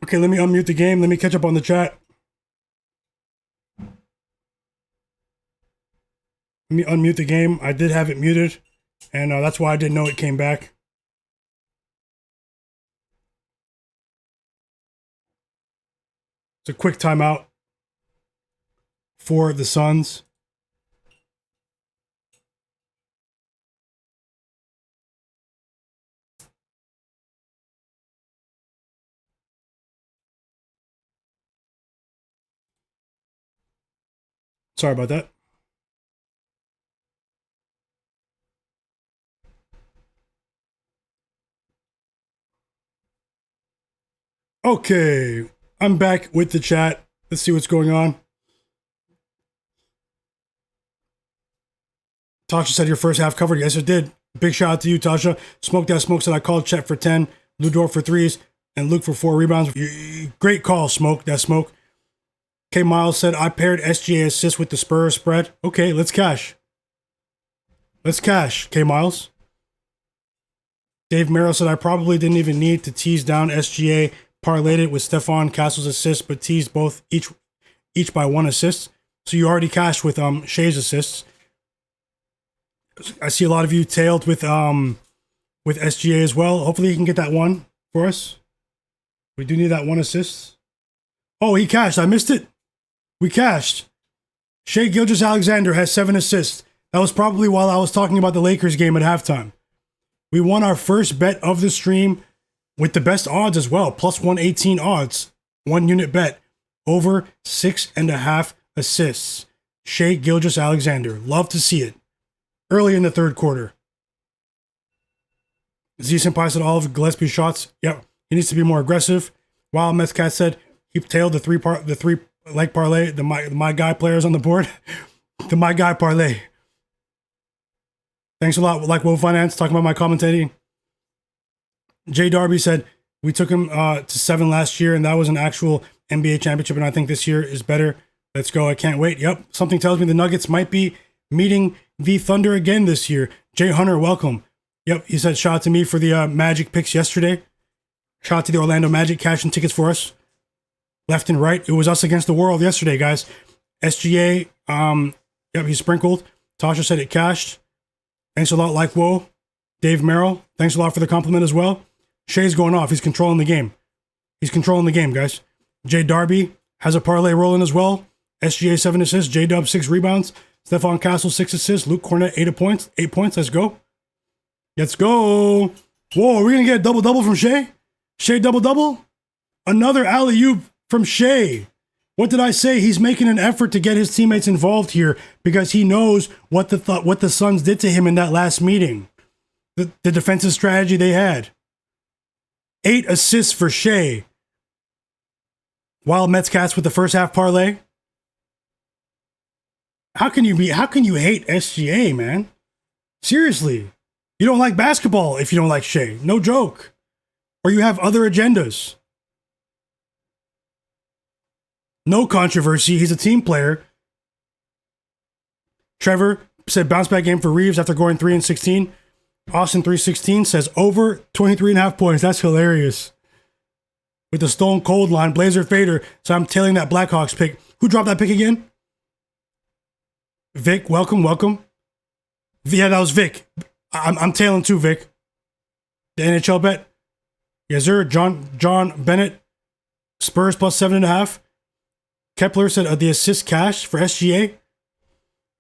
Okay, let me unmute the game. Let me catch up on the chat. Let me unmute the game. I did have it muted, and that's why I didn't know it came back. It's a quick timeout for the Suns. Sorry about that. Okay, I'm back with the chat. Let's see what's going on. Tasha said your first half covered. Yes, it did. Big shout out to you, Tasha. Smoke that smoke said I called Chet for 10, Ludor for 3s, and Luke for 4 rebounds. Great call, Smoke. That Smoke. K Miles said I paired SGA assist with the Spurs spread. Okay, let's cash. Let's cash, K Miles. Dave Merrill said I probably didn't even need to tease down SGA. Parlayed it with Stephon Castle's assist, but teased both each by 1 assist. So you already cashed with Shai's assists. I see a lot of you tailed with SGA as well. Hopefully he can get that 1 for us. We do need that 1 assist. Oh, he cashed. I missed it. We cashed. Shai Gilgeous-Alexander has 7 assists. That was probably while I was talking about the Lakers game at halftime. We won our first bet of the stream with the best odds as well. Plus 118 odds. 1 unit bet. Over 6.5 assists. Shai Gilgeous-Alexander. Love to see it. Early in the 3rd quarter. Z Senpai said all of Gillespie's shots. Yep. He needs to be more aggressive. While Methcat said he tailed the 3 leg parlay. The my guy players on the board. The my guy parlay. Thanks a lot. Like Woe Finance talking about my commentating. Jay Darby said we took him to 7 last year, and that was an actual NBA championship. And I think this year is better. Let's go. I can't wait. Yep. Something tells me the Nuggets might be meeting the Thunder again this year. Jay Hunter, welcome. Yep. He said shout out to me for the Magic picks yesterday. Shout out to the Orlando Magic cashing tickets for us. Left and right. It was us against the world yesterday, guys. SGA, yep, he sprinkled. Tasha said it cashed. Thanks a lot, like Whoa. Dave Merrill, thanks a lot for the compliment as well. Shai's going off. He's controlling the game. He's controlling the game, guys. Jay Darby has a parlay rolling as well. SGA 7 assists. J-Dub 6 rebounds. Stephon Castle 6 assists. Luke Cornett 8 points. 8 points. Let's go. Let's go. Whoa, are we going to get a double-double from Shai? Shai double-double? Another alley-oop from Shai. What did I say? He's making an effort to get his teammates involved here because he knows what the Suns did to him in that last meeting. The defensive strategy they had. 8 assists for Shai. Wild Mets Cats with the first half parlay. How can you hate SGA, man? Seriously. You don't like basketball if you don't like Shai. No joke. Or you have other agendas. No controversy. He's a team player. Trevor said bounce back game for Reaves after going 3-16. Austin 316 says over 23.5 points. That's hilarious. With the Stone Cold line, Blazer Fader. So I'm tailing that Blackhawks pick. Who dropped that pick again? Vic, welcome. Yeah, that was Vic. I'm tailing too, Vic. The NHL bet. Yes, sir. John Bennett Spurs plus 7.5. Kepler said the assist cash for SGA.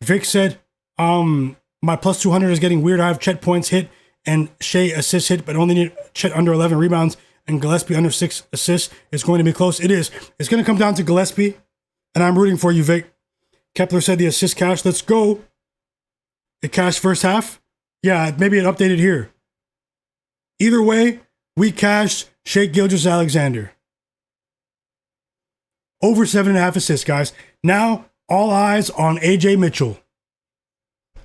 Vic said, my plus 200 is getting weird. I have Chet points hit and Shai assists hit, but only need Chet under 11 rebounds and Gillespie under 6 assists. It's going to be close. It is. It's going to come down to Gillespie, and I'm rooting for you, Vic. Kepler said the assist cash. Let's go. It cashed first half. Yeah, maybe it updated here. Either way, we cashed Shai Gilgeous-Alexander. Over 7.5 assists, guys. Now, all eyes on AJ Mitchell.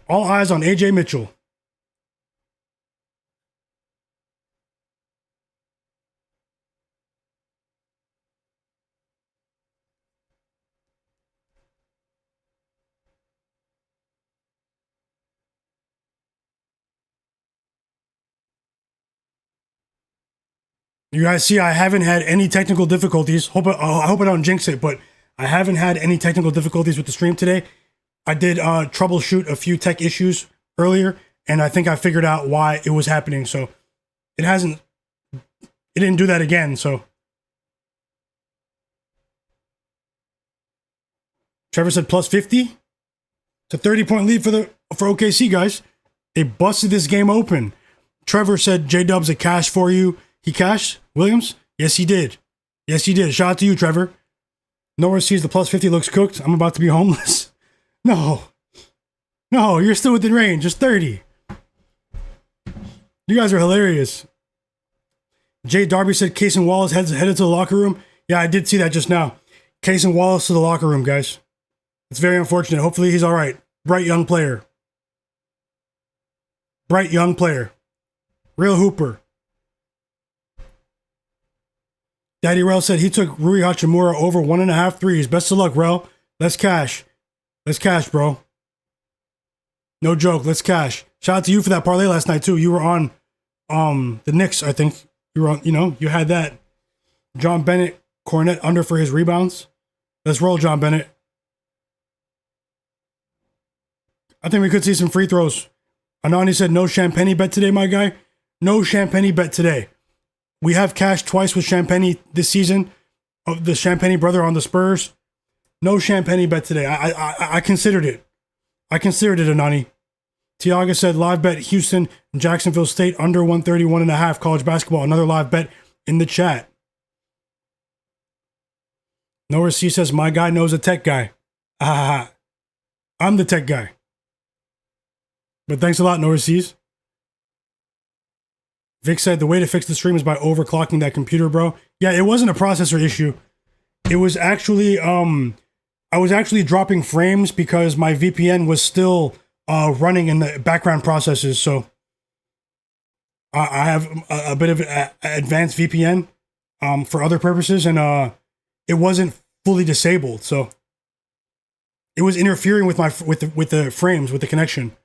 All eyes on AJ Mitchell. You guys see, I haven't had any technical difficulties. I hope I don't jinx it, but I haven't had any technical difficulties with the stream today. I did troubleshoot a few tech issues earlier, and I think I figured out why it was happening. So it didn't do that again. So Trevor said plus 50. It's a 30-point lead for OKC, guys. They busted this game open. Trevor said J-Dub's a cash for you. He cashed Williams? Yes, he did. Yes, he did. Shout out to you, Trevor. Norris sees the plus 50 looks cooked. I'm about to be homeless. No, you're still within range. Just 30. You guys are hilarious. Jay Darby said Case and Wallace headed to the locker room. Yeah, I did see that just now. Case and Wallace to the locker room, guys. It's very unfortunate. Hopefully he's all right. Bright young player. Bright young player. Real hooper. Daddy Rel said he took Rui Hachimura over 1.5 threes. Best of luck, Rel. Let's cash. Let's cash, bro. No joke. Let's cash. Shout out to you for that parlay last night, too. You were on the Knicks, I think. You were on, you had that. John Bennett, Cornette under for his rebounds. Let's roll, John Bennett. I think we could see some free throws. Anani said no Champagne bet today, my guy. No Champagne bet today. We have cashed twice with Champagne this season. The Champagne brother on the Spurs. No Champagne bet today. I considered it. I considered it, Anani. Tiago said live bet Houston and Jacksonville State under 131.5 college basketball. Another live bet in the chat. Norris C says my guy knows a tech guy. I'm the tech guy. But thanks a lot, Norris C's. Vic said the way to fix the stream is by overclocking that computer, bro. Yeah, it wasn't a processor issue. It was actually, I was actually dropping frames because my VPN was still running in the background processes. So I have a bit of an advanced VPN for other purposes, and it wasn't fully disabled. So it was interfering with with the frames, with the connection.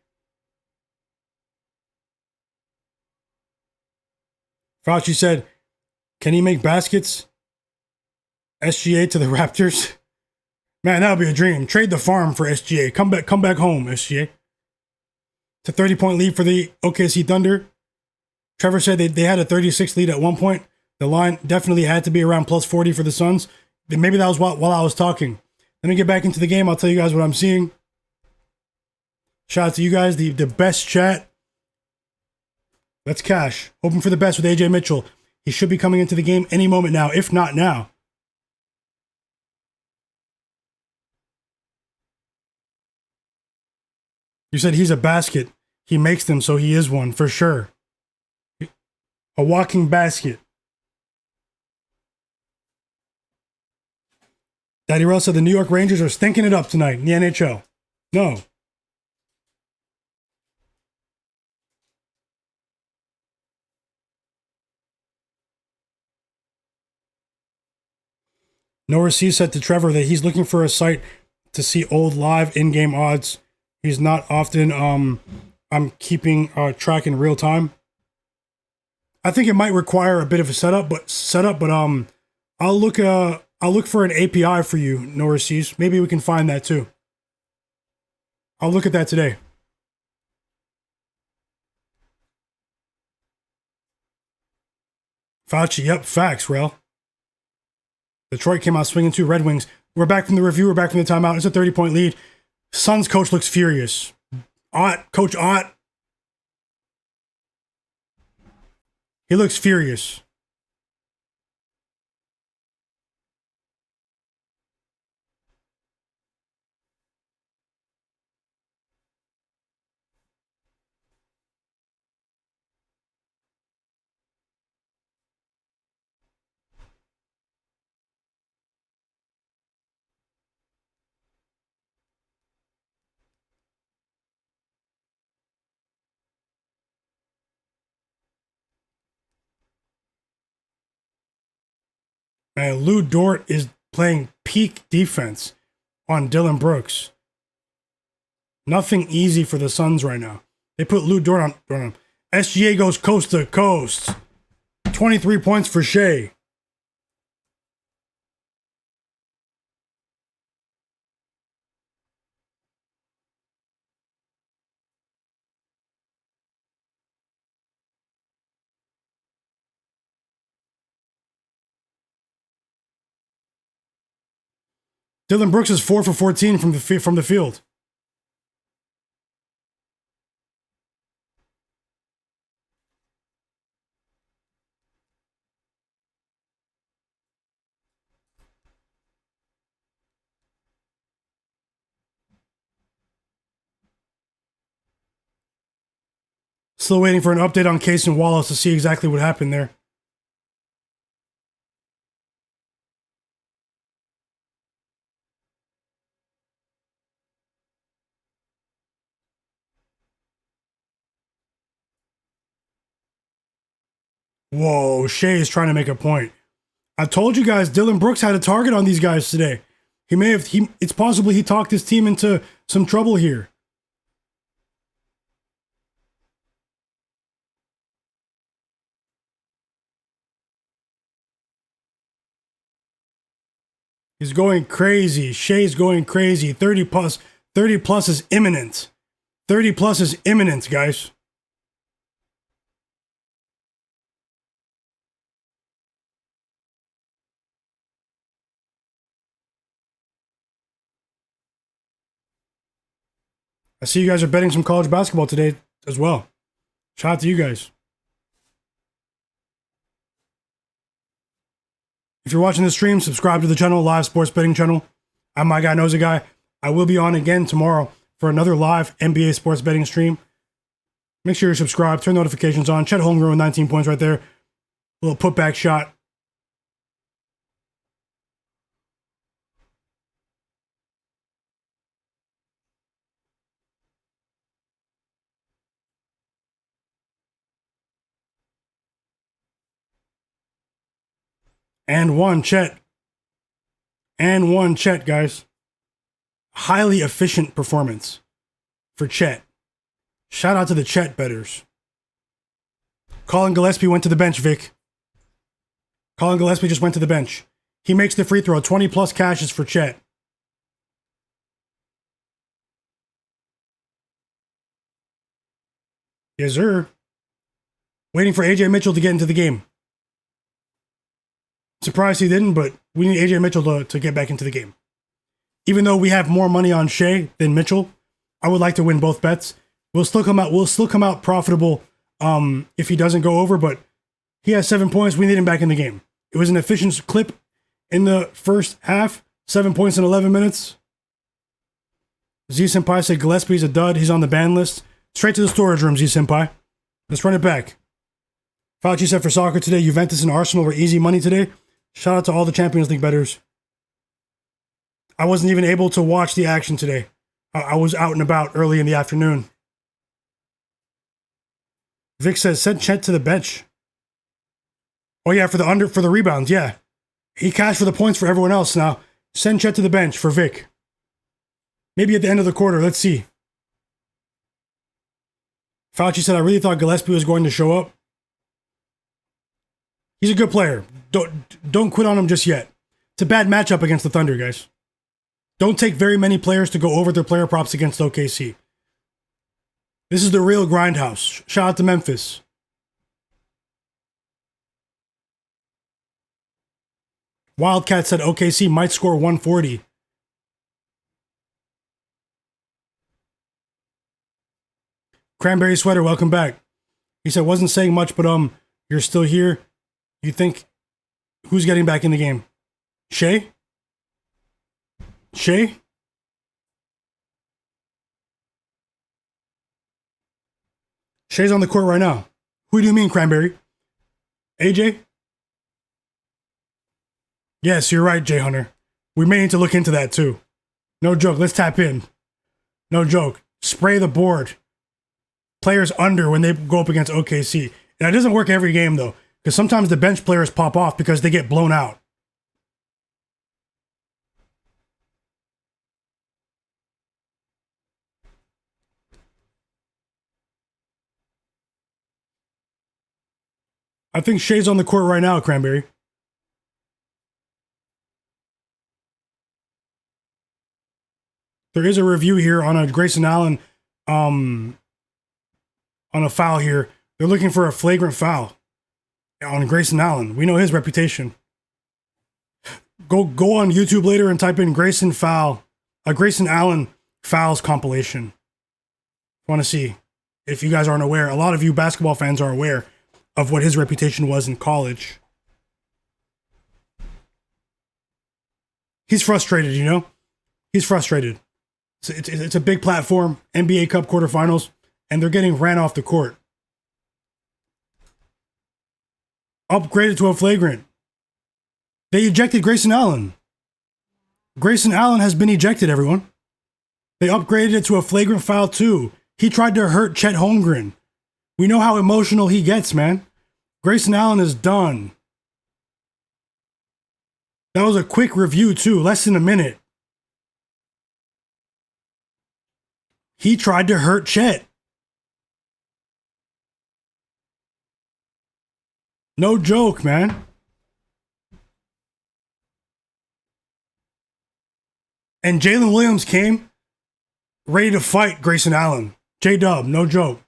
Fauci said, can he make baskets? SGA to the Raptors? Man, that would be a dream. Trade the farm for SGA. Come back home, SGA. It's a 30-point lead for the OKC Thunder. Trevor said they had a 36 lead at one point. The line definitely had to be around plus 40 for the Suns. Maybe that was while I was talking. Let me get back into the game. I'll tell you guys what I'm seeing. Shout out to you guys, the best chat. Let's cash. Hoping for the best with AJ Mitchell. He should be coming into the game any moment now, if not now. You said he's a basket. He makes them, so he is one, for sure. A walking basket. Daddy Rell said the New York Rangers are stinking it up tonight in the NHL. No. Norris C said to Trevor that he's looking for a site to see old live in-game odds. He's not often I'm keeping track in real time. I think it might require a bit of a setup, but I'll look for an API for you, Norris C. Maybe we can find that too. I'll look at that today. Fauci, yep, facts, Rel. Detroit came out swinging 2 Red Wings. We're back from the review. We're back from the timeout. It's a 30-point lead. Suns coach looks furious. Coach Ott. He looks furious. Man, Lou Dort is playing peak defense on Dillon Brooks. Nothing easy for the Suns right now. They put Lou Dort on him. SGA goes coast to coast. 23 points for Shai. Dillon Brooks is 4 for 14 from the field. Still waiting for an update on Case and Wallace to see exactly what happened there. Whoa, Shai is trying to make a point. I told you guys, Dillon Brooks had a target on these guys today. It's possible he talked his team into some trouble here. He's going crazy. Shai's going crazy. 30 plus is imminent. 30 plus is imminent, guys. I see you guys are betting some college basketball today as well. Shout out to you guys. If you're watching the stream, subscribe to the channel, live sports betting channel. I'm Myguyknowsaguy. I will be on again tomorrow for another live NBA sports betting stream. Make sure you're subscribed, turn notifications on. Chet Holmgren with 19 points right there. A little putback shot. And one, Chet. And one, Chet, guys. Highly efficient performance for Chet. Shout out to the Chet bettors. Collin Gillespie went to the bench, Vic. Collin Gillespie just went to the bench. He makes the free throw. 20 plus cashes for Chet. Yes, sir. Waiting for AJ Mitchell to get into the game. Surprised he didn't, but we need AJ Mitchell to get back into the game. Even though we have more money on Shai than Mitchell, I would like to win both bets. We'll still come out profitable if he doesn't go over, but he has 7 points. We need him back in the game. It was an efficient clip in the first half. 7 points in 11 minutes. Z Senpai said Gillespie's a dud. He's on the ban list. Straight to the storage room, Z Senpai. Let's run it back. Fauci said for soccer today, Juventus and Arsenal were easy money today. Shout out to all the Champions League bettors. I wasn't even able to watch the action today. I was out and about early in the afternoon. Vic says, send Chet to the bench. Oh yeah, for the rebounds, yeah. He cashed for the points for everyone else now. Send Chet to the bench for Vic. Maybe at the end of the quarter, let's see. Fauci said, I really thought Gillespie was going to show up. He's a good player. Don't quit on him just yet. It's a bad matchup against the Thunder, guys. Don't take very many players to go over their player props against OKC. This is the real grindhouse. Shout out to Memphis. Wildcat said OKC might score 140. Cranberry Sweater, welcome back. He said, wasn't saying much, but you're still here. You think who's getting back in the game? Shai? Shai? Shai's on the court right now. Who do you mean, Cranberry? AJ? Yes, you're right, Jay Hunter. We may need to look into that too. No joke, let's tap in. No joke. Spray the board. Players under when they go up against OKC. Now, it doesn't work every game though, because sometimes the bench players pop off because they get blown out. I think Shai's on the court right now, Cranberry. There is a review here on a Grayson Allen on a foul here. They're looking for a flagrant foul on Grayson Allen. We know his reputation. Go on YouTube later and type in Grayson Allen fouls compilation. Want to see if you guys aren't aware. A lot of you basketball fans are aware of what his reputation was in college. He's frustrated, you know? He's frustrated. It's a big platform, NBA Cup quarterfinals, and they're getting ran off the court. Upgraded to a flagrant. They ejected Grayson Allen. Grayson Allen has been ejected, everyone. They upgraded it to a flagrant foul too. He tried to hurt Chet Holmgren. We know how emotional he gets, man. Grayson Allen is done. That was a quick review too, less than a minute. He tried to hurt Chet. No joke, man. And Jalen Williams came ready to fight Grayson Allen. J-Dub, no joke.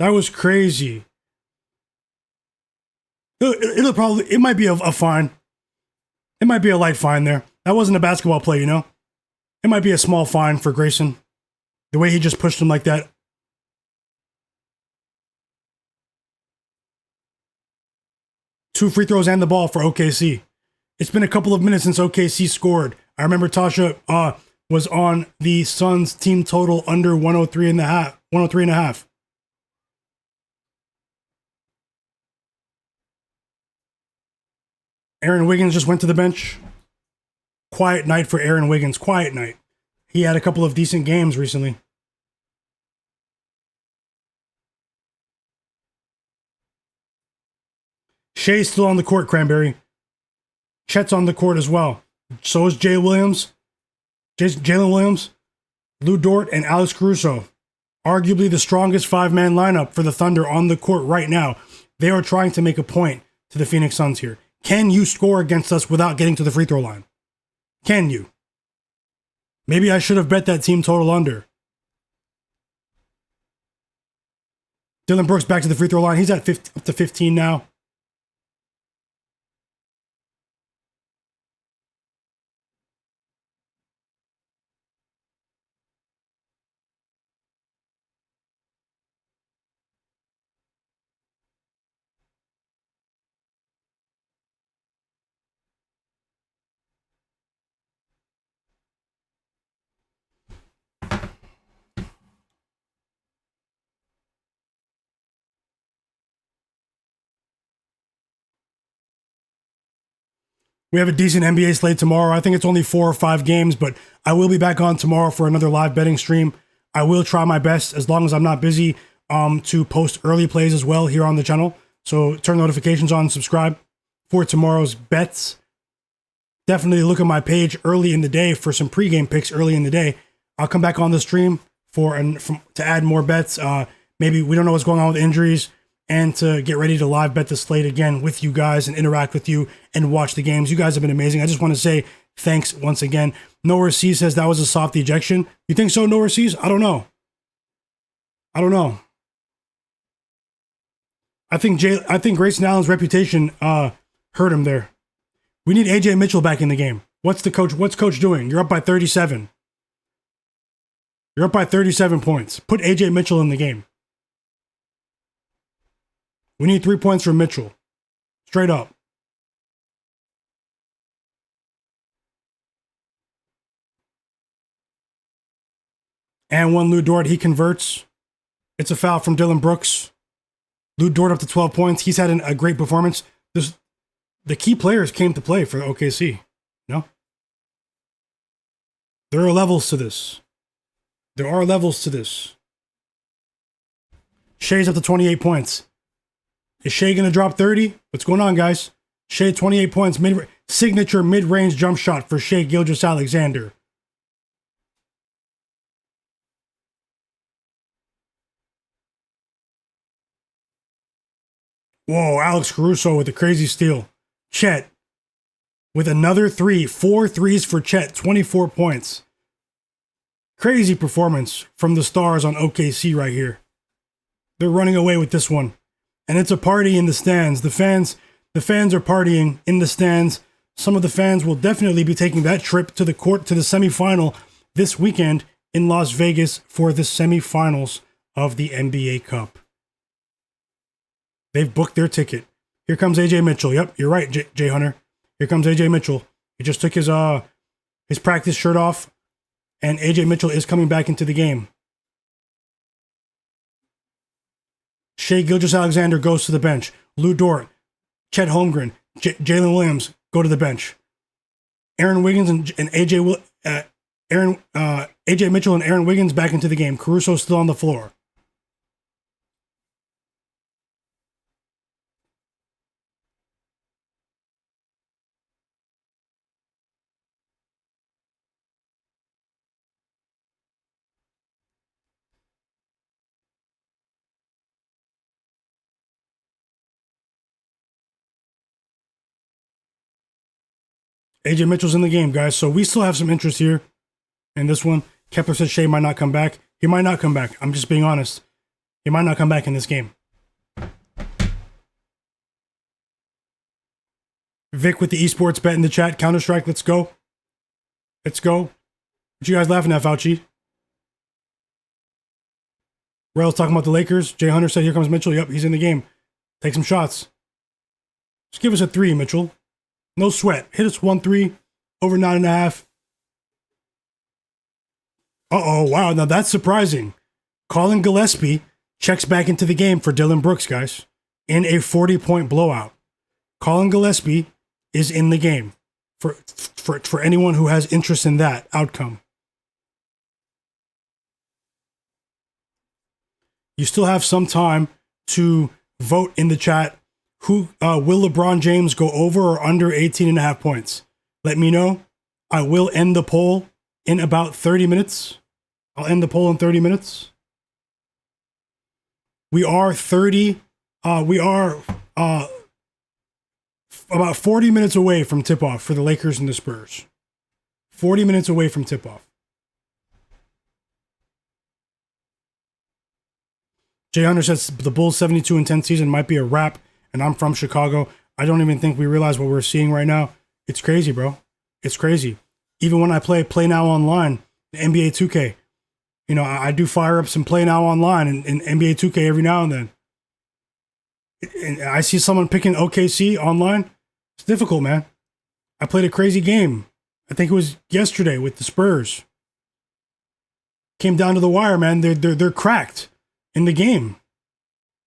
That was crazy. It might be a fine. It might be a light fine there. That wasn't a basketball play, you know? It might be a small fine for Grayson. The way he just pushed him like that. Two free throws and the ball for OKC. It's been a couple of minutes since OKC scored. I remember Tasha was on the Suns team total under 103 and a half. 103 and a half. Aaron Wiggins just went to the bench. Quiet night for Aaron Wiggins. Quiet night. He had a couple of decent games recently. Shai's still on the court, Cranberry. Chet's on the court as well. So is Jalen Williams, Lou Dort, and Alex Caruso. Arguably the strongest five-man lineup for the Thunder on the court right now. They are trying to make a point to the Phoenix Suns here. Can you score against us without getting to the free throw line? Can you? Maybe I should have bet that team total under. Dillon Brooks back to the free throw line. He's at up to 15 now. We have a decent NBA slate tomorrow. I think it's only 4 or 5 games, but I will be back on tomorrow for another live betting stream. I will try my best, as long as I'm not busy, to post early plays as well here on the channel. So turn notifications on, subscribe for tomorrow's bets. Definitely look at my page early in the day for some pregame picks early in the day. I'll come back on the stream to add more bets. Maybe we don't know what's going on with injuries, and to get ready to live bet the slate again with you guys and interact with you and watch the games. You guys have been amazing. I just want to say thanks once again. Noah C says that was a soft ejection. You think so, Noah C? I don't know. I think Grayson Allen's reputation Hurt him there. We need AJ Mitchell back in the game. What's coach doing? You're up by 37. You're up by 37 points. Put AJ Mitchell in the game. We need 3 points from Mitchell. Straight up. And one Lou Dort, he converts. It's a foul from Dillon Brooks. Lou Dort up to 12 points. He's had a great performance. The key players came to play for OKC. No? There are levels to this. There are levels to this. Shai's up to 28 points. Is Shai going to drop 30? What's going on, guys? Shai 28 points. Signature mid-range jump shot for Shai Gilgeous-Alexander. Whoa, Alex Caruso with a crazy steal. Chet with another 3. 4 threes for Chet. 24 points. Crazy performance from the stars on OKC right here. They're running away with this one. And it's a party in the stands. The fans are partying in the stands. Some of the fans will definitely be taking that trip to the semifinal this weekend in Las Vegas for the semifinals of the NBA Cup. They've booked their ticket. Here comes AJ Mitchell. Yep, you're right, Jay Hunter. Here comes AJ Mitchell. He just took his practice shirt off, and AJ Mitchell is coming back into the game. Shai Gilgeous-Alexander goes to the bench. Lou Dort, Chet Holmgren, Jalen Williams go to the bench. Aaron Wiggins and AJ Mitchell and Aaron Wiggins back into the game. Caruso still on the floor. AJ Mitchell's in the game, guys. So we still have some interest here in this one. Kepler says Shai might not come back. He might not come back. I'm just being honest. He might not come back in this game. Vic with the esports bet in the chat. Counter-Strike, let's go. Let's go. What you guys laughing at, Fauci? Rail's talking about the Lakers. Jay Hunter said, here comes Mitchell. Yep, he's in the game. Take some shots. Just give us a 3, Mitchell. No sweat. Hit us 1-3 over 9.5. Uh-oh, wow. Now that's surprising. Collin Gillespie checks back into the game for Dillon Brooks, guys, in a 40-point blowout. Collin Gillespie is in the game for anyone who has interest in that outcome. You still have some time to vote in the chat. Who will LeBron James go over or under 18.5 points? Let me know. I will end the poll in about 30 minutes. I'll end the poll in 30 minutes. We are about 40 minutes away from tip-off for the Lakers and the Spurs. 40 minutes away from tip-off. Jay Hunter says the Bulls' 72-10 season might be a wrap, and I'm from Chicago. I don't even think we realize what we're seeing right now. It's crazy, bro. It's crazy. Even when I play Now Online, NBA 2K, you know, I do fire up some Play Now Online in NBA 2K every now and then. And I see someone picking OKC online. It's difficult, man. I played a crazy game. I think it was yesterday with the Spurs. Came down to the wire, man. They're cracked in the game.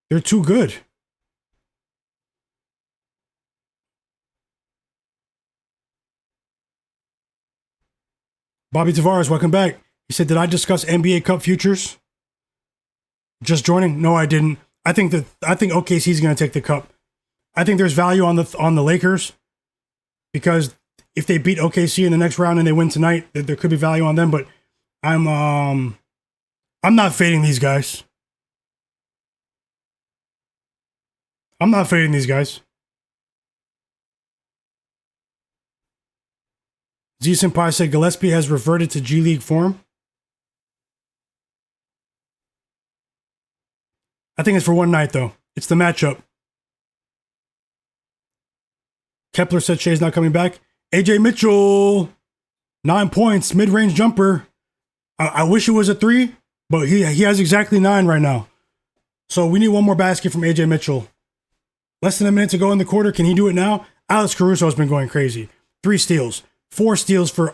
They're too good. Bobby Tavares, welcome back. He said, did I discuss NBA Cup futures? Just joining? No, I didn't. I think OKC is going to take the cup. I think there's value on the Lakers because if they beat OKC in the next round and they win tonight, there could be value on them. But I'm not fading these guys. I'm not fading these guys. Z Senpai said Gillespie has reverted to G League form. I think it's for one night, though. It's the matchup. Kepler said Shai's not coming back. AJ Mitchell, 9 points, mid-range jumper. I wish it was a 3, but he has exactly 9 right now. So we need one more basket from AJ Mitchell. Less than a minute to go in the quarter. Can he do it now? Alex Caruso has been going crazy. 3 steals. 4 steals for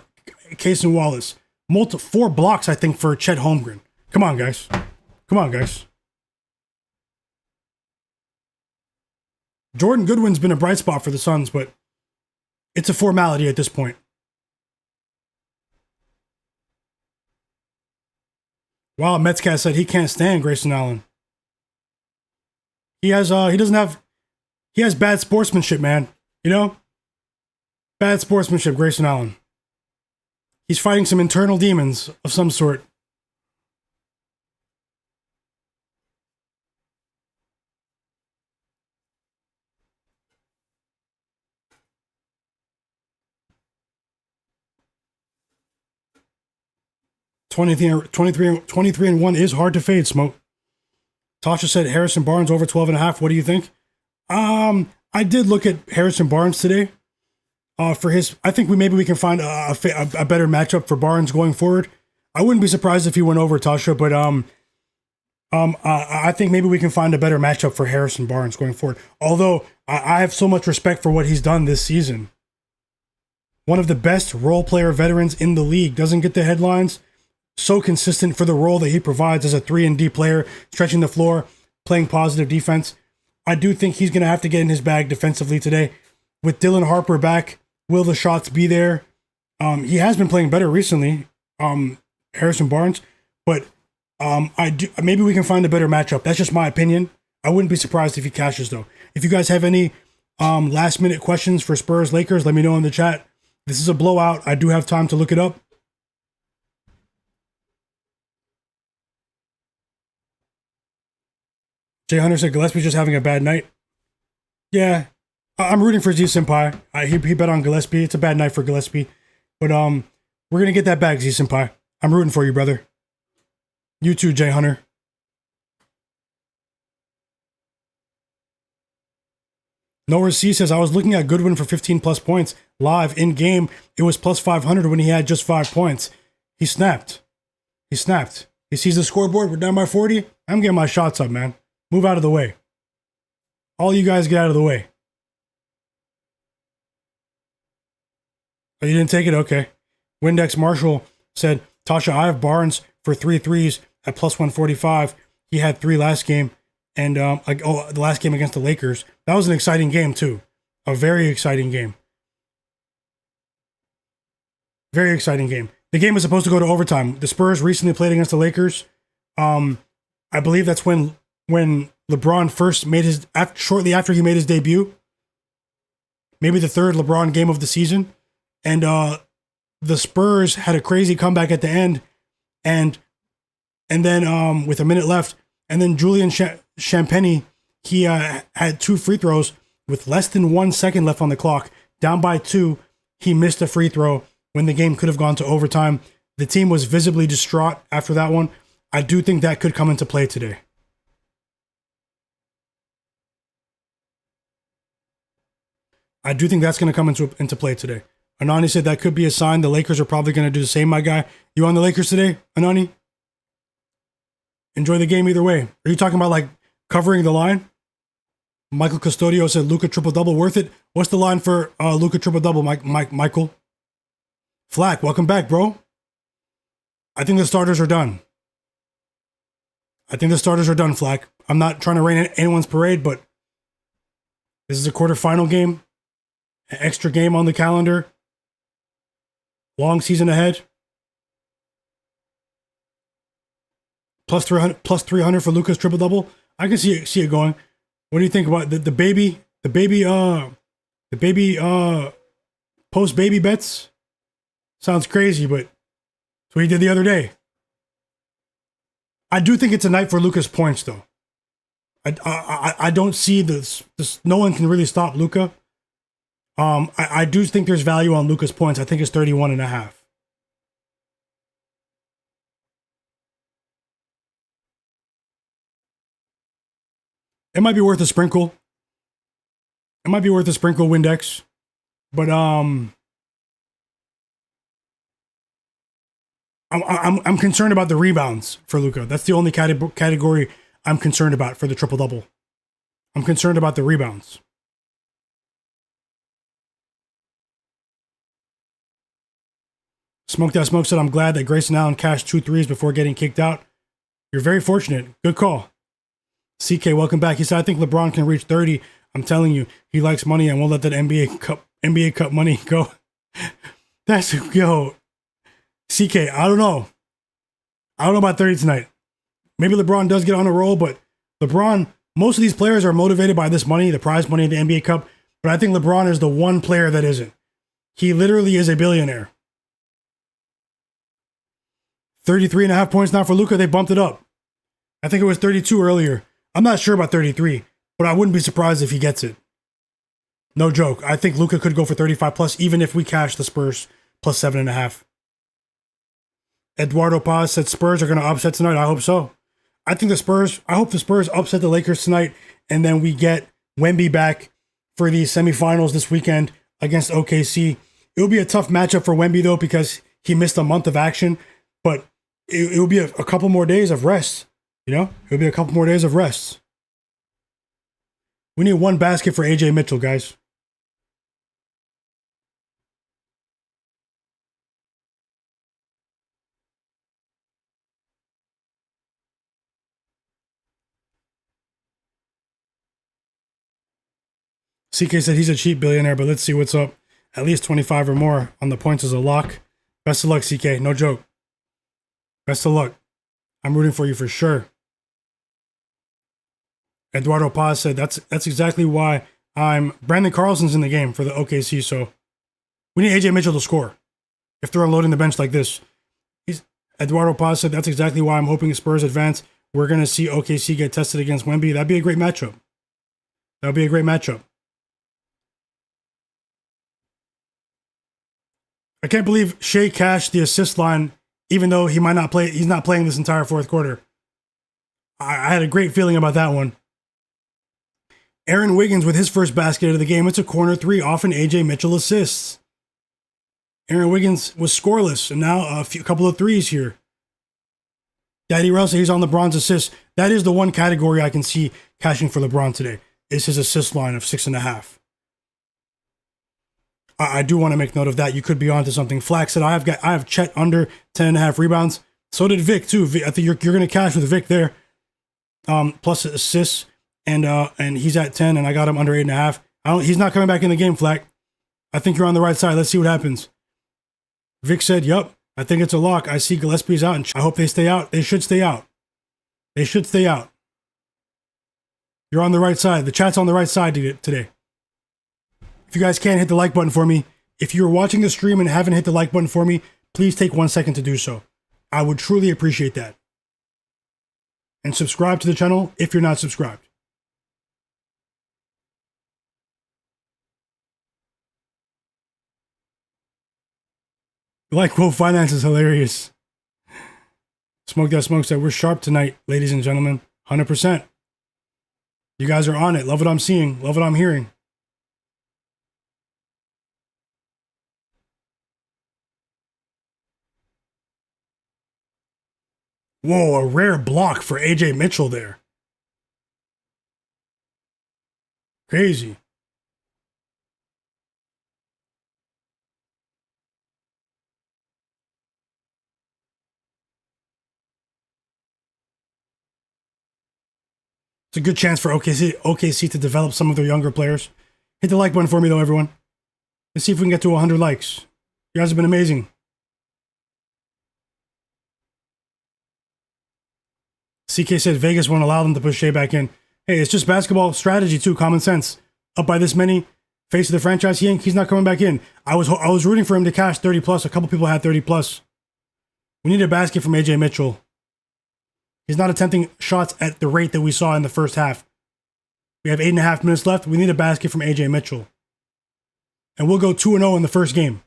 Cason Wallace. 4 blocks, I think, for Chet Holmgren. Come on, guys. Come on, guys. Jordan Goodwin's been a bright spot for the Suns, but it's a formality at this point. Wow, Metscat said he can't stand Grayson Allen. He has bad sportsmanship, man. You know? Bad sportsmanship, Grayson Allen. He's fighting some internal demons of some sort. $23-1 is hard to fade, Smoke. Tasha said Harrison Barnes over 12.5. What do you think? I did look at Harrison Barnes today. For his, I think maybe we can find a better matchup for Barnes going forward. I wouldn't be surprised if he went over, Tasha, but I think maybe we can find a better matchup for Harrison Barnes going forward. Although I have so much respect for what he's done this season. One of the best role player veterans in the league. Doesn't get the headlines. So consistent for the role that he provides as a 3-and-D player, stretching the floor, playing positive defense. I do think he's going to have to get in his bag defensively today. With Dylan Harper back, will the shots be there? He has been playing better recently, Harrison Barnes, but maybe we can find a better matchup. That's just my opinion. I wouldn't be surprised if he cashes, though. If you guys have any last-minute questions for Spurs-Lakers, let me know in the chat. This is a blowout. I do have time to look it up. Jay Hunter said Gillespie's just having a bad night. Yeah, I'm rooting for Z Senpai. He bet on Gillespie. It's a bad night for Gillespie, but we're gonna get that back, Z Senpai. I'm rooting for you, brother. You too, Jay Hunter. Nowhere C says I was looking at Goodwin for 15 plus points live in game. It was plus 500 when he had just 5 points. He snapped. He snapped. He sees the scoreboard. We're down by 40. I'm getting my shots up, man. Move out of the way. All you guys get out of the way. Oh, you didn't take it? Okay. Windex Marshall said, Tasha, I have Barnes for 3 threes at plus 145. He had 3 last game. And the last game against the Lakers. That was an exciting game, too. A very exciting game. Very exciting game. The game was supposed to go to overtime. The Spurs recently played against the Lakers. I believe that's when LeBron first made shortly after he made his debut. Maybe the 3rd LeBron game of the season. And the Spurs had a crazy comeback at the end. And then with a minute left, and then Julian Champagnie, he had 2 free throws with less than 1 second left on the clock. Down by 2, he missed a free throw when the game could have gone to overtime. The team was visibly distraught after that one. I do think that could come into play today. I do think that's going to come into play today. Anani said that could be a sign the Lakers are probably going to do the same, my guy. You on the Lakers today, Anani? Enjoy the game either way. Are you talking about like covering the line? Michael Custodio said Luka triple-double worth it. What's the line for Luka triple-double, Michael? Flack, welcome back, bro. I think the starters are done. Flack. I'm not trying to rain anyone's parade, but this is a quarterfinal game. An extra game on the calendar. Long season ahead. Plus 300 for Luka's triple-double. I can see it going. What do you think about the baby post-baby bets? Sounds crazy, but that's what he did the other day. I do think it's a night for Luka's points, though. I don't see this. No one can really stop Luka. I do think there's value on Luka's points. I think it's 31.5. It might be worth a sprinkle. Windex. But I'm concerned about the rebounds for Luka. That's the only category I'm concerned about for the triple double. I'm concerned about the rebounds. Smoke That Smoke said, I'm glad that Grayson Allen cashed 2 threes before getting kicked out. You're very fortunate. Good call. CK, welcome back. He said, I think LeBron can reach 30. I'm telling you, he likes money and won't let that NBA Cup money go. That's, yo, CK, I don't know. I don't know about 30 tonight. Maybe LeBron does get on a roll, but LeBron, most of these players are motivated by this money, the prize money of the NBA Cup. But I think LeBron is the one player that isn't. He literally is a billionaire. 33.5 points now for Luka. They bumped it up. I think it was 32 earlier. I'm not sure about 33, but I wouldn't be surprised if he gets it. No joke. I think Luka could go for 35 plus, even if we cash the Spurs plus 7.5. Eduardo Paz said Spurs are going to upset tonight. I hope so. I hope the Spurs upset the Lakers tonight, and then we get Wemby back for the semifinals this weekend against OKC. It will be a tough matchup for Wemby, though, because he missed a month of action, but it will be a couple more days of rest. You know, it'll be a couple more days of rest. We need one basket for AJ Mitchell, guys. CK said he's a cheap billionaire, but let's see what's up. At least 25 or more on the points is a lock. Best of luck, CK. No joke. Best of luck. I'm rooting for you for sure. Eduardo Paz said that's exactly why Brandon Carlson's in the game for the OKC, so we need AJ Mitchell to score if they're unloading the bench like this. Eduardo Paz said that's exactly why I'm hoping Spurs advance. We're going to see OKC get tested against Wemby. That'd be a great matchup. That'd be a great matchup. I can't believe Shai cashed the assist line, even though he might not play. He's not playing this entire fourth quarter. I had a great feeling about that one. Aaron Wiggins with his first basket of the game. It's a corner three off an AJ Mitchell assists. Aaron Wiggins was scoreless, and now a couple of threes here. Daddy Russell, he's on LeBron's assists. That is the one category I can see cashing for LeBron today, is his assist line of 6.5. I do want to make note of that. You could be onto something. Flax said, I have Chet under 10.5 rebounds. So did Vic too. I think you're going to cash with Vic there. Plus assists, and he's at 10, and I got him under 8.5. He's not coming back in the game, Flack. I think you're on the right side. Let's see what happens. Vic said, yup, I think it's a lock. I see Gillespie's out, and I hope they stay out. They should stay out. They should stay out. You're on the right side. The chat's on the right side today. If you guys can't hit the like button for me, if you're watching the stream and haven't hit the like button for me, please take 1 second to do so. I would truly appreciate that. And subscribe to the channel if you're not subscribed. Like Quote Finance is hilarious. Smoke That Smoke said, we're sharp tonight, ladies and gentlemen. 100%. You guys are on it. Love what I'm seeing. Love what I'm hearing. Whoa, a rare block for AJ Mitchell there. Crazy. It's a good chance for OKC to develop some of their younger players. Hit the like button for me, though, everyone. Let's see if we can get to 100 likes. You guys have been amazing. CK said Vegas won't allow them to push Shai back in. Hey, it's just basketball strategy, too. Common sense. Up by this many, face of the franchise, he's not coming back in. I was rooting for him to cash 30 plus. A couple people had 30 plus. We need a basket from AJ Mitchell. He's not attempting shots at the rate that we saw in the first half. We have 8.5 minutes left. We need a basket from AJ Mitchell. And we'll go 2-0 in the first game.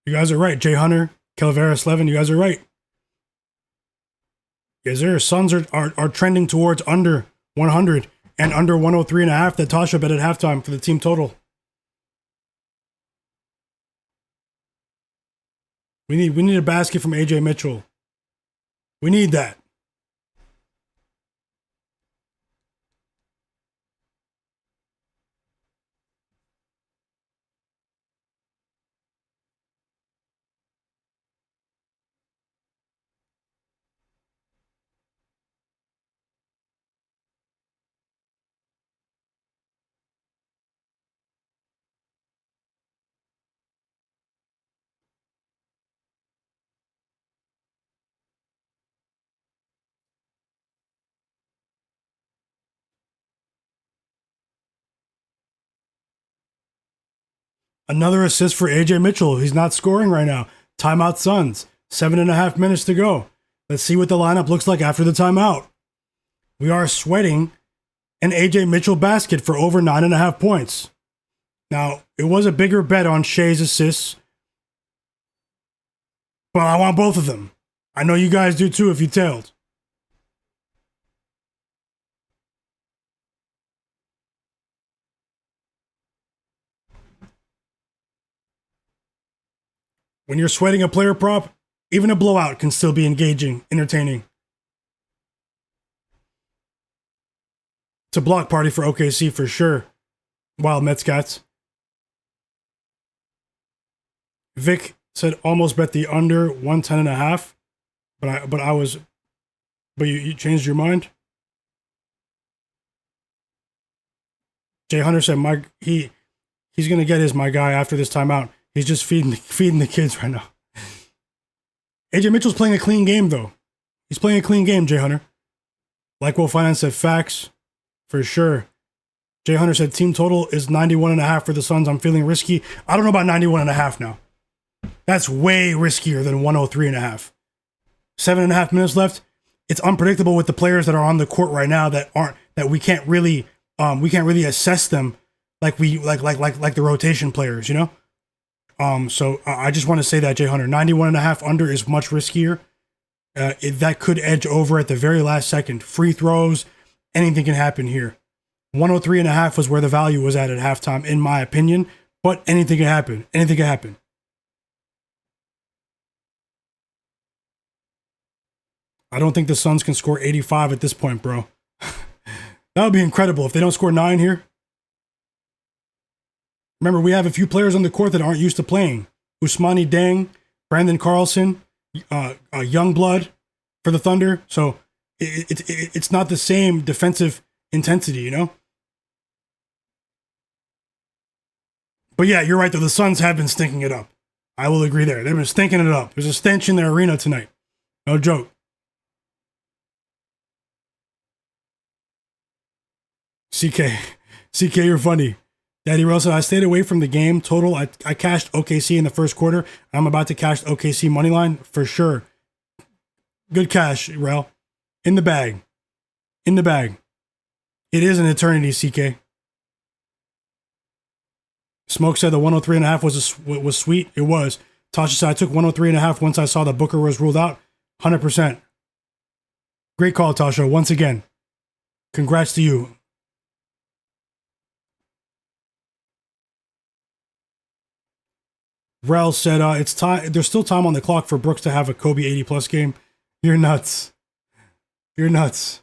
You guys are right. Jay Hunter, Calvaris 11, you guys are right. Yes, sir. Suns are trending towards under 100 and under 103.5 that Tasha bet at halftime for the team total. We need a basket from AJ Mitchell. We need that. Another assist for AJ Mitchell. He's not scoring right now. Timeout Suns. 7.5 minutes to go. Let's see what the lineup looks like after the timeout. We are sweating an AJ Mitchell basket for over 9.5 points. Now, it was a bigger bet on Shai's assists, but I want both of them. I know you guys do too if you tailed. When you're sweating a player prop, even a blowout can still be engaging, entertaining. It's a block party for OKC for sure. Wild Mets cats. Vic said almost bet the under 110.5, but you changed your mind. Jay Hunter said he's gonna get his my guy after this timeout. He's just feeding the kids right now. AJ Mitchell's playing a clean game, though. He's playing a clean game, Jay Hunter. Like Will Finance said, facts, for sure. Jay Hunter said team total is 91.5 for the Suns. I'm feeling risky. I don't know about 91.5 now. That's way riskier than 103.5. 7.5 minutes left. It's unpredictable with the players that are on the court right now that we can't really assess them like the rotation players, you know? So I just want to say that, Jay Hunter, 91.5 under is much riskier. That could edge over at the very last second. Free throws, anything can happen here. 103.5 was where the value was at halftime, in my opinion. But anything can happen. Anything can happen. I don't think the Suns can score 85 at this point, bro. That would be incredible if they don't score 9 here. Remember, we have a few players on the court that aren't used to playing. Ousmane Deng, Brandon Carlson, Youngblood for the Thunder. So it's not the same defensive intensity, you know? But yeah, you're right, though. The Suns have been stinking it up. I will agree there. They've been stinking it up. There's a stench in their arena tonight. No joke. CK, you're funny. Daddy Russell, I stayed away from the game total. I cashed OKC in the first quarter. I'm about to cash OKC money line for sure. Good cash, Rel. In the bag. In the bag. It is an eternity, CK. Smoke said the 103.5 was sweet. It was. Tasha said I took 103.5 once I saw that Booker was ruled out. 100%. Great call, Tasha. Once again. Congrats to you. Rel said, "It's time. There's still time on the clock for Brooks to have a Kobe 80+ game." You're nuts. You're nuts.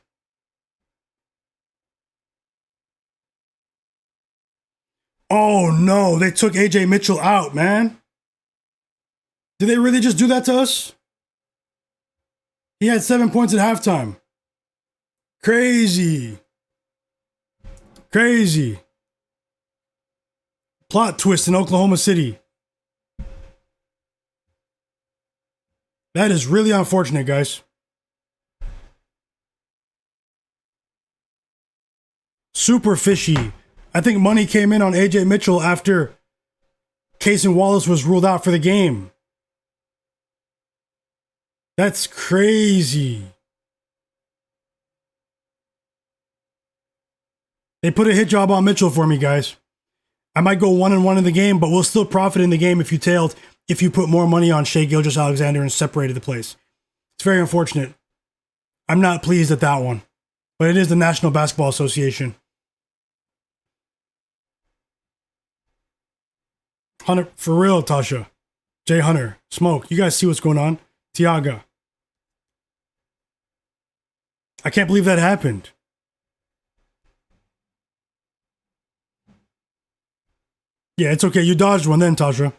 Oh no! They took AJ Mitchell out, man. Did they really just do that to us? He had 7 points at halftime. Crazy. Crazy. Plot twist in Oklahoma City. That is really unfortunate, guys. Super fishy. I think money came in on AJ Mitchell after Cason Wallace was ruled out for the game. That's crazy. They put a hit job on Mitchell for me, guys. I might go 1-1 in the game, but we'll still profit in the game if you tailed if you put more money on Shai Gilgeous-Alexander and separated the plays. It's very unfortunate. I'm not pleased at that one. But it is the National Basketball Association. Hunter, for real, Tasha. Jay Hunter, Smoke, you guys see what's going on? Tiaga. I can't believe that happened. Yeah, it's okay. You dodged one then, Tasha.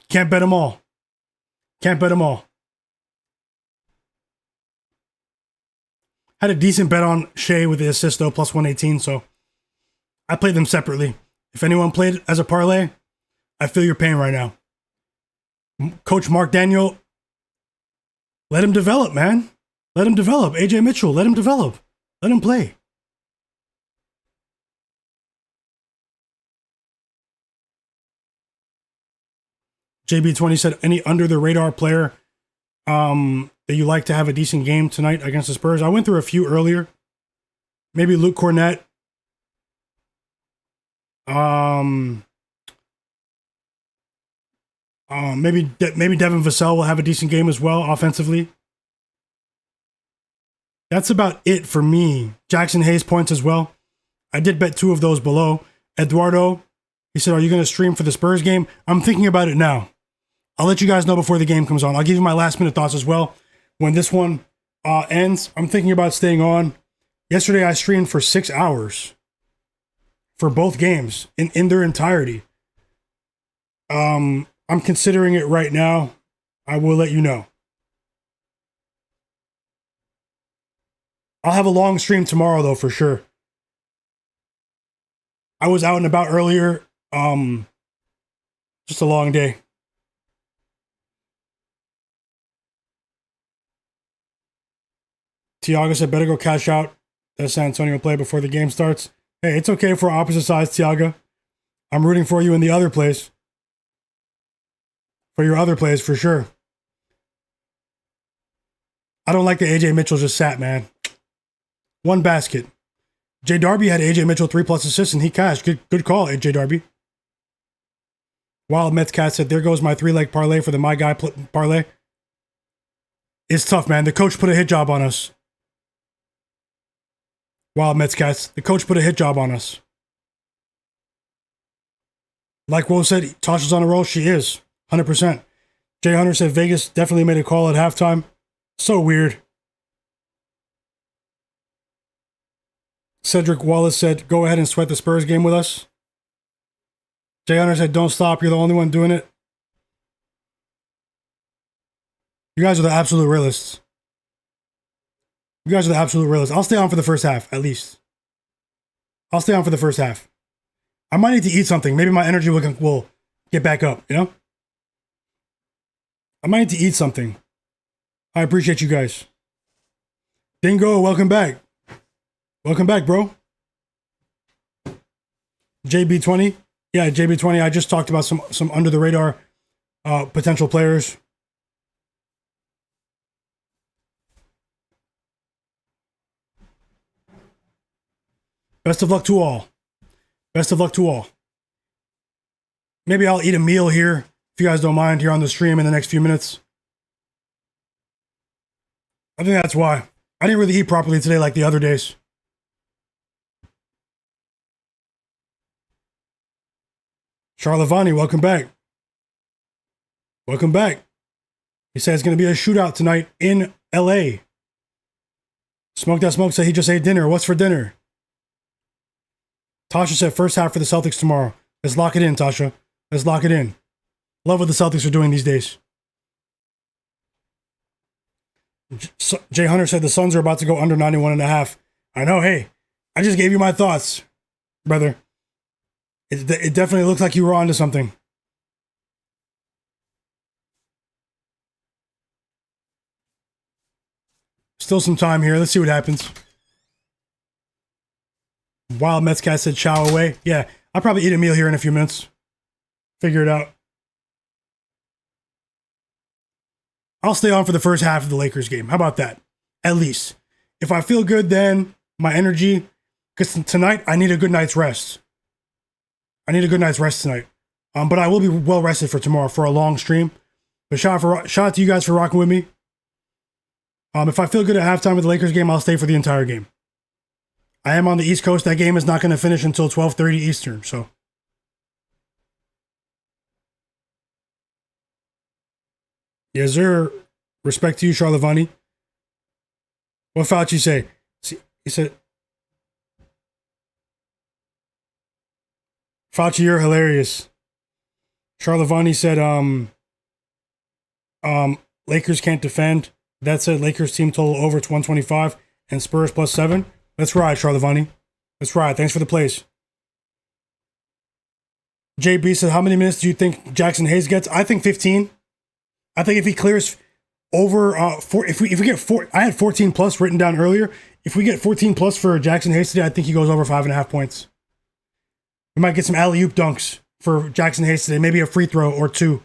Can't bet them all. Can't bet them all. Had a decent bet on Shai with the assist though, plus 118, so I played them separately. If anyone played as a parlay, I feel your pain right now. Coach Mark Daniel, let him develop, man. Let him develop. AJ Mitchell, let him develop. Let him play. JB20 said, any under the radar player that you like to have a decent game tonight against the Spurs? I went through a few earlier. Maybe Luke Cornett. Maybe Devin Vassell will have a decent game as well offensively. That's about it for me. Jackson Hayes points as well. I did bet 2 of those below. Eduardo, he said, are you going to stream for the Spurs game? I'm thinking about it now. I'll let you guys know before the game comes on. I'll give you my last minute thoughts as well. When this one ends, I'm thinking about staying on. Yesterday, I streamed for 6 hours for both games in their entirety. I'm considering it right now. I will let you know. I'll have a long stream tomorrow, though, for sure. I was out and about earlier. Just a long day. Tiago said, better go cash out that San Antonio play before the game starts. Hey, it's okay for opposite sides, Tiago. I'm rooting for you in the other place. For your other plays, for sure. I don't like that AJ Mitchell just sat, man. 1 basket. J Darby had AJ Mitchell 3+ assists and he cashed. Good call, AJ Darby. Wild Mets Cat said, there goes my 3-leg parlay for the My Guy parlay. It's tough, man. The coach put a hit job on us. Wild Mets Cats. The coach put a hit job on us. Like Will said, Tasha's on a roll. She is. 100%. Jay Hunter said Vegas definitely made a call at halftime. So weird. Cedric Wallace said, go ahead and sweat the Spurs game with us. Jay Hunter said, don't stop. You're the only one doing it. You guys are the absolute realists. You guys are the absolute realists. I'll stay on for the first half, at least. I'll stay on for the first half. I might need to eat something. Maybe my energy will get back up, you know? I might need to eat something. I appreciate you guys. Dingo, welcome back. Welcome back, bro. JB20. Yeah, JB20. I just talked about some under the radar potential players. Best of luck to all. Best of luck to all. Maybe I'll eat a meal here, if you guys don't mind, here on the stream in the next few minutes. I think that's why. I didn't really eat properly today like the other days. Charlavani, welcome back. Welcome back. He said it's going to be a shootout tonight in LA. Smoke That Smoke said he just ate dinner. What's for dinner? Tasha said first half for the Celtics tomorrow. Let's lock it in, Tasha. Let's lock it in. Love what the Celtics are doing these days. Jay Hunter said the Suns are about to go under 91.5. I know, hey, I just gave you my thoughts, brother. It definitely looks like you were onto something. Still some time here. Let's see what happens. Wild Mets Cat said chow away. Yeah, I'll probably eat a meal here in a few minutes. Figure it out. I'll stay on for the first half of the Lakers game. How about that? At least. If I feel good then, my energy, because tonight I need a good night's rest. I need a good night's rest tonight. But I will be well rested for tomorrow for a long stream. But shout out to you guys for rocking with me. If I feel good at halftime of the Lakers game, I'll stay for the entire game. I am on the East Coast. That game is not going to finish until 12:30 Eastern. So, yes, sir. Respect to you, Charlavani. What Fauci say? He said, Fauci, you're hilarious. Charlavani said, Lakers can't defend. That said, Lakers team total over 125 and Spurs +7. That's right, Charlavani. That's right. Thanks for the plays. JB said, how many minutes do you think Jackson Hayes gets? I think 15. I think if he clears over if we get 4, I had 14 plus written down earlier. If we get 14 plus for Jackson Hayes today, I think he goes over 5.5 points. We might get some alley-oop dunks for Jackson Hayes today, maybe a free throw or 2.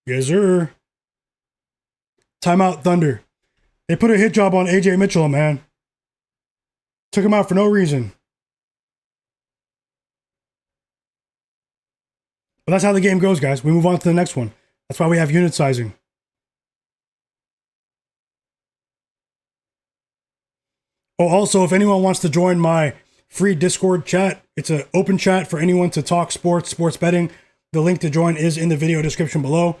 Yes, sir. Timeout, Thunder. They put a hit job on AJ Mitchell, man. Took him out for no reason. But that's how the game goes, guys. We move on to the next one. That's why we have unit sizing. Oh, also, if anyone wants to join my free Discord chat, it's an open chat for anyone to talk sports betting. The link to join is in the video description below.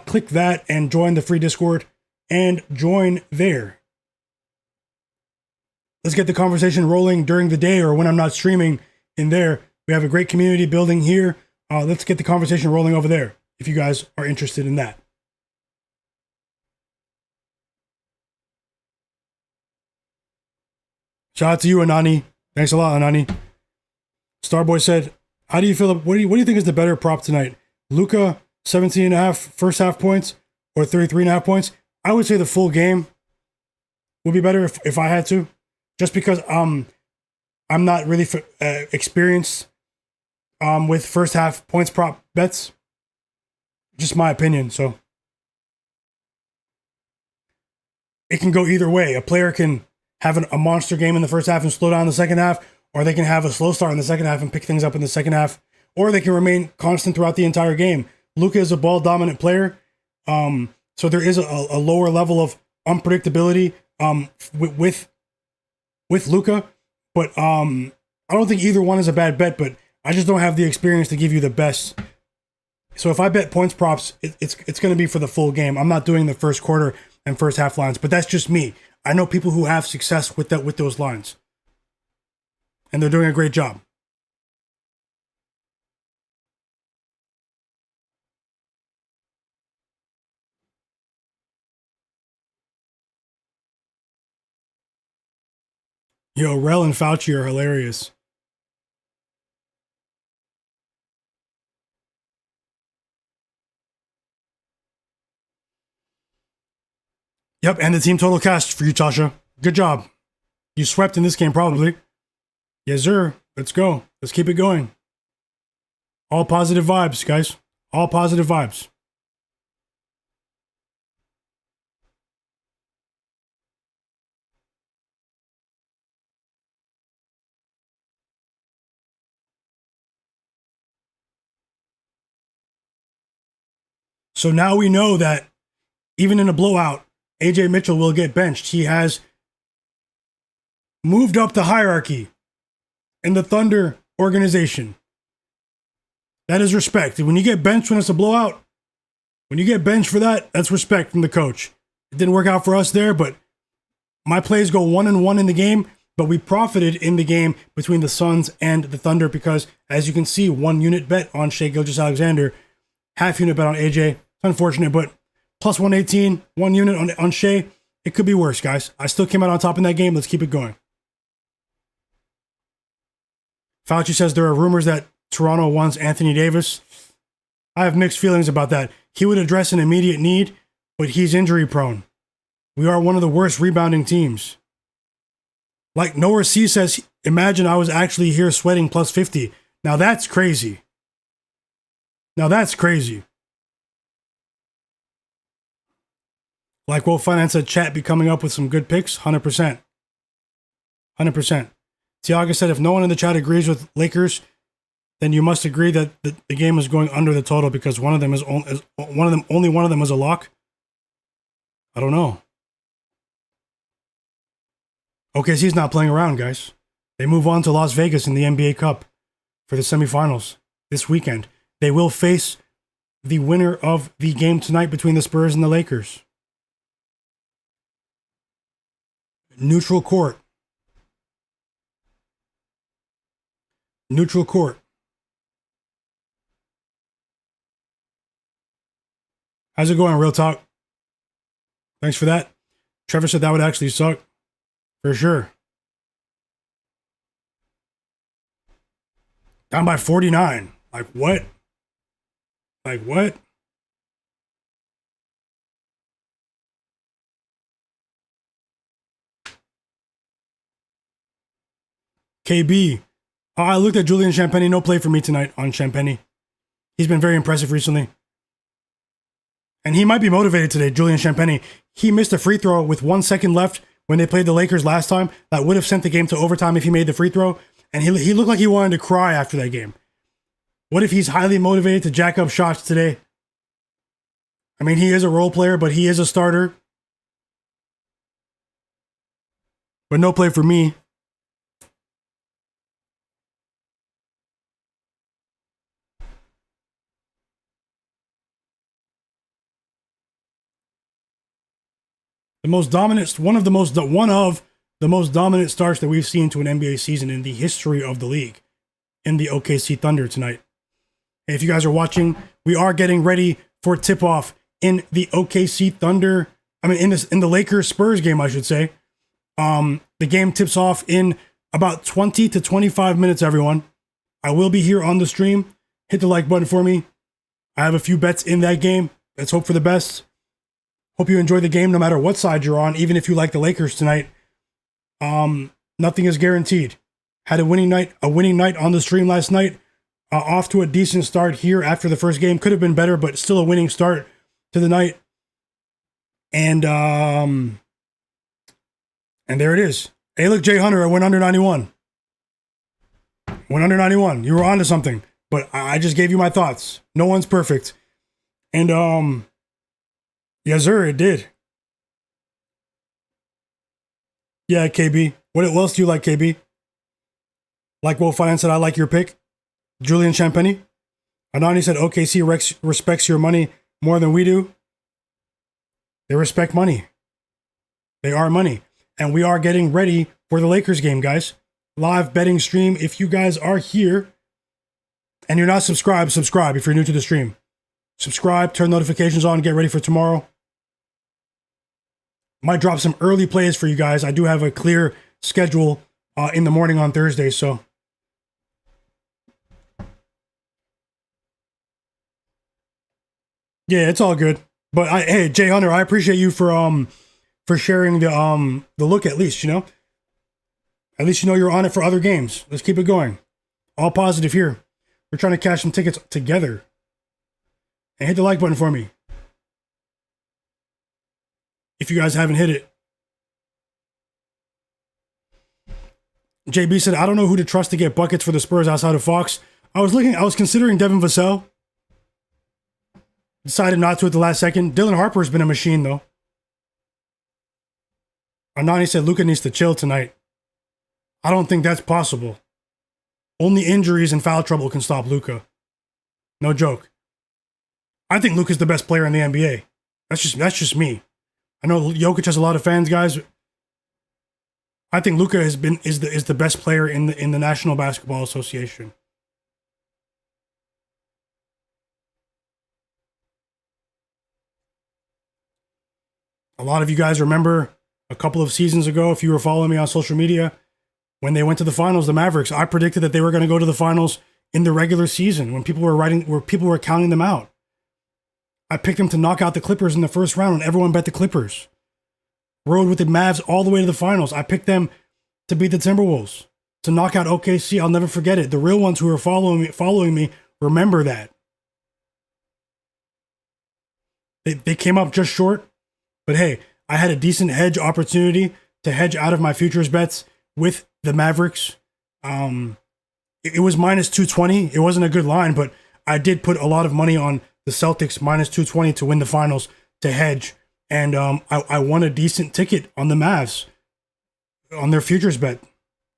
Click that and join the free Discord and join there. Let's get the conversation rolling during the day or when I'm not streaming in there. We have a great community building here. Let's get the conversation rolling over there if you guys are interested in that. Shout out to you, Anani. Thanks a lot, Anani. Starboy said, how do you feel? What do you think is the better prop tonight? Luka, 17.5 first half points or 33.5 points? I would say the full game would be better if I had to. Just because I'm not really experienced with first half points prop bets. Just my opinion. So it can go either way. A player can have a monster game in the first half and slow down in the second half, or they can have a slow start in the second half and pick things up in the second half, or they can remain constant throughout the entire game. Luka is a ball dominant player. So there is a lower level of unpredictability with Luka, but I don't think either one is a bad bet, but I just don't have the experience to give you the best. So if I bet points props, it's going to be for the full game. I'm not doing the first quarter and first half lines, but that's just me. I know people who have success with those lines, and they're doing a great job. Yo, Rel and Fauci are hilarious. Yep, and the team total cash for you, Tasha. Good job. You swept in this game, probably. Yes, sir. Let's go. Let's keep it going. All positive vibes, guys. All positive vibes. So now we know that even in a blowout, AJ Mitchell will get benched. He has moved up the hierarchy in the Thunder organization. That is respect. When you get benched when it's a blowout, when you get benched for that, that's respect from the coach. It didn't work out for us there, but my plays go 1-1 in the game, but we profited in the game between the Suns and the Thunder because, as you can see, 1 unit bet on Shai Gilgeous-Alexander, half unit bet on AJ. It's unfortunate, but plus 118, 1 unit on Shai. It could be worse, guys. I still came out on top in that game. Let's keep it going. Fauci says there are rumors that Toronto wants Anthony Davis. I have mixed feelings about that. He would address an immediate need, but he's injury prone. We are one of the worst rebounding teams. Like Noah C says, imagine I was actually here sweating plus 50. Now that's crazy. Now that's crazy. Like Will Finance said, chat be coming up with some good picks. 100%. 100%. Tiago said, if no one in the chat agrees with Lakers, then you must agree that the game is going under the total because only one of them is a lock. I don't know. OKC's not playing around, guys. They move on to Las Vegas in the NBA Cup for the semifinals this weekend. They will face the winner of the game tonight between the Spurs and the Lakers. Neutral court. Neutral court. How's it going, Real Talk? Thanks for that. Trevor said that would actually suck. For sure. Down by 49. Like what? Like what? KB. I looked at Julian Champagny. No play for me tonight on Champagny. He's been very impressive recently. And he might be motivated today, Julian Champagny. He missed a free throw with 1 second left when they played the Lakers last time. That would have sent the game to overtime if he made the free throw. And he looked like he wanted to cry after that game. What if he's highly motivated to jack up shots today? I mean, he is a role player, but he is a starter. But no play for me. One of the most dominant starts that we've seen to an NBA season in the history of the league, in the OKC Thunder tonight. If you guys are watching, we are getting ready for tip-off in the OKC Thunder. I mean, in the Lakers Spurs game, I should say. The game tips off in about 20 to 25 minutes. Everyone, I will be here on the stream. Hit the like button for me. I have a few bets in that game. Let's hope for the best. Hope you enjoy the game no matter what side you're on, even if you like the Lakers tonight. Nothing is guaranteed. Had a winning night on the stream last night. Off to a decent start here after the first game. Could have been better, but still a winning start to the night. And there it is. Hey, look, Jay Hunter, I went under 91. Went under 91. You were onto something, but I just gave you my thoughts. No one's perfect. And yes, sir, it did. Yeah, KB. What else do you like, KB? Like Will Finance said, I like your pick. Julian Champagny. Anani said OKC respects your money more than we do. They respect money. They are money. And we are getting ready for the Lakers game, guys. Live betting stream. If you guys are here and you're not subscribed, subscribe if you're new to the stream. Subscribe, turn notifications on, get ready for tomorrow. Might drop some early plays for you guys. I do have a clear schedule in the morning on Thursday, so. Yeah, it's all good. But hey, Jay Hunter, I appreciate you for sharing the look at least, you know? At least you know you're on it for other games. Let's keep it going. All positive here. We're trying to cash some tickets together. And hit the like button for me. If you guys haven't hit it. JB said, I don't know who to trust to get buckets for the Spurs outside of Fox. I was considering Devin Vassell. Decided not to at the last second. Dylan Harper's been a machine, though. Anani said Luka needs to chill tonight. I don't think that's possible. Only injuries and foul trouble can stop Luka. No joke. I think Luka's the best player in the NBA. That's just me. I know Jokic has a lot of fans, guys. I think Luka is the best player in the National Basketball Association. A lot of you guys remember a couple of seasons ago, if you were following me on social media, when they went to the finals, the Mavericks, I predicted that they were going to go to the finals in the regular season when people were counting them out. I picked them to knock out the Clippers in the first round, and everyone bet the Clippers. Rode with the Mavs all the way to the finals. I picked them to beat the Timberwolves, to knock out OKC. I'll never forget it. The real ones who are following me remember that. They came up just short, but hey, I had a decent hedge opportunity to hedge out of my futures bets with the Mavericks. it was minus 220. It wasn't a good line, but I did put a lot of money on the Celtics minus 220 to win the finals to hedge. And I won a decent ticket on the Mavs on their futures bet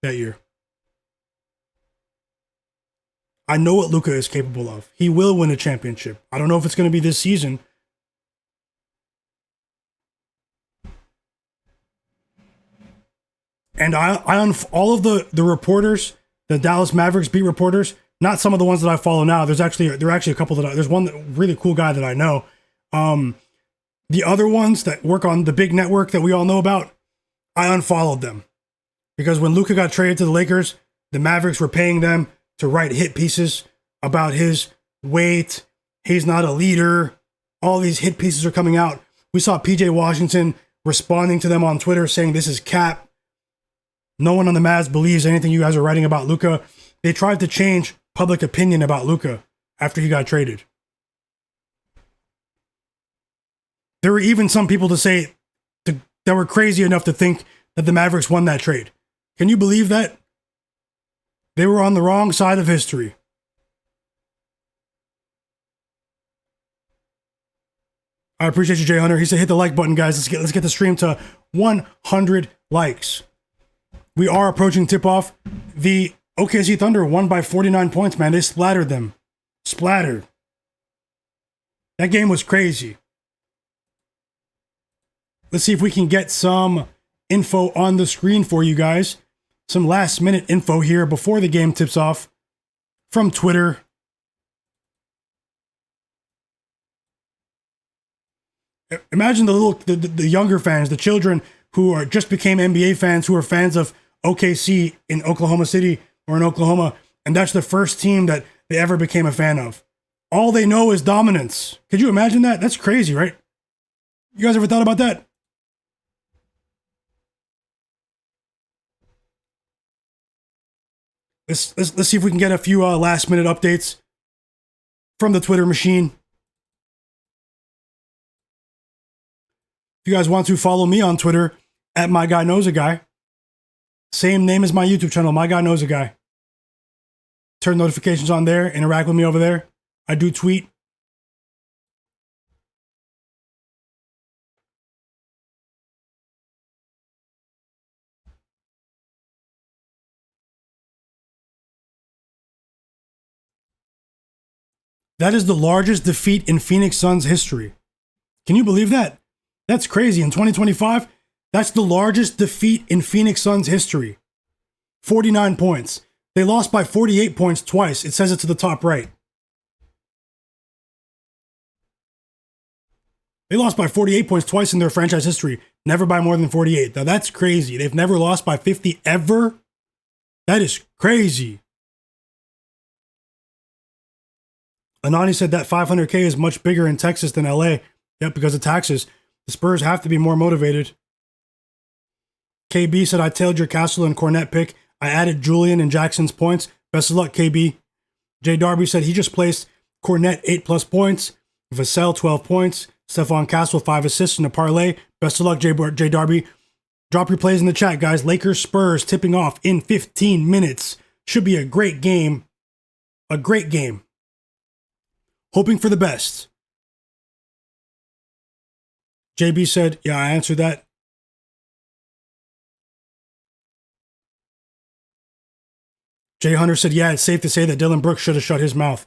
that year. I know what Luka is capable of. He will win a championship. I don't know if it's going to be this season. And I on all of the reporters, the Dallas Mavericks beat reporters, not some of the ones that I follow now. There are actually a couple there's one really cool guy that I know. The other ones that work on the big network that we all know about, I unfollowed them. Because when Luka got traded to the Lakers, the Mavericks were paying them to write hit pieces about his weight. He's not a leader. All these hit pieces are coming out. We saw PJ Washington responding to them on Twitter saying this is cap. No one on the Mavs believes anything you guys are writing about Luka. They tried to change public opinion about Luka after he got traded. There were even some people that were crazy enough to think that the Mavericks won that trade. Can you believe that? They were on the wrong side of history. I appreciate you, Jay Hunter. He said, hit the like button, guys. Let's get the stream to 100 likes. We are approaching tip-off. The OKC Thunder won by 49 points, man. They splattered them. Splattered. That game was crazy. Let's see if we can get some info on the screen for you guys. Some last-minute info here before the game tips off from Twitter. Imagine the younger fans, the children who are just became NBA fans, who are fans of OKC in Oklahoma City or in Oklahoma, and that's the first team that they ever became a fan of. All they know is dominance. Could you imagine that? That's crazy, right? You guys ever thought about that? Let's see if we can get a few last minute updates from the Twitter machine. If you guys want to follow me on Twitter at Myguyknowsaguy, same name as my YouTube channel, Myguyknowsaguy. Turn notifications on there, interact with me over there. I do tweet. That is the largest defeat in Phoenix Suns history. Can you believe that? That's crazy. In 2025, that's the largest defeat in Phoenix Suns history. 49 points. They lost by 48 points twice. It says it to the top right. They lost by 48 points twice in their franchise history. Never by more than 48. Now that's crazy. They've never lost by 50 ever. That is crazy. Anani said that 500K is much bigger in Texas than LA. Yep, because of taxes. The Spurs have to be more motivated. KB said, I tailed your Castle and Cornette pick. I added Julian and Jackson's points. Best of luck, KB. Jay Darby said he just placed Cornette 8+ points. Vassell 12 points. Stephon Castle 5 assists in a parlay. Best of luck, Jay Darby. Drop your plays in the chat, guys. Lakers Spurs tipping off in 15 minutes. Should be a great game. A great game. Hoping for the best. JB said, yeah, I answered that. Jay Hunter said, yeah, it's safe to say that Dillon Brooks should have shut his mouth.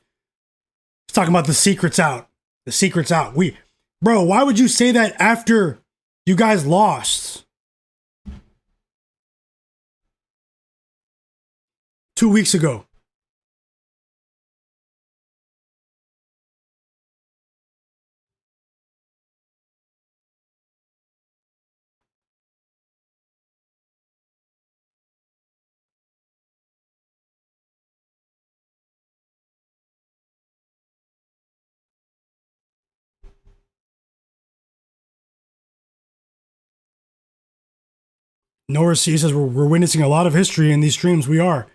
He's talking about the secret's out. The secret's out. Bro, why would you say that after you guys lost? 2 weeks ago. Norris C says we're witnessing a lot of history in these streams. We are.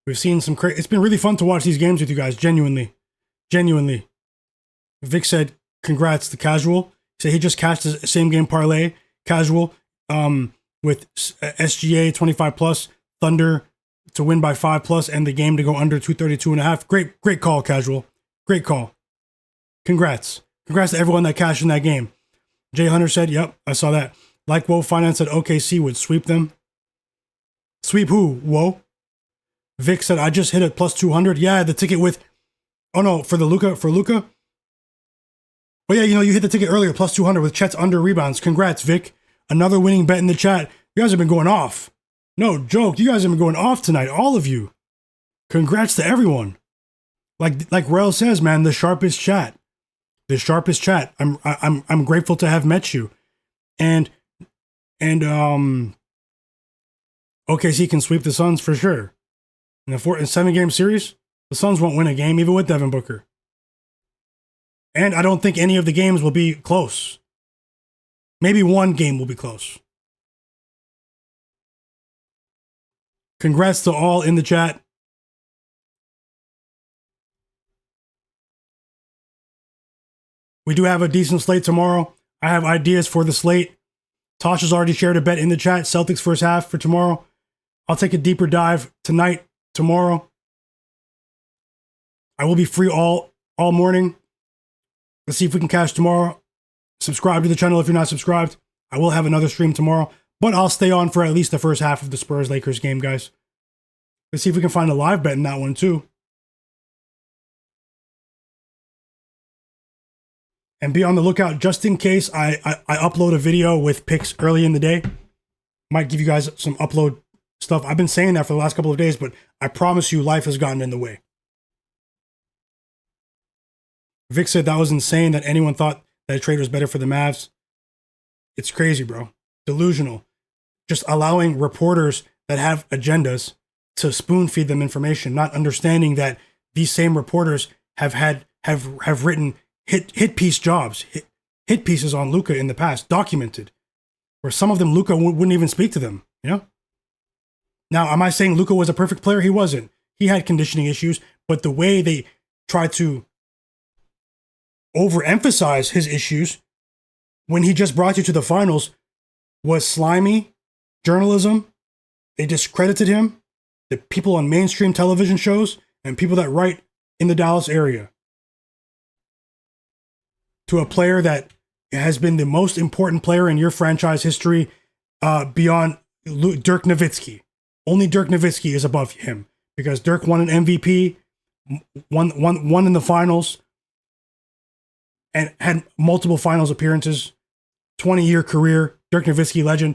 We've seen some it's been really fun to watch these games with you guys. Genuinely. Vic said, congrats to Casual. He said he just cashed the same game parlay. Casual with SGA 25+, Thunder to win by 5+ and the game to go under 232.5. Great call, Casual. Great call. Congrats to everyone that cashed in that game. Jay Hunter said, "Yep, I saw that." Like Woe Finance said, OKC would sweep them. Sweep who? Woe. Vic said, "I just hit it plus 200." Yeah, the ticket with. Oh no, for Luka. Oh yeah, you hit the ticket earlier, plus 200 with Chet's under rebounds. Congrats, Vic. Another winning bet in the chat. You guys have been going off. No joke, you guys have been going off tonight, all of you. Congrats to everyone. Like Rail says, man, the sharpest chat. The sharpest chat. I'm grateful to have met you. And OKC can sweep the Suns for sure. In a 7-game series, the Suns won't win a game even with Devin Booker. And I don't think any of the games will be close. Maybe one game will be close. Congrats to all in the chat. We do have a decent slate tomorrow. I have ideas for the slate. Tasha's already shared a bet in the chat. Celtics first half for tomorrow. I'll take a deeper dive tonight, tomorrow. I will be free all morning. Let's see if we can cash tomorrow. Subscribe to the channel if you're not subscribed. I will have another stream tomorrow, but I'll stay on for at least the first half of the Spurs-Lakers game, guys. Let's see if we can find a live bet in that one, too. And be on the lookout just in case I upload a video with picks early in the day. Might give you guys some upload stuff. I've been saying that for the last couple of days, but I promise you life has gotten in the way. Vic said that was insane that anyone thought that a trade was better for the Mavs. It's crazy, bro. Delusional. Just allowing reporters that have agendas to spoon feed them information, not understanding that these same reporters have written hit piece jobs, hit pieces on Luka in the past, documented, where some of them Luka wouldn't even speak to them, you know? Now, am I saying Luka was a perfect player? He wasn't. He had conditioning issues, but the way they tried to overemphasize his issues when he just brought you to the finals was slimy journalism. They discredited him, the people on mainstream television shows and people that write in the Dallas area, to a player that has been the most important player in your franchise history beyond Dirk Nowitzki. Only Dirk Nowitzki is above him because Dirk won an MVP, won in the finals, and had multiple finals appearances, 20-year career, Dirk Nowitzki legend.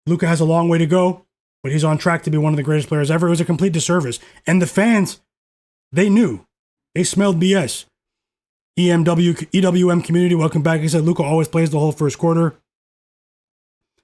Luka has a long way to go, but he's on track to be one of the greatest players ever. It was a complete disservice. And the fans, they knew. They smelled BS. EWM community, welcome back. He said Luka always plays the whole first quarter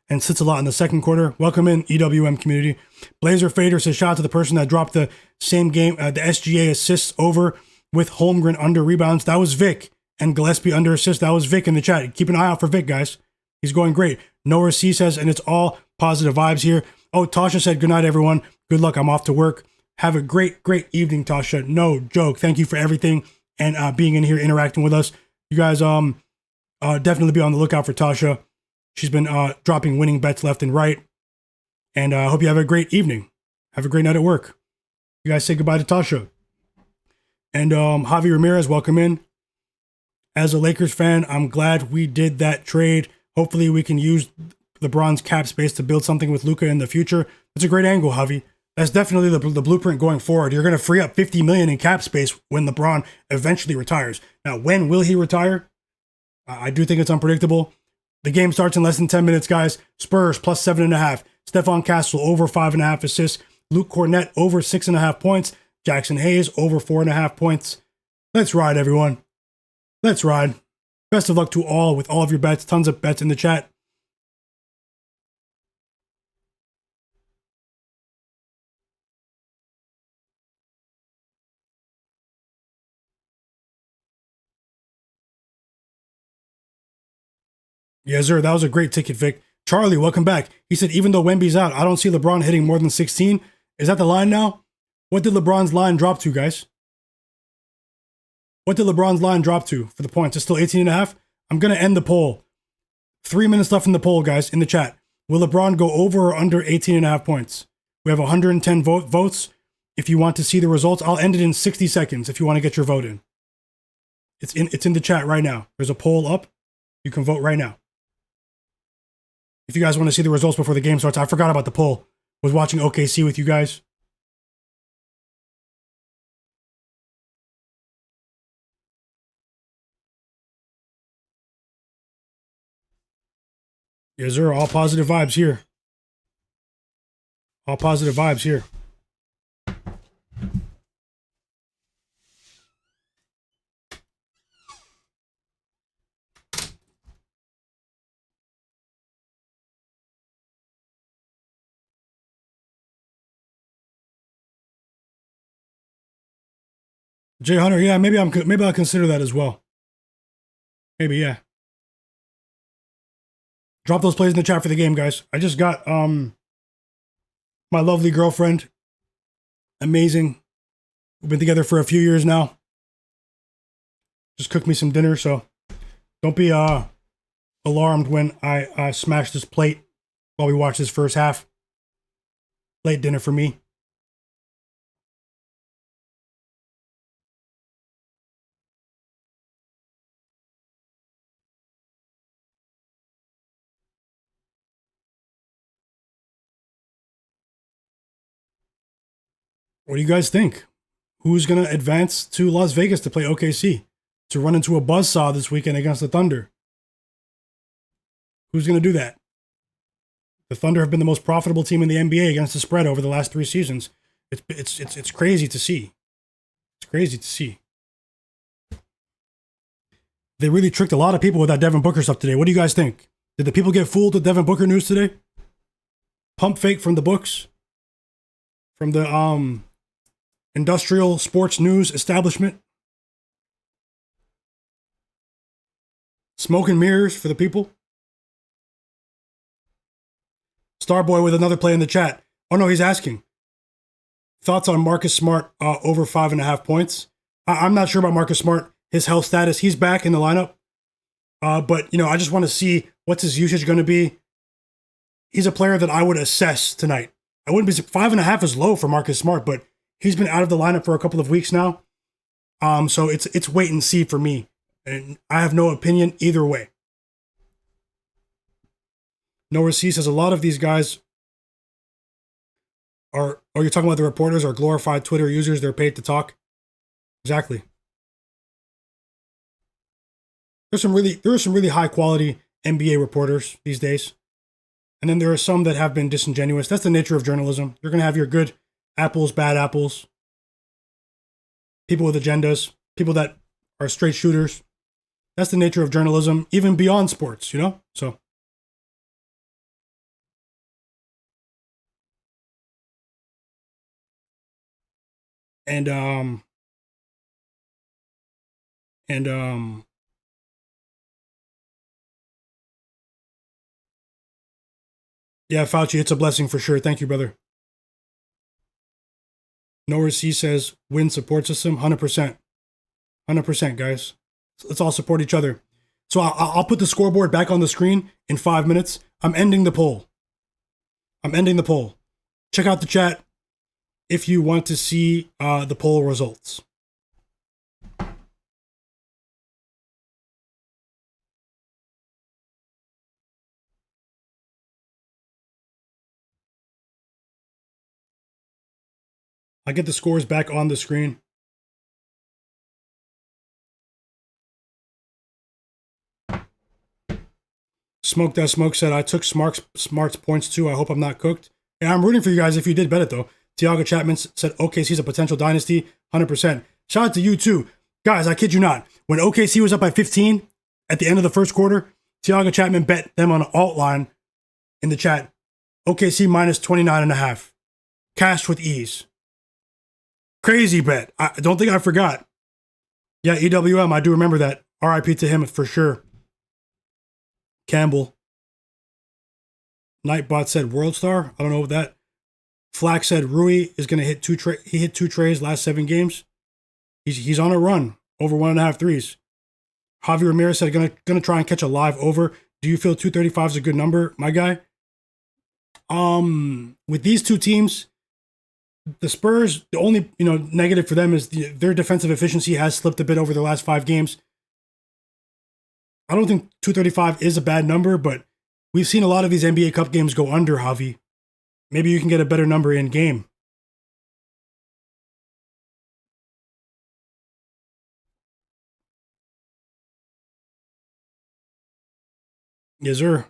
and sits a lot in the second quarter. Welcome in, EWM community. Blazer Fader says, shout out to the person that dropped the same game, the SGA assists over with Holmgren under rebounds. That was Vic. And Gillespie under assist. That was Vic in the chat. Keep an eye out for Vic, guys. He's going great. Noah C says, and it's all positive vibes here. Oh, Tasha said, good night, everyone. Good luck. I'm off to work. Have a great evening, Tasha. No joke. Thank you for everything and being in here, interacting with us. You guys definitely be on the lookout for Tasha. She's been dropping winning bets left and right. And I hope you have a great evening. Have a great night at work. You guys say goodbye to Tasha. And Javi Ramirez, welcome in. As a Lakers fan, I'm glad we did that trade. Hopefully we can use LeBron's cap space to build something with Luka in the future. That's a great angle, Javi. That's definitely the blueprint going forward. You're going to free up $50 million in cap space when LeBron eventually retires. Now, when will he retire? I do think it's unpredictable. The game starts in less than 10 minutes, guys. Spurs plus 7.5. Stephon Castle over 5.5 assists. Luke Cornett over 6.5 points. Jackson Hayes over 4.5 points. Let's ride, everyone. Let's ride. Best of luck to all with all of your bets. Tons of bets in the chat. Yes, sir. That was a great ticket, Vic. Charlie, welcome back. He said, even though Wemby's out, I don't see LeBron hitting more than 16. Is that the line now? What did LeBron's line drop to, guys? What did LeBron's line drop to for the points? It's still 18.5? I'm going to end the poll. 3 minutes left in the poll, guys, in the chat. Will LeBron go over or under 18.5 points? We have 110 votes. If you want to see the results, I'll end it in 60 seconds if you want to get your vote in. It's in the chat right now. There's a poll up. You can vote right now. If you guys want to see the results before the game starts, I forgot about the poll. Was watching OKC with you guys. Yes, sir. All positive vibes here. All positive vibes here. Jay Hunter, yeah, maybe I'll consider that as well. Maybe, yeah. Drop those plays in the chat for the game, guys. I just got my lovely girlfriend. Amazing. We've been together for a few years now. Just cooked me some dinner, so don't be alarmed when I smash this plate while we watch this first half. Late dinner for me. What do you guys think? Who's going to advance to Las Vegas to play OKC? To run into a buzzsaw this weekend against the Thunder? Who's going to do that? The Thunder have been the most profitable team in the NBA against the spread over the last 3 seasons. It's crazy to see. It's crazy to see. They really tricked a lot of people with that Devin Booker stuff today. What do you guys think? Did the people get fooled with Devin Booker news today? Pump fake from the books? From the industrial sports news establishment? Smoke and mirrors for the people? Starboy with another play in the chat. Oh no, he's asking. Thoughts on Marcus Smart over 5.5 points? I'm not sure about Marcus Smart, his health status. He's back in the lineup. But, I just want to see what's his usage going to be. He's a player that I would assess tonight. I wouldn't be 5.5 is low for Marcus Smart, but he's been out of the lineup for a couple of weeks now. So it's wait and see for me. And I have no opinion either way. Noah C says a lot of these guys are, you're talking about the reporters or glorified Twitter users, they're paid to talk. Exactly. There are some really high quality NBA reporters these days. And then there are some that have been disingenuous. That's the nature of journalism. You're going to have your good apples, bad apples, people with agendas, people that are straight shooters. That's the nature of journalism, even beyond sports, So. And yeah, Fauci, it's a blessing for sure. Thank you, brother. Noah C says, win support system, 100%. 100%, guys. Let's all support each other. So I'll put the scoreboard back on the screen in 5 minutes. I'm ending the poll. Check out the chat if you want to see the poll results. I'll get the scores back on the screen. Smoke That Smoke said, I took Smart's points too. I hope I'm not cooked. Yeah, I'm rooting for you guys if you did bet it though. Tiago Chapman said OKC's a potential dynasty, 100%. Shout out to you too. Guys, I kid you not. When OKC was up by 15 at the end of the first quarter, Tiago Chapman bet them on an alt line in the chat. OKC minus 29.5. Cashed with ease. Crazy bet. I don't think I forgot. Yeah, EWM, I do remember that. RIP to him for sure. Campbell. Nightbot said World Star. I don't know what that. Flack said Rui is going to hit he hit 2 trays last 7 games. He's on a run. Over 1.5 threes. Javi Ramirez said gonna try and catch a live over. Do you feel 235 is a good number, my guy? With these two teams, The Spurs, the only negative for them is their defensive efficiency has slipped a bit over the last 5 games. I don't think 235 is a bad number, but we've seen a lot of these NBA Cup games go under, Javi. Maybe you can get a better number in game. Yes, sir.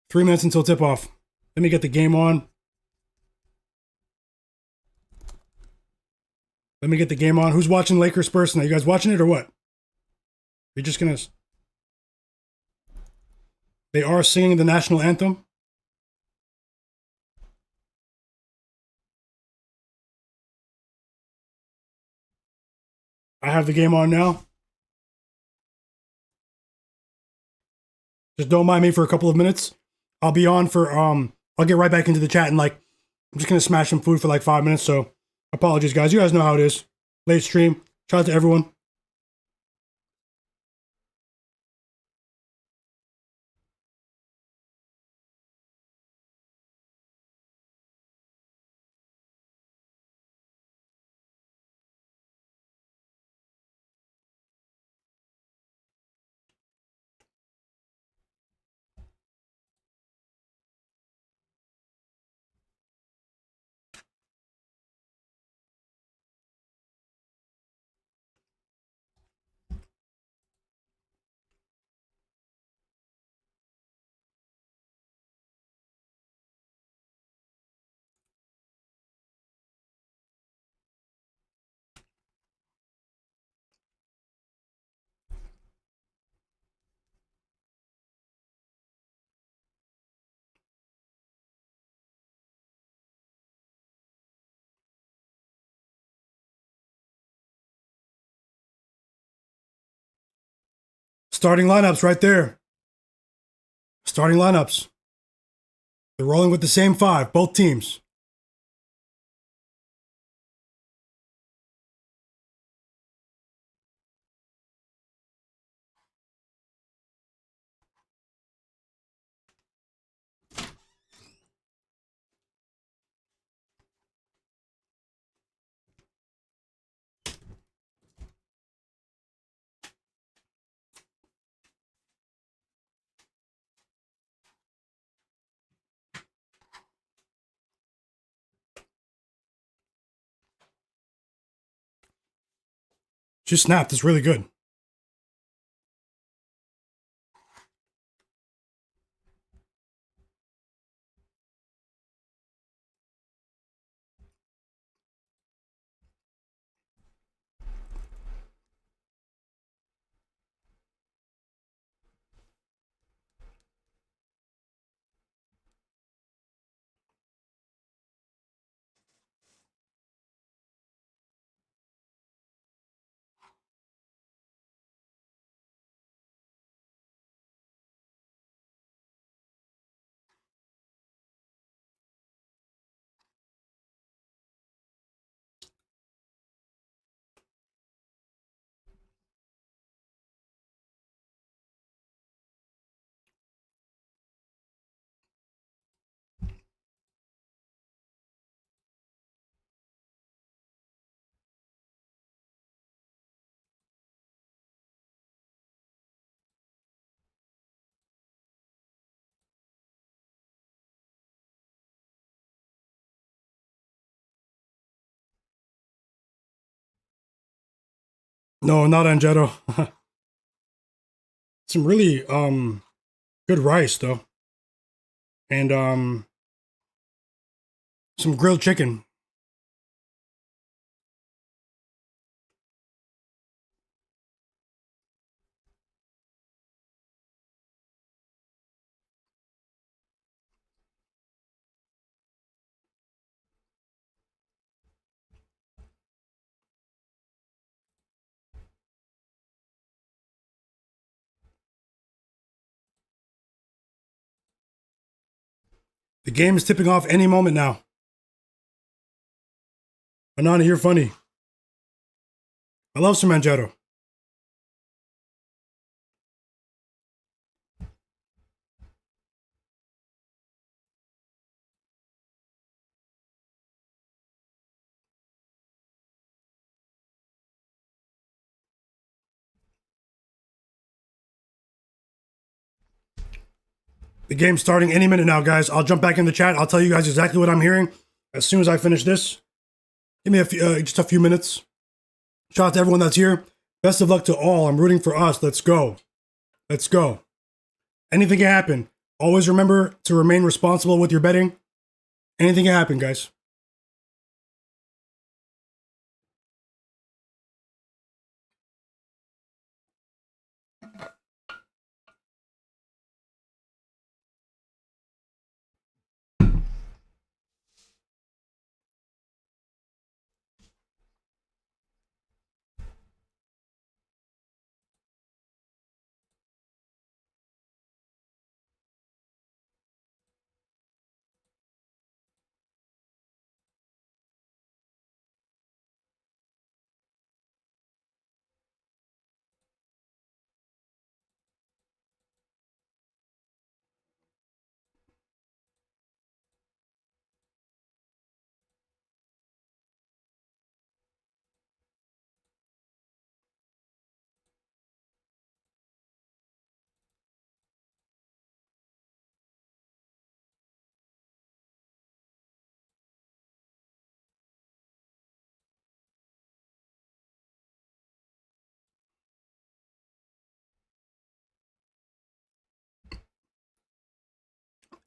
3 minutes until tip off. Let me get the game on. Let me get the game on. Who's watching Lakers Spurs tonight? You guys watching it or what? You're just gonna. They are singing the national anthem. I have the game on now. Just don't mind me for a couple of minutes. I'll be on for I'll get right back into the chat and I'm just gonna smash some food for 5 minutes. So apologies, guys. You guys know how it is. Late stream. Shout out to everyone. Starting lineups right there. Starting lineups. They're rolling with the same 5, both teams. Just snapped. It's really good. No, not Angelo. Some really good rice though. And some grilled chicken. The game is tipping off any moment now. Anana, you're funny. I love some Manjaro. The game's starting any minute now, guys. I'll jump back in the chat. I'll tell you guys exactly what I'm hearing as soon as I finish this. Give me just a few minutes. Shout out to everyone that's here. Best of luck to all. I'm rooting for us. Let's go. Let's go. Anything can happen. Always remember to remain responsible with your betting. Anything can happen, guys.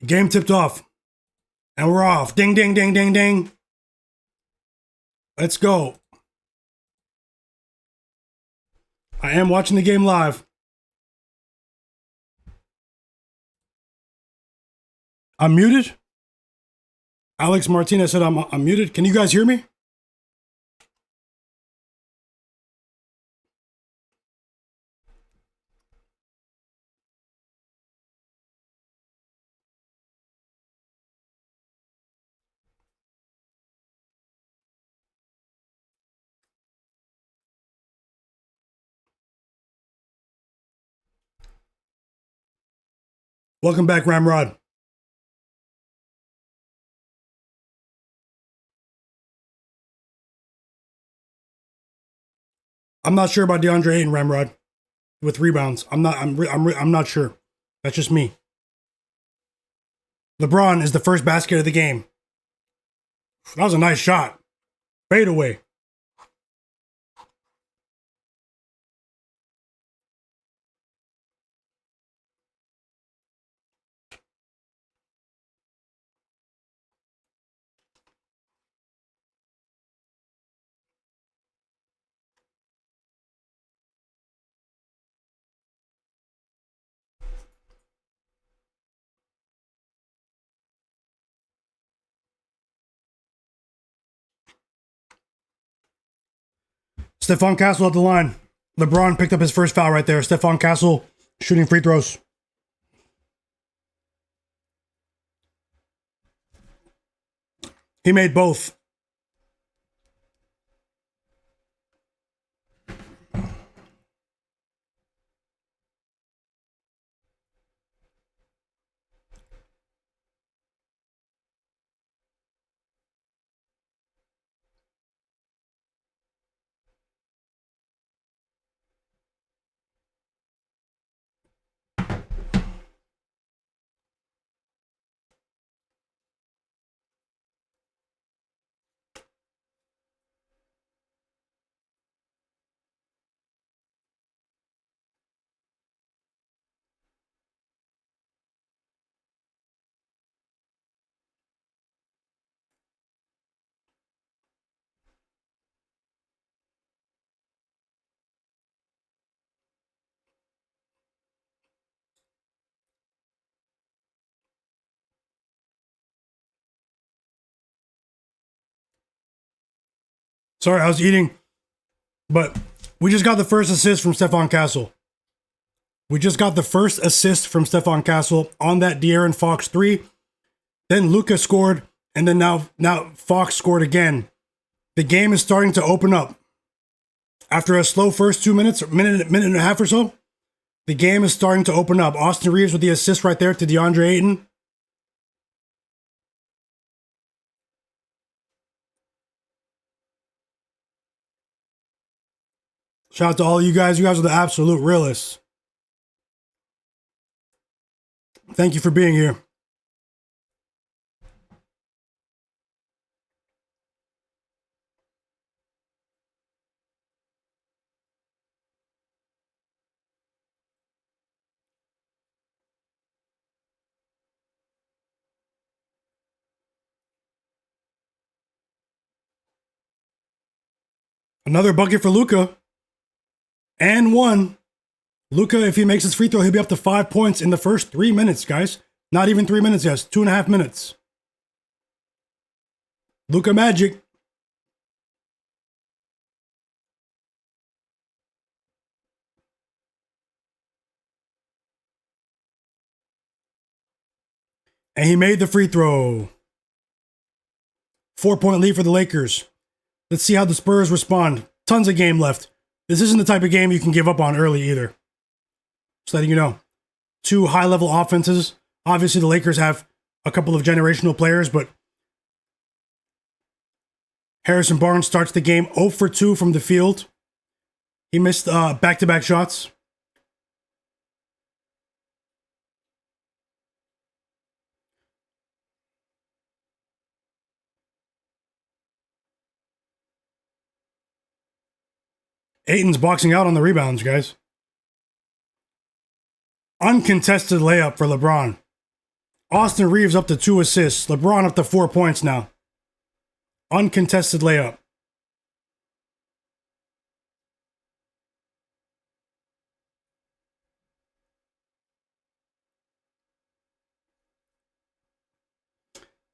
Game tipped off. And we're off. Ding, ding, ding, ding, ding. Let's go. I am watching the game live. I'm muted. Alex Martinez said I'm muted. Can you guys hear me? Welcome back, Ramrod. I'm not sure about DeAndre Ayton, Ramrod, with rebounds. I'm not sure. That's just me. LeBron is the first basket of the game. That was a nice shot. Fade away. Stephon Castle at the line. LeBron picked up his first foul right there. Stephon Castle shooting free throws. He made both. Sorry, I was eating. But we just got the first assist from Stephon Castle. We just got the first assist from Stephon Castle on that De'Aaron Fox 3. Then Luka scored, and then now Fox scored again. The game is starting to open up. After a slow first 2 minutes, minute and a half or so, the game is starting to open up. Austin Reaves with the assist right there to DeAndre Ayton. Shout out to all of you guys. You guys are the absolute realists. Thank you for being here. Another bucket for Luka. And one. Luka, if he makes his free throw, he'll be up to 5 points in the first 3 minutes, guys. Not even 3 minutes, yes. 2.5 minutes. Luka Magic. And he made the free throw. 4-point lead for the Lakers. Let's see how the Spurs respond. Tons of game left. This isn't the type of game you can give up on early either. Just letting you know. Two high-level offenses. Obviously, the Lakers have a couple of generational players, but Harrison Barnes starts the game 0 for 2 from the field. He missed back-to-back shots. Ayton's boxing out on the rebounds, guys. Uncontested layup for LeBron. Austin Reaves up to 2 assists. LeBron up to 4 points now. Uncontested layup.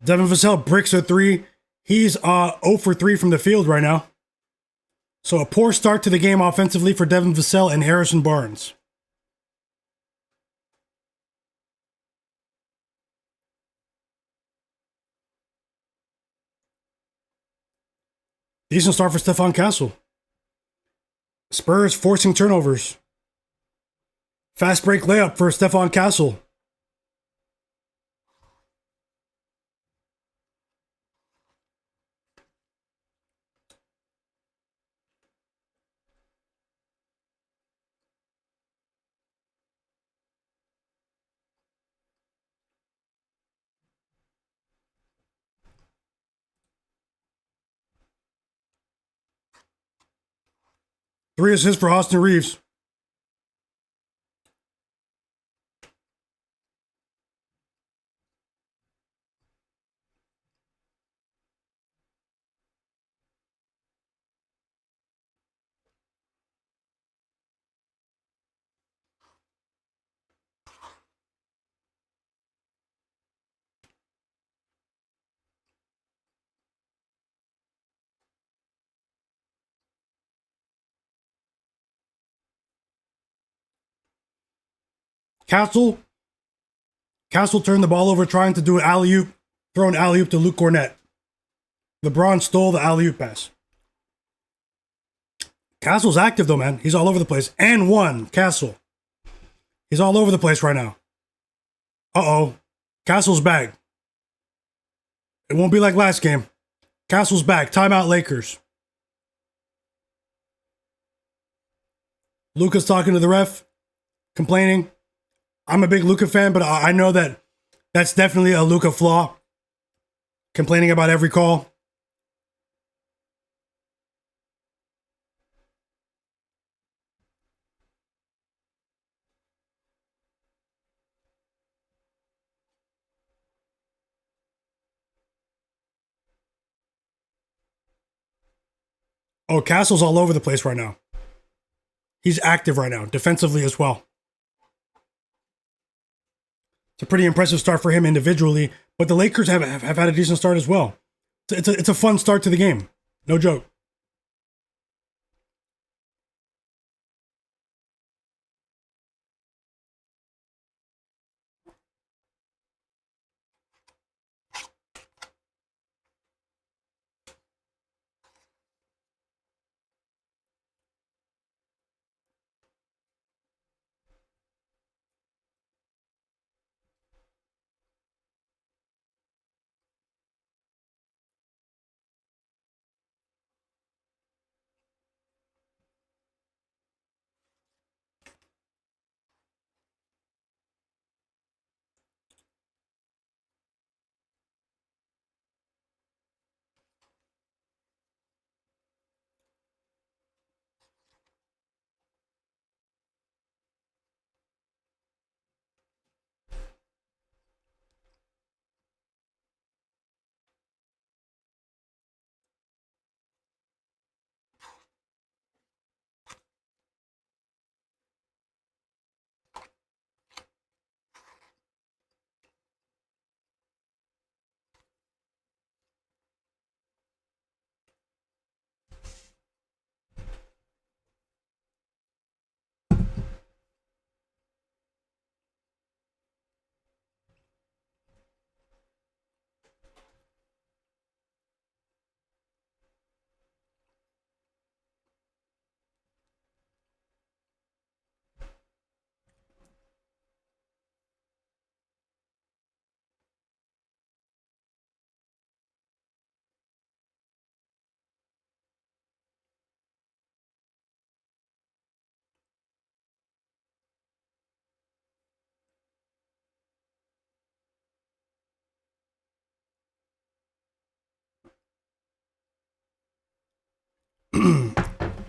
Devin Vassell bricks a 3. He's 0 for 3 from the field right now. So a poor start to the game offensively for Devin Vassell and Harrison Barnes. Decent start for Stephon Castle. Spurs forcing turnovers. Fast break layup for Stephon Castle. Three assists for Austin Reaves. Castle turned the ball over trying to do an alley-oop, throw an alley-oop to Luke Cornett. LeBron stole the alley-oop pass. Castle's active though, man. He's all over the place. And one, Castle. He's all over the place right now. Uh-oh. Castle's back. It won't be like last game. Castle's back. Timeout Lakers. Luka's talking to the ref, complaining. I'm a big Luka fan, but I know that that's definitely a Luka flaw. Complaining about every call. Oh, Castle's all over the place right now. He's active right now, defensively as well. It's a pretty impressive start for him individually, but the Lakers have had a decent start as well. It's a fun start to the game. No joke.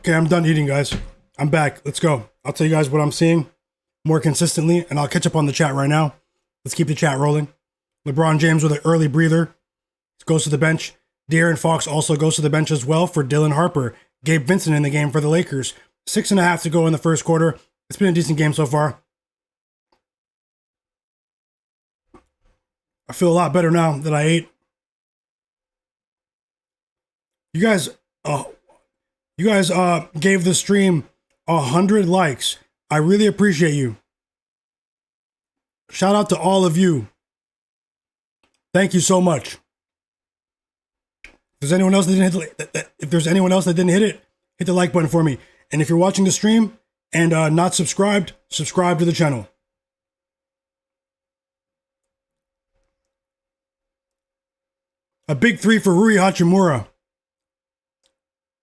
Okay, I'm done eating, guys. I'm back. Let's go. I'll tell you guys what I'm seeing more consistently, and I'll catch up on the chat right now. Let's keep the chat rolling. LeBron James with an early breather. Goes to the bench. De'Aaron Fox also goes to the bench as well for Dylan Harper. Gabe Vincent in the game for the Lakers. 6.5 to go in the first quarter. It's been a decent game so far. I feel a lot better now that I ate. You guys gave the stream 100 likes. I really appreciate you. Shout out to all of you. Thank you so much. If there's anyone else that didn't hit it, hit the like button for me. And if you're watching the stream and not subscribed, subscribe to the channel. A big three for Rui Hachimura.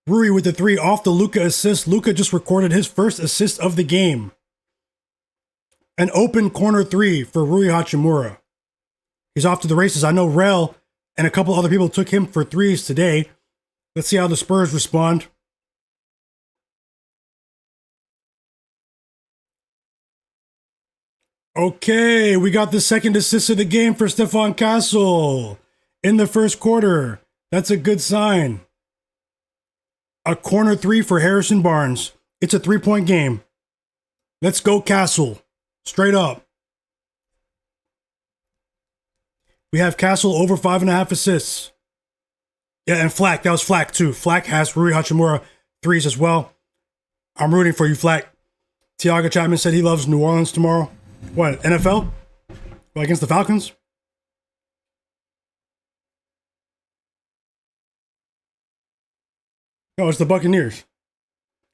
Rui with the three off the Luka assist. Luka just recorded his first assist of the game. An open corner three for Rui Hachimura. He's off to the races. I know Rel and a couple other people took him for threes today. Let's see how the Spurs respond. Okay, we got the second assist of the game for Stephon Castle in the first quarter. That's a good sign. A corner three for Harrison Barnes. It's a 3-point game. Let's go Castle. Straight up. We have Castle over 5.5 assists. Yeah, and Flack. That was Flack too. Flack has Rui Hachimura threes as well. I'm rooting for you, Flack. Tiago Chapman said he loves New Orleans tomorrow. What, NFL? Well, against the Falcons? No, it's the Buccaneers.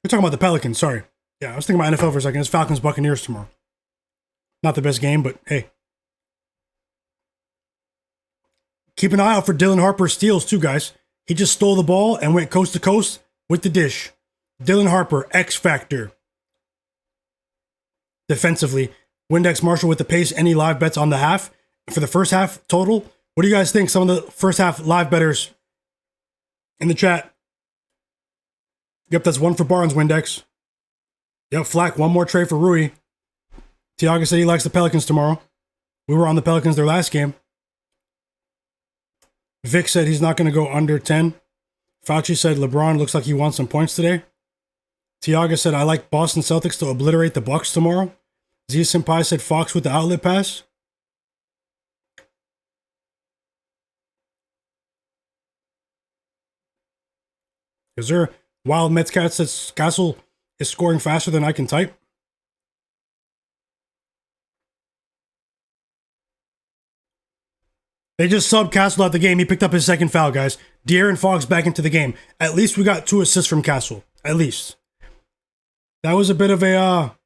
We're talking about the Pelicans, sorry. Yeah, I was thinking about NFL for a second. It's Falcons Buccaneers tomorrow. Not the best game, but hey. Keep an eye out for Dylan Harper steals too, guys. He just stole the ball and went coast to coast with the dish. Dylan Harper, X Factor. Defensively, Windex Marshall with the pace. Any live bets on the half? For the first half total? What do you guys think? Some of the first half live bettors in the chat. Yep, that's one for Barnes, Windex. Yep, Flack, one more trade for Rui. Tiago said he likes the Pelicans tomorrow. We were on the Pelicans their last game. Vic said he's not going to go under 10. Fauci said LeBron looks like he wants some points today. Tiago said I like Boston Celtics to obliterate the Bucks tomorrow. Z Senpai said Fox with the outlet pass. Is there Wild Mets Cat says Castle is scoring faster than I can type? They just subbed Castle out the game. He picked up his second foul, guys. De'Aaron Fox back into the game. At least we got 2 assists from Castle. At least. That was a bit of a...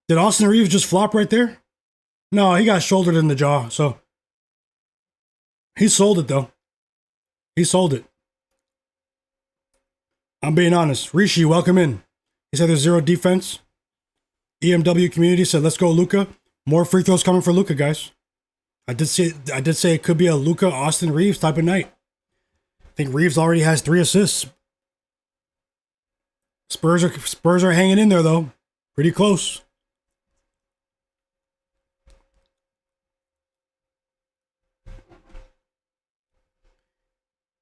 Did Austin Reaves just flop right there? No, he got shouldered in the jaw, so... He sold it, though. He sold it. I'm being honest. Rishi, welcome in. He said there's 0 defense. EMW community said, let's go, Luka. More free throws coming for Luka, guys. I did say it could be a Luka Austin Reaves type of night. I think Reaves already has 3 assists. Spurs are hanging in there though. Pretty close.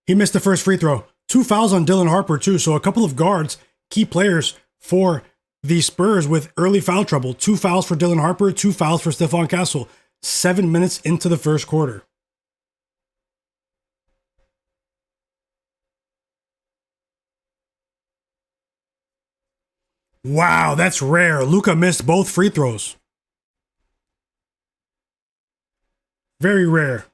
He missed the first free throw. 2 fouls on Dylan Harper too. So a couple of guards, key players for the Spurs with early foul trouble. 2 fouls for Dylan Harper, 2 fouls for Stephon Castle. 7 minutes into the first quarter. Wow, that's rare. Luka missed both free throws. Very rare.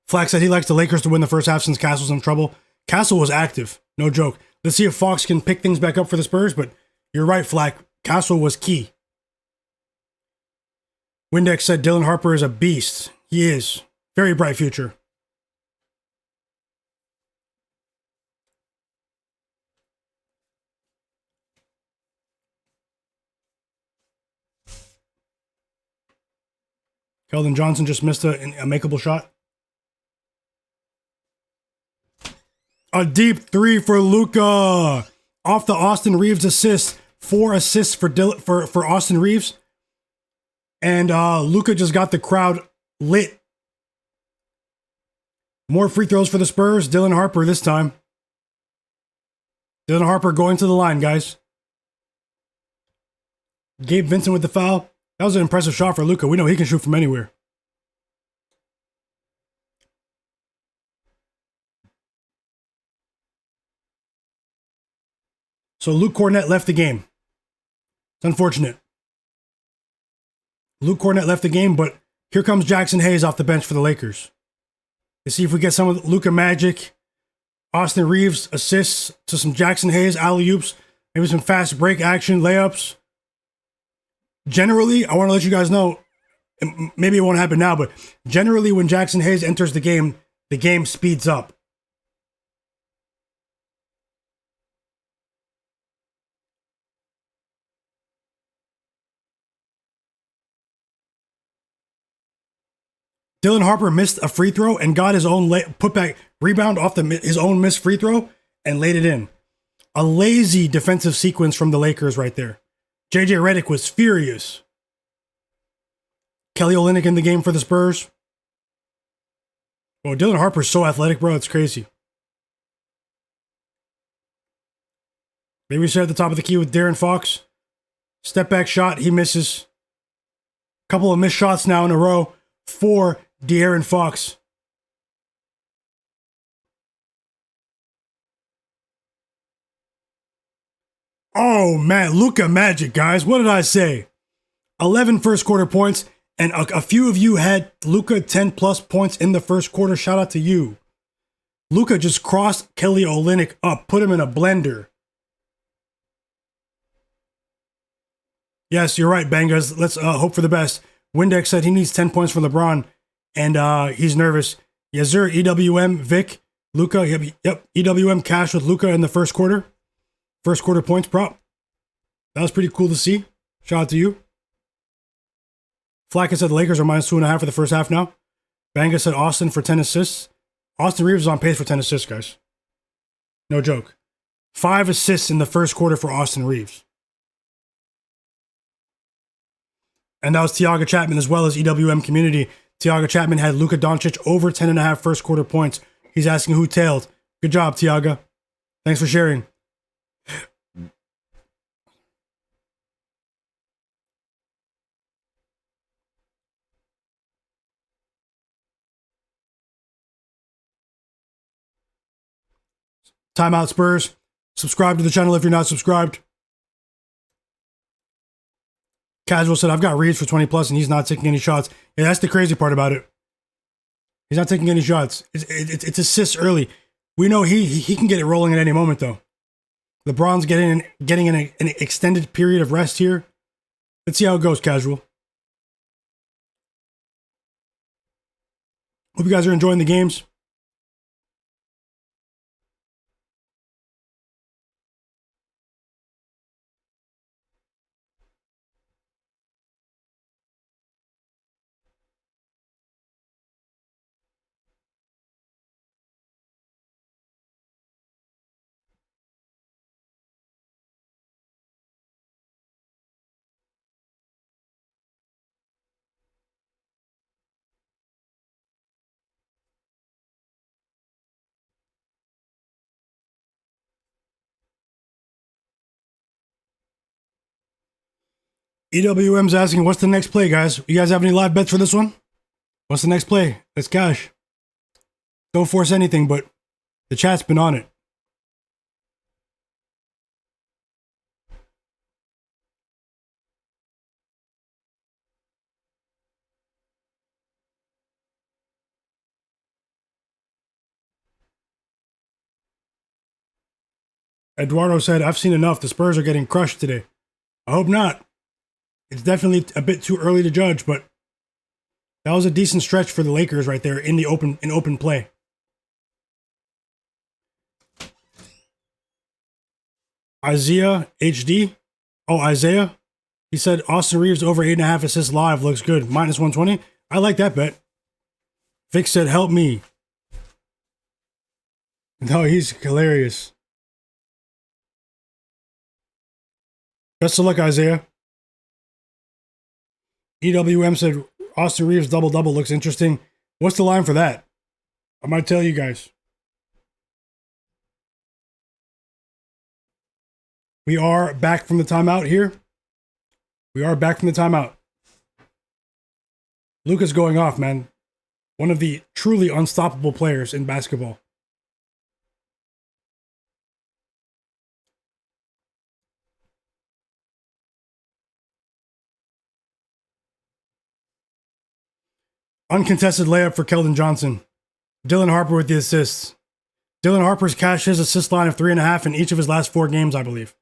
Flack said he likes the Lakers to win the first half since Castle's in trouble. Castle was active. No joke. Let's see if Fox can pick things back up for the Spurs, but you're right, Flack. Castle was key. Windex said Dylan Harper is a beast. He is. Very bright future. Keldon Johnson just missed a makeable shot. A deep three for Luka. Off the Austin Reaves assist. 4 assists for Austin Reaves. And Luka just got the crowd lit. More free throws for the Spurs. Dylan Harper this time. Dylan Harper going to the line, guys. Gabe Vincent with the foul. That was an impressive shot for Luka. We know he can shoot from anywhere. So Luke Cornett left the game. It's unfortunate. Luke Cornett left the game, but here comes Jackson Hayes off the bench for the Lakers. Let's see if we get some of Luka magic. Austin Reaves assists to some Jackson Hayes alley-oops. Maybe some fast break action layups. Generally, I want to let you guys know, maybe it won't happen now, but generally when Jackson Hayes enters the game speeds up. Dylan Harper missed a free throw and got his own putback rebound off his own missed free throw and laid it in. A lazy defensive sequence from the Lakers right there. JJ Redick was furious. Kelly Olynyk in the game for the Spurs. Oh, Dylan Harper's so athletic, bro. It's crazy. Maybe we start at the top of the key with De'Aaron Fox. Step back shot. He misses. Couple of missed shots now in a row for De'Aaron Fox. Oh, man. Luka magic, guys. What did I say? 11 first quarter points. And a few of you had Luka 10 plus points in the first quarter. Shout out to you. Luka just crossed Kelly Olynyk up. Put him in a blender. Yes, you're right, Bangers. Let's hope for the best. Windex said he needs 10 points from LeBron. And he's nervous. Yes, sir. EWM, Vic, Luka. Yep. EWM cash with Luka in the first quarter. First quarter points prop. That was pretty cool to see. Shout out to you. Flack said the Lakers are minus 2.5 for the first half now. Banga said Austin for 10 assists. Austin Reaves is on pace for 10 assists, guys. No joke. 5 assists in the first quarter for Austin Reaves. And that was Tiago Chapman as well as EWM Community. Tiago Chapman had Luka Doncic over 10.5 first quarter points. He's asking who tailed. Good job, Tiago. Thanks for sharing. Timeout Spurs. Subscribe to the channel if you're not subscribed. Casual said, I've got Reaves for 20 plus and he's not taking any shots. Yeah, that's the crazy part about it. He's not taking any shots. It's assists early. We know he can get it rolling at any moment though. LeBron's getting an extended period of rest here. Let's see how it goes, Casual. Hope you guys are enjoying the games. EWM's asking, what's the next play, guys? You guys have any live bets for this one? What's the next play? Let's cash. Don't force anything, but the chat's been on it. Eduardo said, I've seen enough. The Spurs are getting crushed today. I hope not. It's definitely a bit too early to judge, but that was a decent stretch for the Lakers right there in open play. Isaiah HD. Oh, Isaiah. He said Austin Reaves over 8.5 assists live looks good. Minus 120. I like that bet. Vic said, help me. No, he's hilarious. Best of luck, Isaiah. EWM said Austin Reaves double-double looks interesting. What's the line for that? I might tell you guys. We are back from the timeout here. We are back from the timeout. Luka's going off, man. One of the truly unstoppable players in basketball. Uncontested layup for Keldon Johnson. Dylan Harper with the assists. Dylan Harper's cashed his assist line of 3.5 in each of his last 4 games, I believe.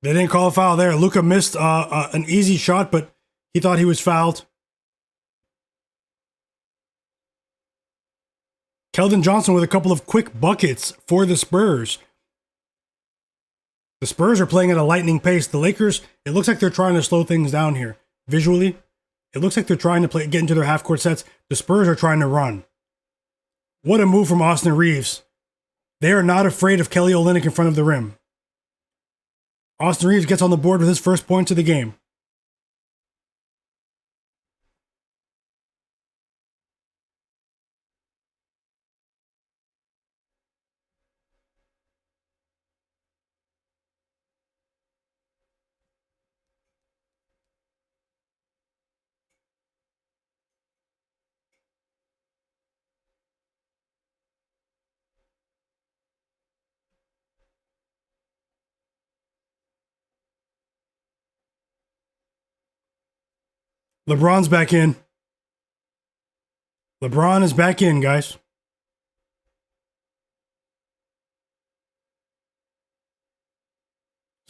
They didn't call a foul there. Luka missed an easy shot, but he thought he was fouled. Keldon Johnson with a couple of quick buckets for the Spurs. The Spurs are playing at a lightning pace. The Lakers, it looks like they're trying to slow things down here. Visually, it looks like they're trying to get into their half-court sets. The Spurs are trying to run. What a move from Austin Reaves. They are not afraid of Kelly Olynyk in front of the rim. Austin Reaves gets on the board with his first points of the game. LeBron's back in. LeBron is back in, guys.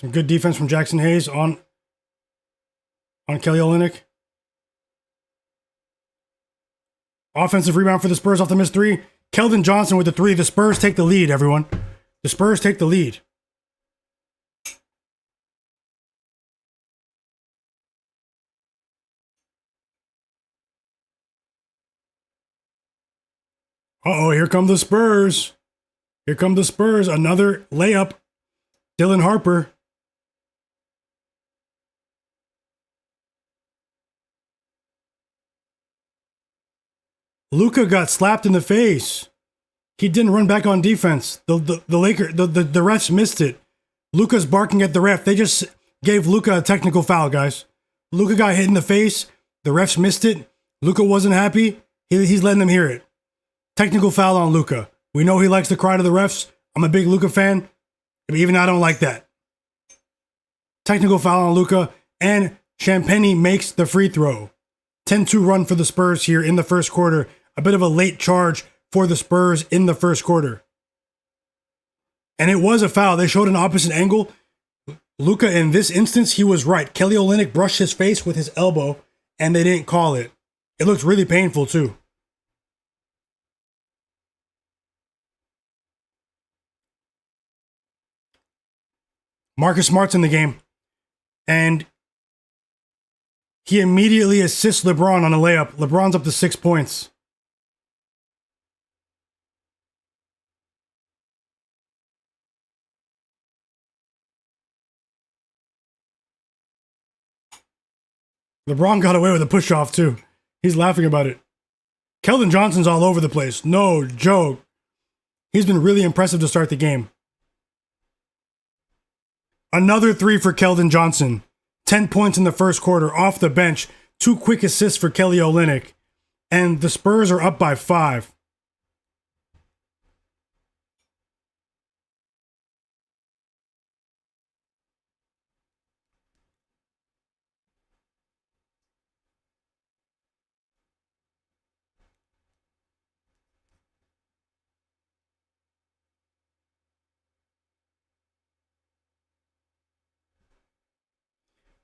Some good defense from Jackson Hayes on Kelly Olynyk. Offensive rebound for the Spurs off the missed 3. Keldon Johnson with the 3. The Spurs take the lead, everyone. The Spurs take the lead. Uh-oh, here come the Spurs. Here come the Spurs. Another layup. Dylan Harper. Luka got slapped in the face. He didn't run back on defense. The refs missed it. Luka's barking at the ref. They just gave Luka a technical foul, guys. Luka got hit in the face. The refs missed it. Luka wasn't happy. He's letting them hear it. Technical foul on Luka. We know he likes to cry to the refs. I'm a big Luka fan. But even I don't like that. Technical foul on Luka. And Champagny makes the free throw. 10-2 run for the Spurs here in the first quarter. A bit of a late charge for the Spurs in the first quarter. And it was a foul. They showed an opposite angle. Luka, in this instance, he was right. Kelly Olynyk brushed his face with his elbow, and they didn't call it. It looked really painful, too. Marcus Smart's in the game. And he immediately assists LeBron on a layup. LeBron's up to 6 points. LeBron got away with a push-off, too. He's laughing about it. Keldon Johnson's all over the place. No joke. He's been really impressive to start the game. Another 3 for Keldon Johnson. 10 points in the first quarter off the bench. 2 quick assists for Kelly Olynyk. And the Spurs are up by 5.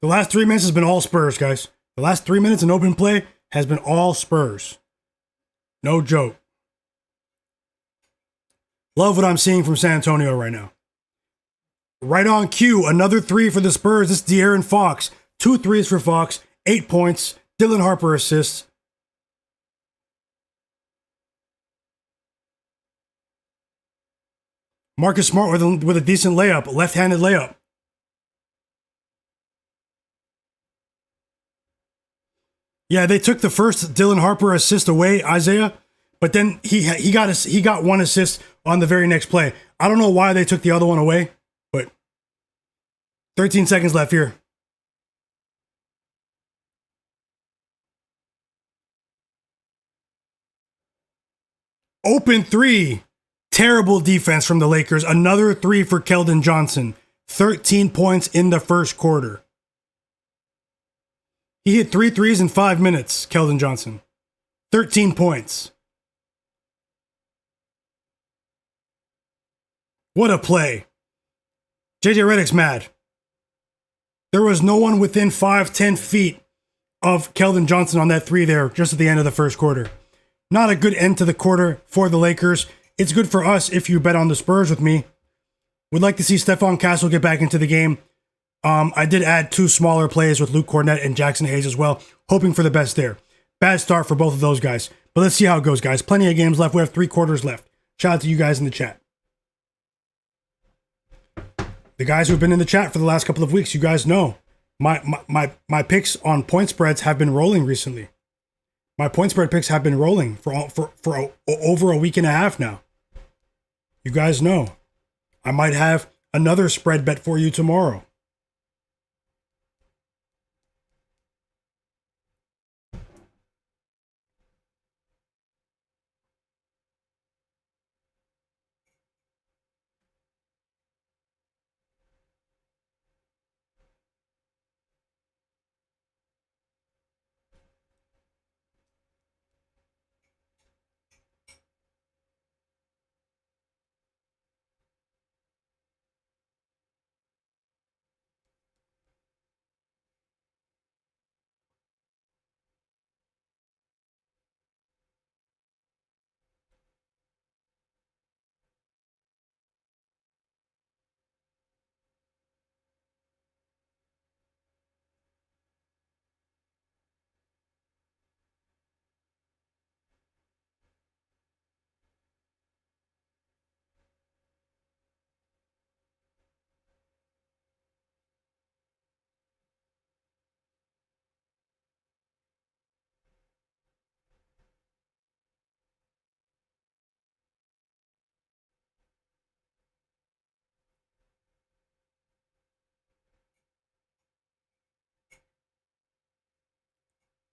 The last 3 minutes has been all Spurs, guys. The last 3 minutes in open play has been all Spurs. No joke. Love what I'm seeing from San Antonio right now. Right on cue, another three for the Spurs. This is De'Aaron Fox. 2 threes for Fox, 8 points. Dylan Harper assists. Marcus Smart with a decent layup, left-handed layup. Yeah, they took the first Dylan Harper assist away, Isaiah, but then he got one assist on the very next play. I don't know why they took the other one away, but 13 seconds left here. Open three. Terrible defense from the Lakers. Another three for Keldon Johnson. 13 points in the first quarter. He hit 3 threes in 5 minutes, Keldon Johnson. 13 points. What a play. JJ Redick's mad. There was no one within 5-10 feet of Keldon Johnson on that three there just at the end of the first quarter. Not a good end to the quarter for the Lakers. It's good for us if you bet on the Spurs with me. Would like to see Stephon Castle get back into the game. I did add 2 smaller plays with Luke Cornett and Jackson Hayes as well, hoping for the best there. Bad start for both of those guys. But let's see how it goes, guys. Plenty of games left. We have 3 quarters left. Shout out to you guys in the chat. The guys who've been in the chat for the last couple of weeks, you guys know my picks on point spreads have been rolling recently. My point spread picks have been rolling for over a week and a half now. You guys know. I might have another spread bet for you tomorrow.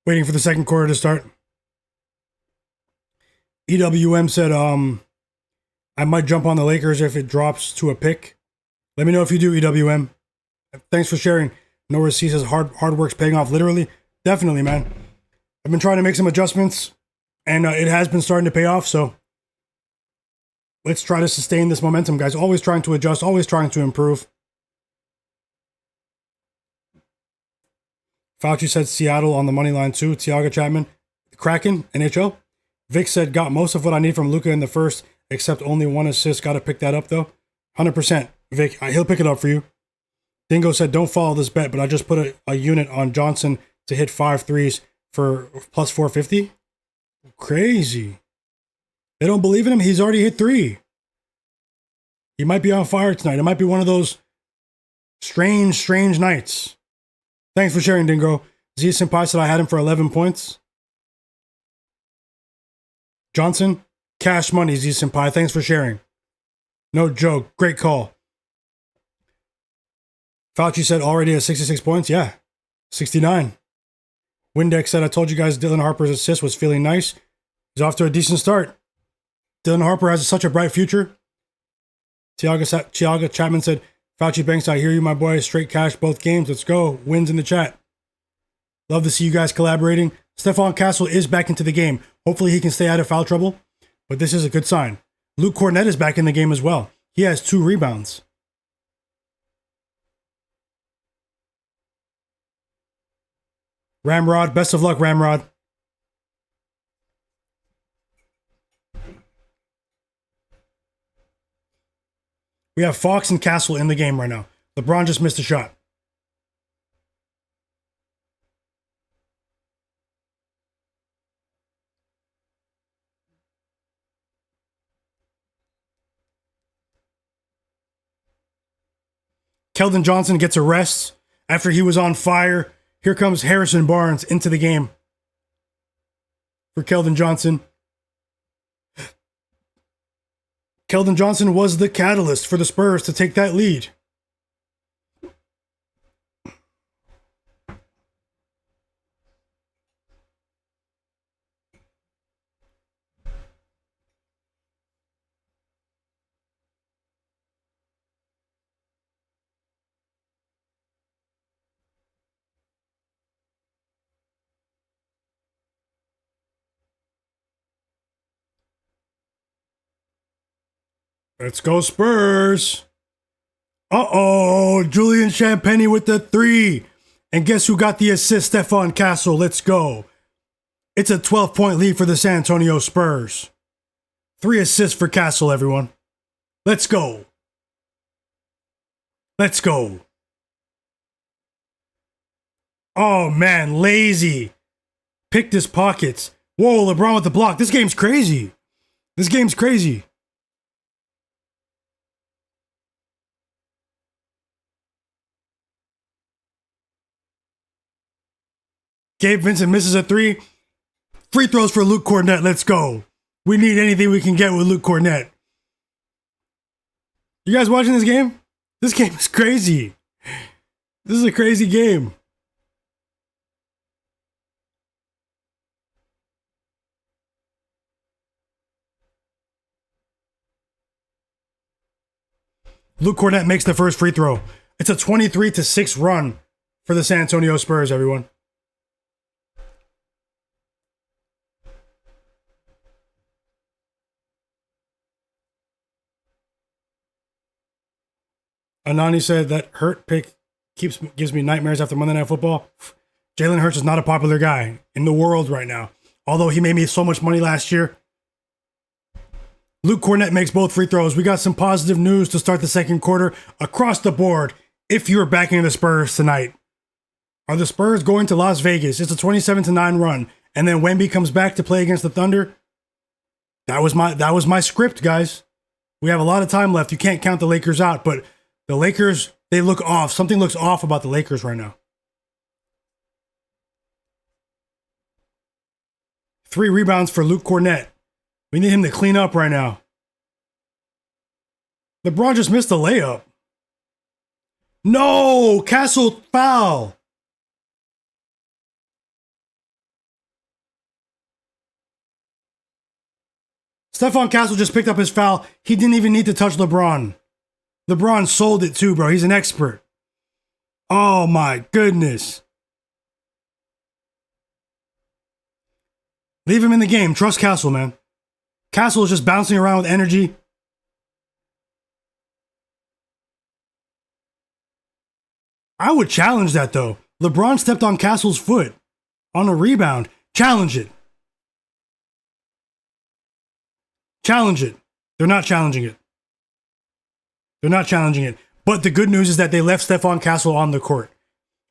Waiting for the second quarter to start. EWM said, I might jump on the Lakers if it drops to a pick. Let me know if you do, EWM. Thanks for sharing. Norris C says hard work's paying off. Literally, definitely, man. I've been trying to make some adjustments, and it has been starting to pay off. So let's try to sustain this momentum, guys. Always trying to adjust, always trying to improve. Fauci said Seattle on the money line too. Tiago Chapman, Kraken, NHL. Vic said got most of what I need from Luka in the first, except only 1 assist. Got to pick that up though. 100%, Vic. He'll pick it up for you. Dingo said don't follow this bet, but I just put a unit on Johnson to hit 5 threes for plus 450. Crazy. They don't believe in him. He's already hit 3. He might be on fire tonight. It might be one of those strange nights. Thanks for sharing, Dingo. Z Senpai said I had him for 11 points. Johnson, cash money, Z Senpai. Thanks for sharing. No joke. Great call. Fauci said already at 66 points. Yeah, 69. Windex said, I told you guys Dylan Harper's assist was feeling nice. He's off to a decent start. Dylan Harper has such a bright future. Tiago Chapman said, Fauci Banks, I hear you, my boy. Straight cash both games. Let's go. Wins in the chat. Love to see you guys collaborating. Stephon Castle is back into the game. Hopefully he can stay out of foul trouble, but this is a good sign. Luke Cornett is back in the game as well. He has 2 rebounds. Ramrod, best of luck, Ramrod. We have Fox and Castle in the game right now. LeBron just missed a shot. Keldon Johnson gets a rest after he was on fire. Here comes Harrison Barnes into the game for Keldon Johnson. Keldon Johnson was the catalyst for the Spurs to take that lead. Let's go Spurs. Uh-oh, Julian Champagnie with the 3. And guess who got the assist? Stephon Castle. Let's go. It's a 12-point lead for the San Antonio Spurs. 3 assists for Castle, everyone. Let's go. Let's go. Oh, man, lazy. Picked his pockets. Whoa, LeBron with the block. This game's crazy. This game's crazy. Gabe Vincent misses a 3. Free throws for Luke Kornet. Let's go. We need anything we can get with Luke Kornet. You guys watching this game? This game is crazy. This is a crazy game. Luke Kornet makes the first free throw. It's a 23-6 run for the San Antonio Spurs, everyone. Anani said that Hurt pick gives me nightmares after Monday Night Football. Jalen Hurts is not a popular guy in the world right now. Although he made me so much money last year. Luke Kornet makes both free throws. We got some positive news to start the second quarter across the board. If you're backing the Spurs tonight, are the Spurs going to Las Vegas? It's a 27-9 run, and then Wemby comes back to play against the Thunder. That was my script, guys. We have a lot of time left. You can't count the Lakers out, but the Lakers, they look off. Something looks off about the Lakers right now. 3 rebounds for Luke Kornet. We need him to clean up right now. LeBron just missed a layup. No! Castle foul! Stephon Castle just picked up his foul. He didn't even need to touch LeBron. LeBron sold it too, bro. He's an expert. Oh my goodness. Leave him in the game. Trust Castle, man. Castle is just bouncing around with energy. I would challenge that, though. LeBron stepped on Castle's foot on a rebound. Challenge it. Challenge it. They're not challenging it. They're not challenging it. But the good news is that they left Stephon Castle on the court.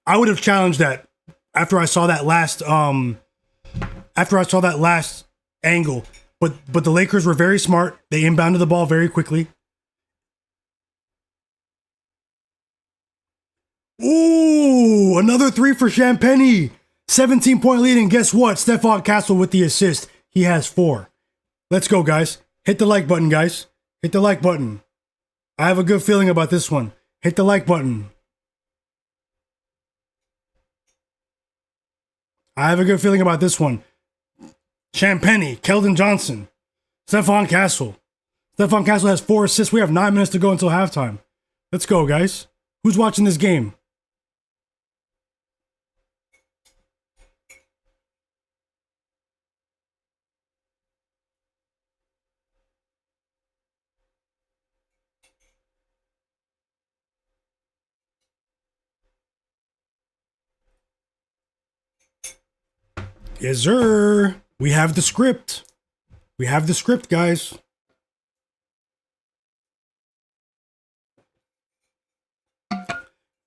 I would have challenged that after I saw that last angle. But the Lakers were very smart. They inbounded the ball very quickly. Ooh, another 3 for Champagnie. 17-point lead, and guess what? Stephon Castle with the assist. He has 4. Let's go, guys. Hit the like button, guys. Hit the like button. I have a good feeling about this one. Hit the like button. I have a good feeling about this one. Champagnie, Keldon Johnson, Stephon Castle. Stephon Castle has 4 assists. We have 9 minutes to go until halftime. Let's go, guys. Who's watching this game? Yes, sir. We have the script. We have the script, guys.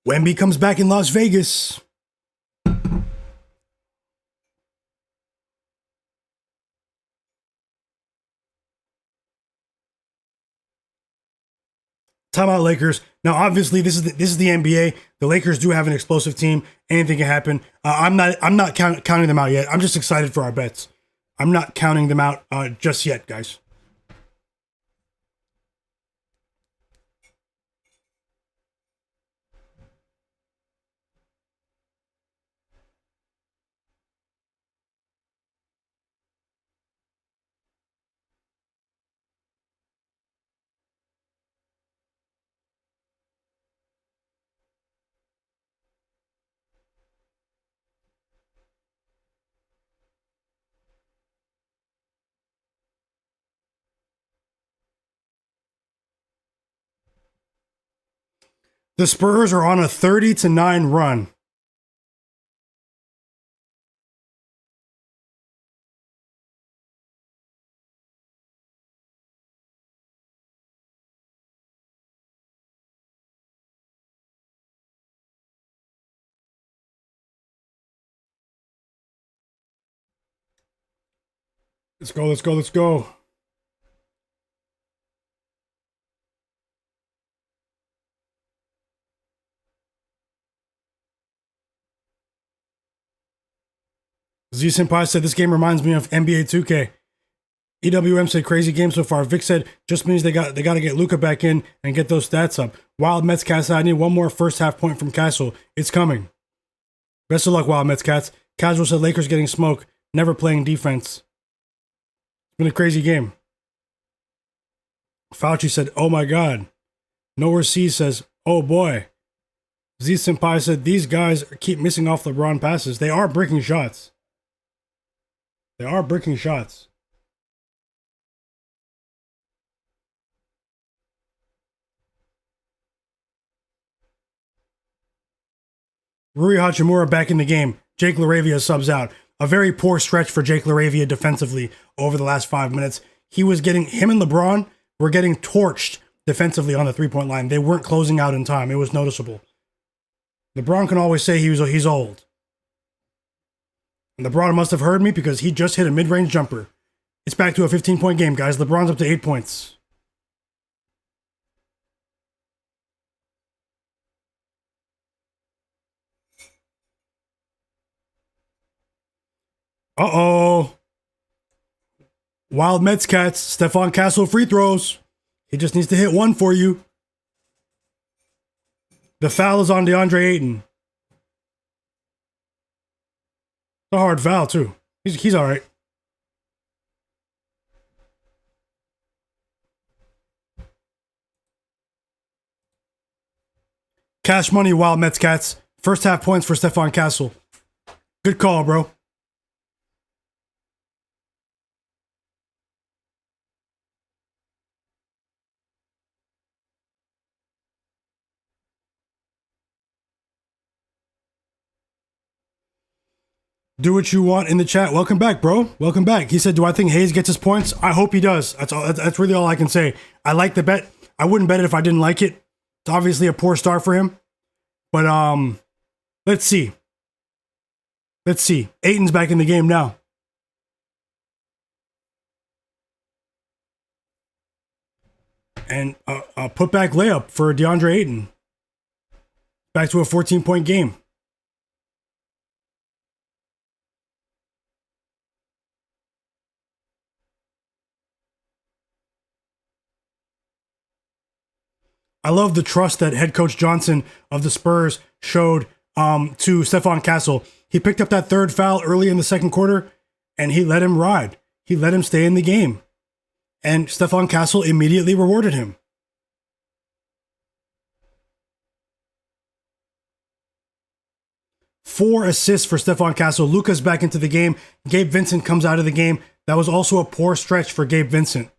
Wemby comes back in Las Vegas. Timeout Lakers. Now, obviously, this is the NBA. The Lakers do have an explosive team. Anything can happen. I'm not counting them out yet. I'm just excited for our bets. I'm not counting them out just yet, guys. The Spurs are on a 30-9 run. Let's go, let's go, let's go. Z Senpai said this game reminds me of NBA 2K. EWM said crazy game so far. Vic said just means they got to get Luka back in and get those stats up. Wild Mets Cats, I need one more first half point from Castle. It's coming. Best of luck, Wild Mets Cats. Casual said Lakers getting smoke, never playing defense. It's been a crazy game. Fauci said, oh my God. Nowhere C says, oh boy. Z Senpai said these guys keep missing off LeBron passes. They are breaking shots. They are breaking shots. Rui Hachimura back in the game. Jake LaRavia subs out. A very poor stretch for Jake LaRavia defensively over the last 5 minutes. Him and LeBron were getting torched defensively on the three-point line. They weren't closing out in time. It was noticeable. LeBron can always say he's old. And LeBron must have heard me because he just hit a mid-range jumper. It's back to a 15-point game, guys. LeBron's up to 8 points. Uh-oh. Wild Mets Cats. Stephon Castle free throws. He just needs to hit one for you. The foul is on Deandre Ayton. A hard foul, too. He's all right. Cash money, Wild Mets Cats. First half points for Stephon Castle. Good call, bro. Do what you want in the chat. Welcome back, bro. Welcome back. He said, do I think Hayes gets his points? I hope he does. That's really all I can say. I like the bet. I wouldn't bet it if I didn't like it. It's obviously a poor start for him. But let's see. Let's see. Ayton's back in the game now. And a putback layup for DeAndre Ayton. Back to a 14-point game. I love the trust that head coach Johnson of the Spurs showed to Stephon Castle. He picked up that third foul early in the second quarter, and he let him ride. He let him stay in the game. And Stephon Castle immediately rewarded him. Four assists for Stephon Castle. Luka's back into the game. Gabe Vincent comes out of the game. That was also a poor stretch for Gabe Vincent.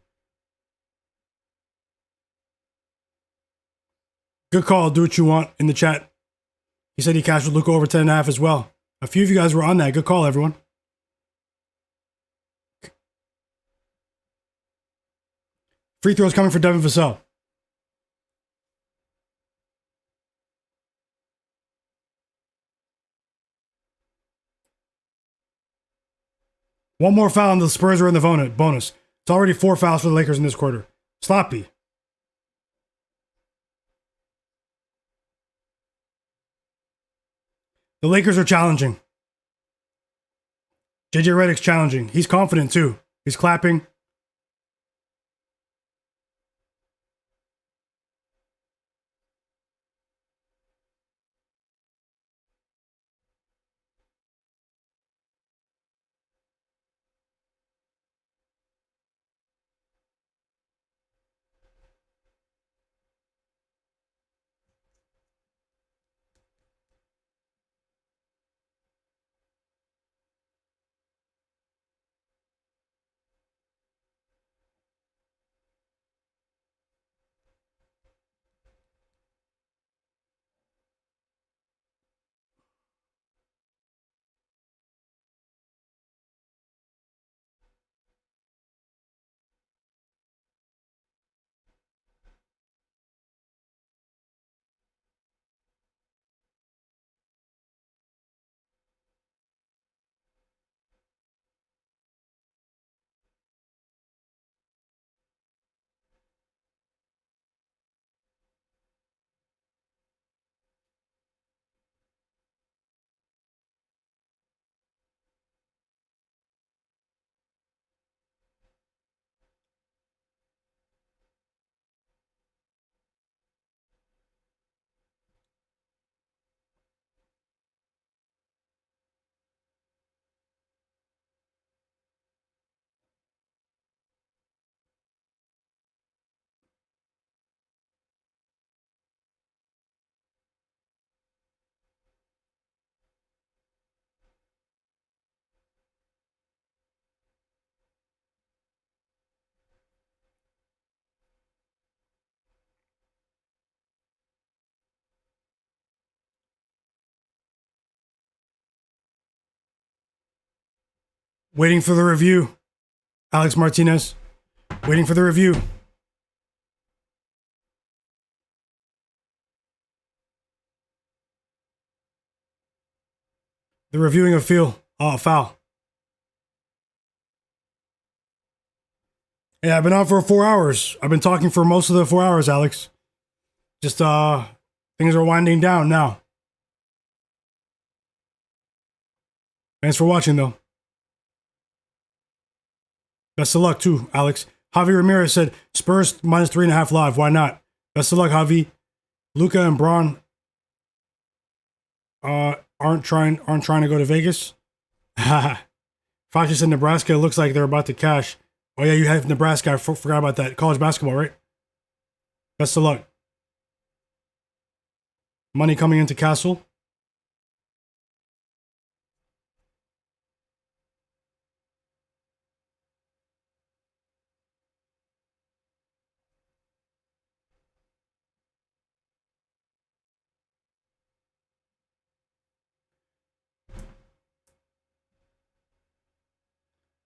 Good call. Do what you want in the chat. He said he cashed with Luka over 10.5 as well. A few of you guys were on that. Good call, everyone. Free throws coming for Devin Vassell. One more foul and the Spurs are in the bonus. It's already 4 fouls for the Lakers in this quarter. Sloppy. The Lakers are challenging. JJ Redick's challenging. He's confident too. He's clapping. Waiting for the review. Alex Martinez. Waiting for the review. The reviewing of foul. Yeah, I've been on for 4 hours. I've been talking for most of the 4 hours, Alex. Just things are winding down now. Thanks for watching though. Best of luck too, Alex. Javi Ramirez said Spurs minus 3.5 live. Why not? Best of luck, Javi. Luka and Braun aren't trying to go to Vegas. Fachi said Nebraska looks like they're about to cash. Oh yeah, you have Nebraska. I forgot about that. College basketball, right? Best of luck. Money coming into Castle.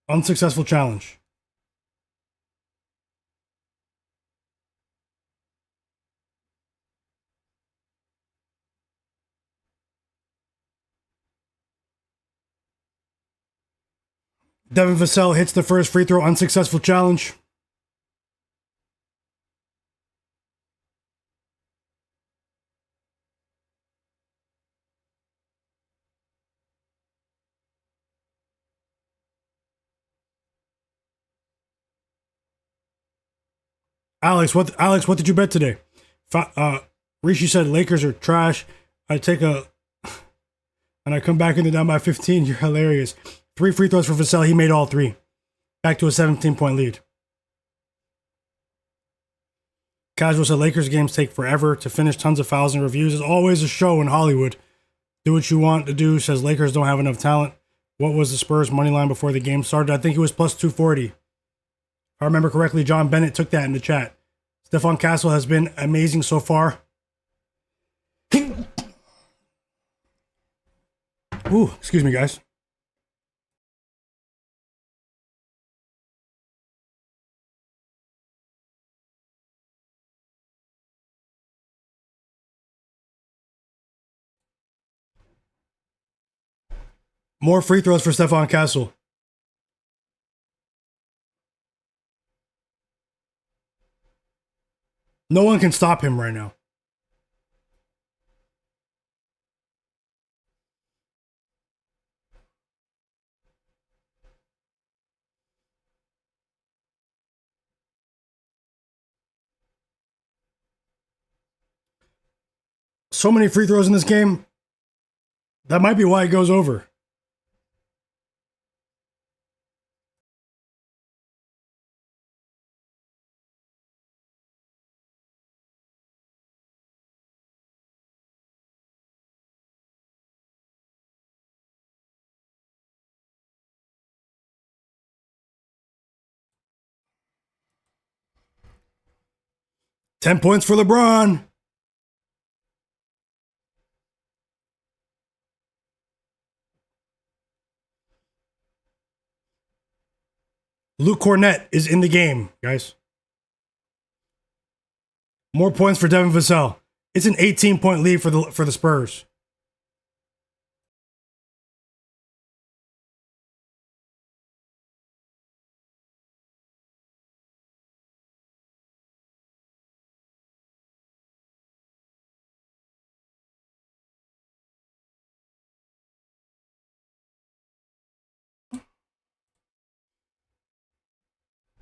Unsuccessful challenge. Devin Vassell hits the first free throw. Unsuccessful challenge. Alex, what did you bet today? Rishi said Lakers are trash. I take a and I come back in the down by 15. You're hilarious. 3 free throws for Vassell. He made all 3. Back to a 17-point lead. Casual said Lakers games take forever to finish. Tons of fouls and reviews. It's always a show in Hollywood. Do what you want to do. Says Lakers don't have enough talent. What was the Spurs money line before the game started? I think it was plus 240. If I remember correctly, John Bennett took that in the chat. Stephon Castle has been amazing so far. Ooh, excuse me, guys. More free throws for Stephon Castle. No one can stop him right now. So many free throws in this game. That might be why it goes over. $10 points for LeBron. Luke Cornett is in the game, guys. More points for Devin Vassell. It's an 18-point lead for the Spurs.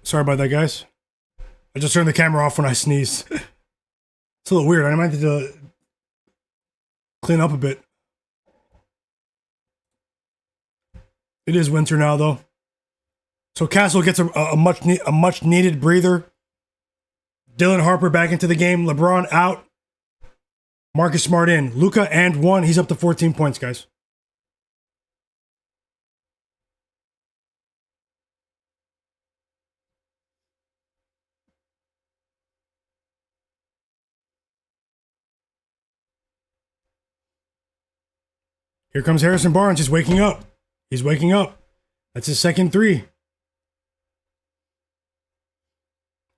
Sorry about that, guys. I just turned the camera off when I sneezed. It's a little weird. I might need to clean up a bit. It is winter now, though. So Castle gets a much needed breather. Dylan Harper back into the game. LeBron out. Marcus Smart in. Luka and one. He's up to 14 points, guys. Here comes Harrison Barnes. He's waking up. He's waking up. That's his second three.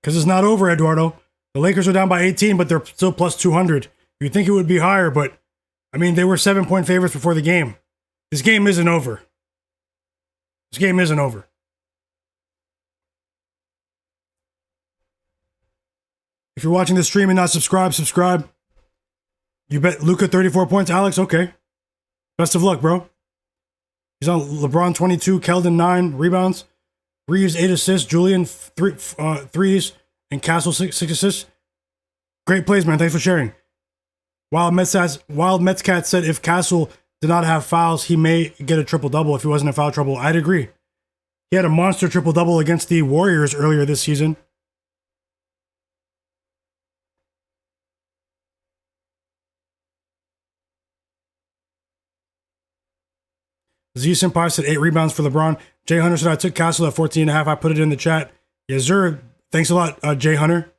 Because it's not over, Eduardo. The Lakers are down by 18, but they're still plus 200. You'd think it would be higher, but, I mean, they were 7-point favorites before the game. This game isn't over. This game isn't over. If you're watching this stream and not subscribed, subscribe. You bet Luka 34 points. Alex, okay. Best of luck, bro. He's on LeBron 22, Keldon 9 rebounds, Reaves 8 assists, Julian threes, and Castle 6 assists. Great plays, man. Thanks for sharing. Wild Mets Cat said if Castle did not have fouls, he may get a triple-double if he wasn't in foul trouble. I'd agree. He had a monster triple-double against the Warriors earlier this season. Z Senpai said 8 rebounds for LeBron. Jay Hunter said I took Castle at 14.5. I put it in the chat. Yes, sir. Thanks a lot, Jay Hunter.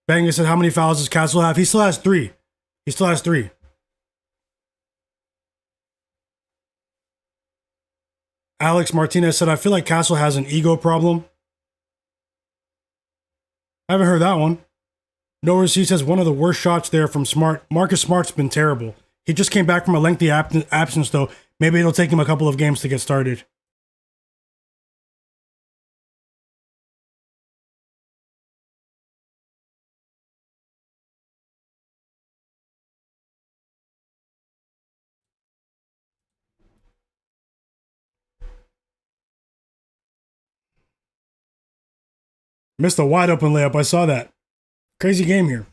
Banger said how many fouls does Castle have? He still has 3. He still has 3. Alex Martinez said I feel like Castle has an ego problem. I haven't heard that one. Norris, he says one of the worst shots there from Smart. Marcus Smart's been terrible. He just came back from a lengthy absence, though. Maybe it'll take him a couple of games to get started. Missed a wide open layup. I saw that. Crazy game here.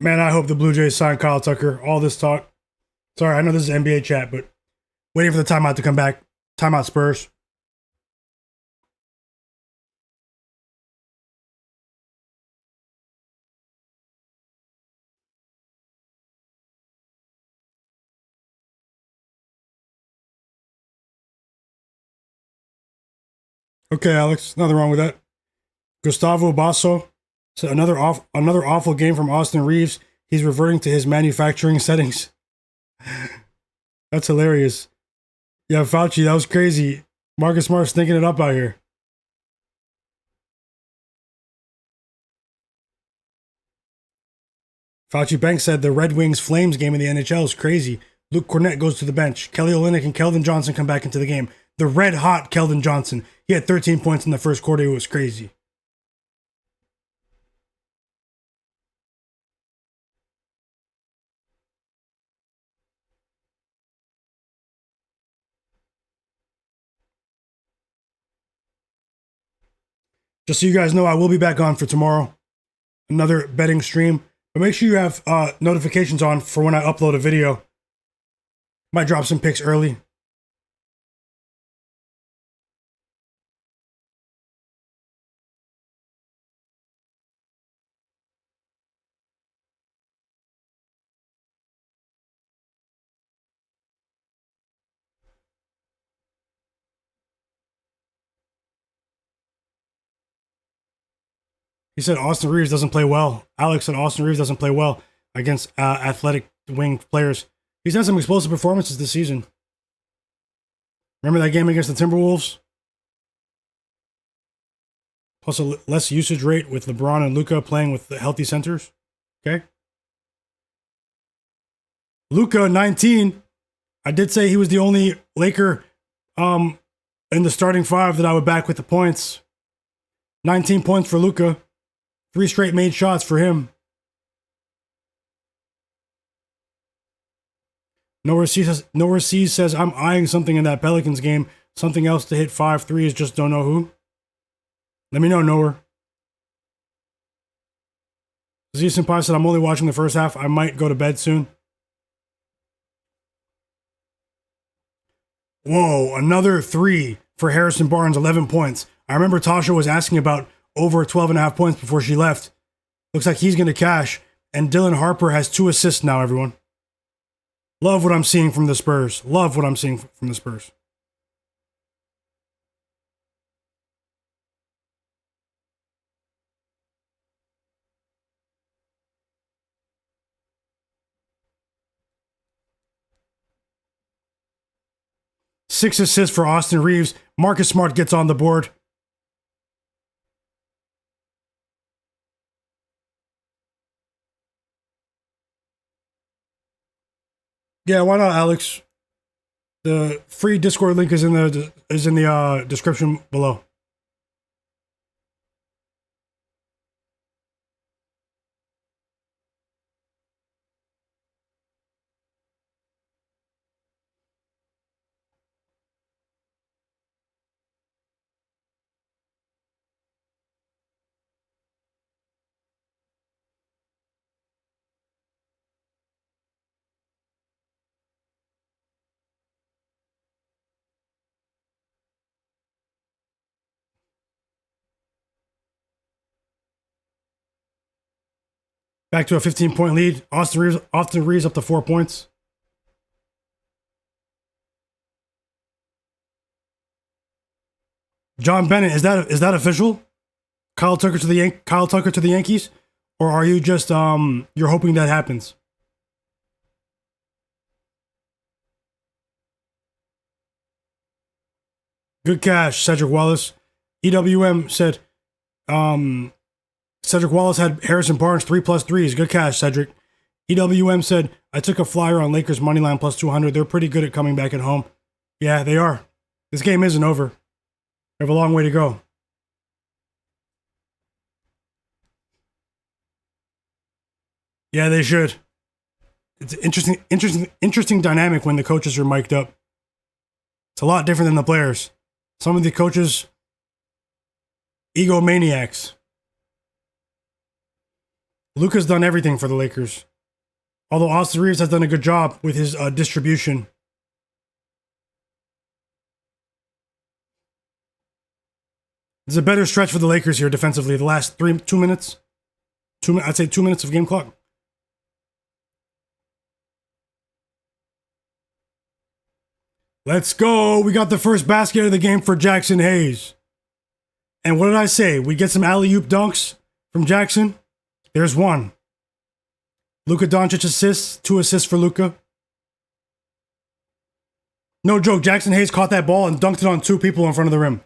Man, I hope the Blue Jays sign Kyle Tucker. All this talk. Sorry, I know this is NBA chat, but waiting for the timeout to come back. Timeout Spurs. Okay, Alex. Nothing wrong with that. Gustavo Basso said another awful game from Austin Reaves. He's reverting to his manufacturing settings. That's hilarious. Yeah, Fauci, that was crazy. Marcus Smart's thinking it up out here. Fauci Banks said the Red Wings Flames game in the NHL is crazy. Luke Cornett goes to the bench. Kelly Olynyk and Keldon Johnson come back into the game. The red hot Keldon Johnson. He had 13 points in the first quarter. It was crazy. Just so you guys know, I will be back on for tomorrow. Another betting stream. But make sure you have notifications on for when I upload a video. Might drop some picks early. He said Austin Reaves doesn't play well. Alex said Austin Reaves doesn't play well against athletic wing players. He's had some explosive performances this season. Remember that game against the Timberwolves? Plus a less usage rate with LeBron and Luka playing with the healthy centers. Okay. Luka, 19. I did say he was the only Laker in the starting five that I would back with the points. 19 points for Luka. 3 straight made shots for him. Nowhere Seas says, I'm eyeing something in that Pelicans game. Something else to hit 5 threes, just don't know who. Let me know, Nowhere. Z Senpai said, I'm only watching the first half. I might go to bed soon. Whoa, another 3 for Harrison Barnes, 11 points. I remember Tasha was asking about over 12.5 points before she left. Looks like he's going to cash. And Dylan Harper has 2 assists now, everyone. Love what I'm seeing from the Spurs. Love what I'm seeing from the Spurs. Six assists for Austin Reaves. Marcus Smart gets on the board. Yeah, why not, Alex? The free Discord link is in the description below. Back to a 15-point lead. Austin Reaves up to 4 points. John Bennett, is that official? Kyle Tucker to the Yankees, or are you just you're hoping that happens? Good cash, Cedric Wallace. EWM said Cedric Wallace had Harrison Barnes 3+ threes. Good cash, Cedric. EWM said, I took a flyer on Lakers moneyline plus 200. They're pretty good at coming back at home. Yeah, they are. This game isn't over. They have a long way to go. Yeah, they should. It's an interesting dynamic when the coaches are mic'd up. It's a lot different than the players. Some of the coaches, egomaniacs. Luka's done everything for the Lakers. Although Austin Reaves has done a good job with his distribution. It's a better stretch for the Lakers here defensively. The last 2 minutes. I'd say 2 minutes of game clock. Let's go. We got the first basket of the game for Jackson Hayes. And what did I say? We get some alley-oop dunks from Jackson. There's one. Luka Doncic assists. 2 assists for Luka. No joke, Jackson Hayes caught that ball and dunked it on two people in front of the rim.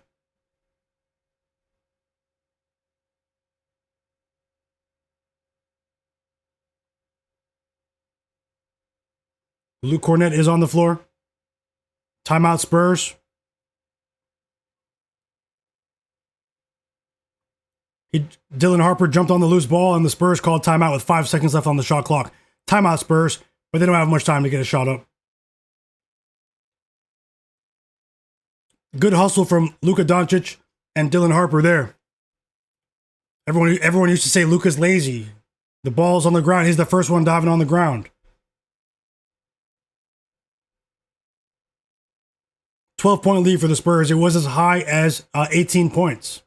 Luke Cornett is on the floor. Timeout Spurs. Dylan Harper jumped on the loose ball, and the Spurs called timeout with 5 seconds left on the shot clock. Timeout Spurs, but they don't have much time to get a shot up. Good hustle from Luka Doncic and Dylan Harper there. Everyone used to say Luka's lazy. The ball's on the ground. He's the first one diving on the ground. 12-point lead for the Spurs. It was as high as 18 points.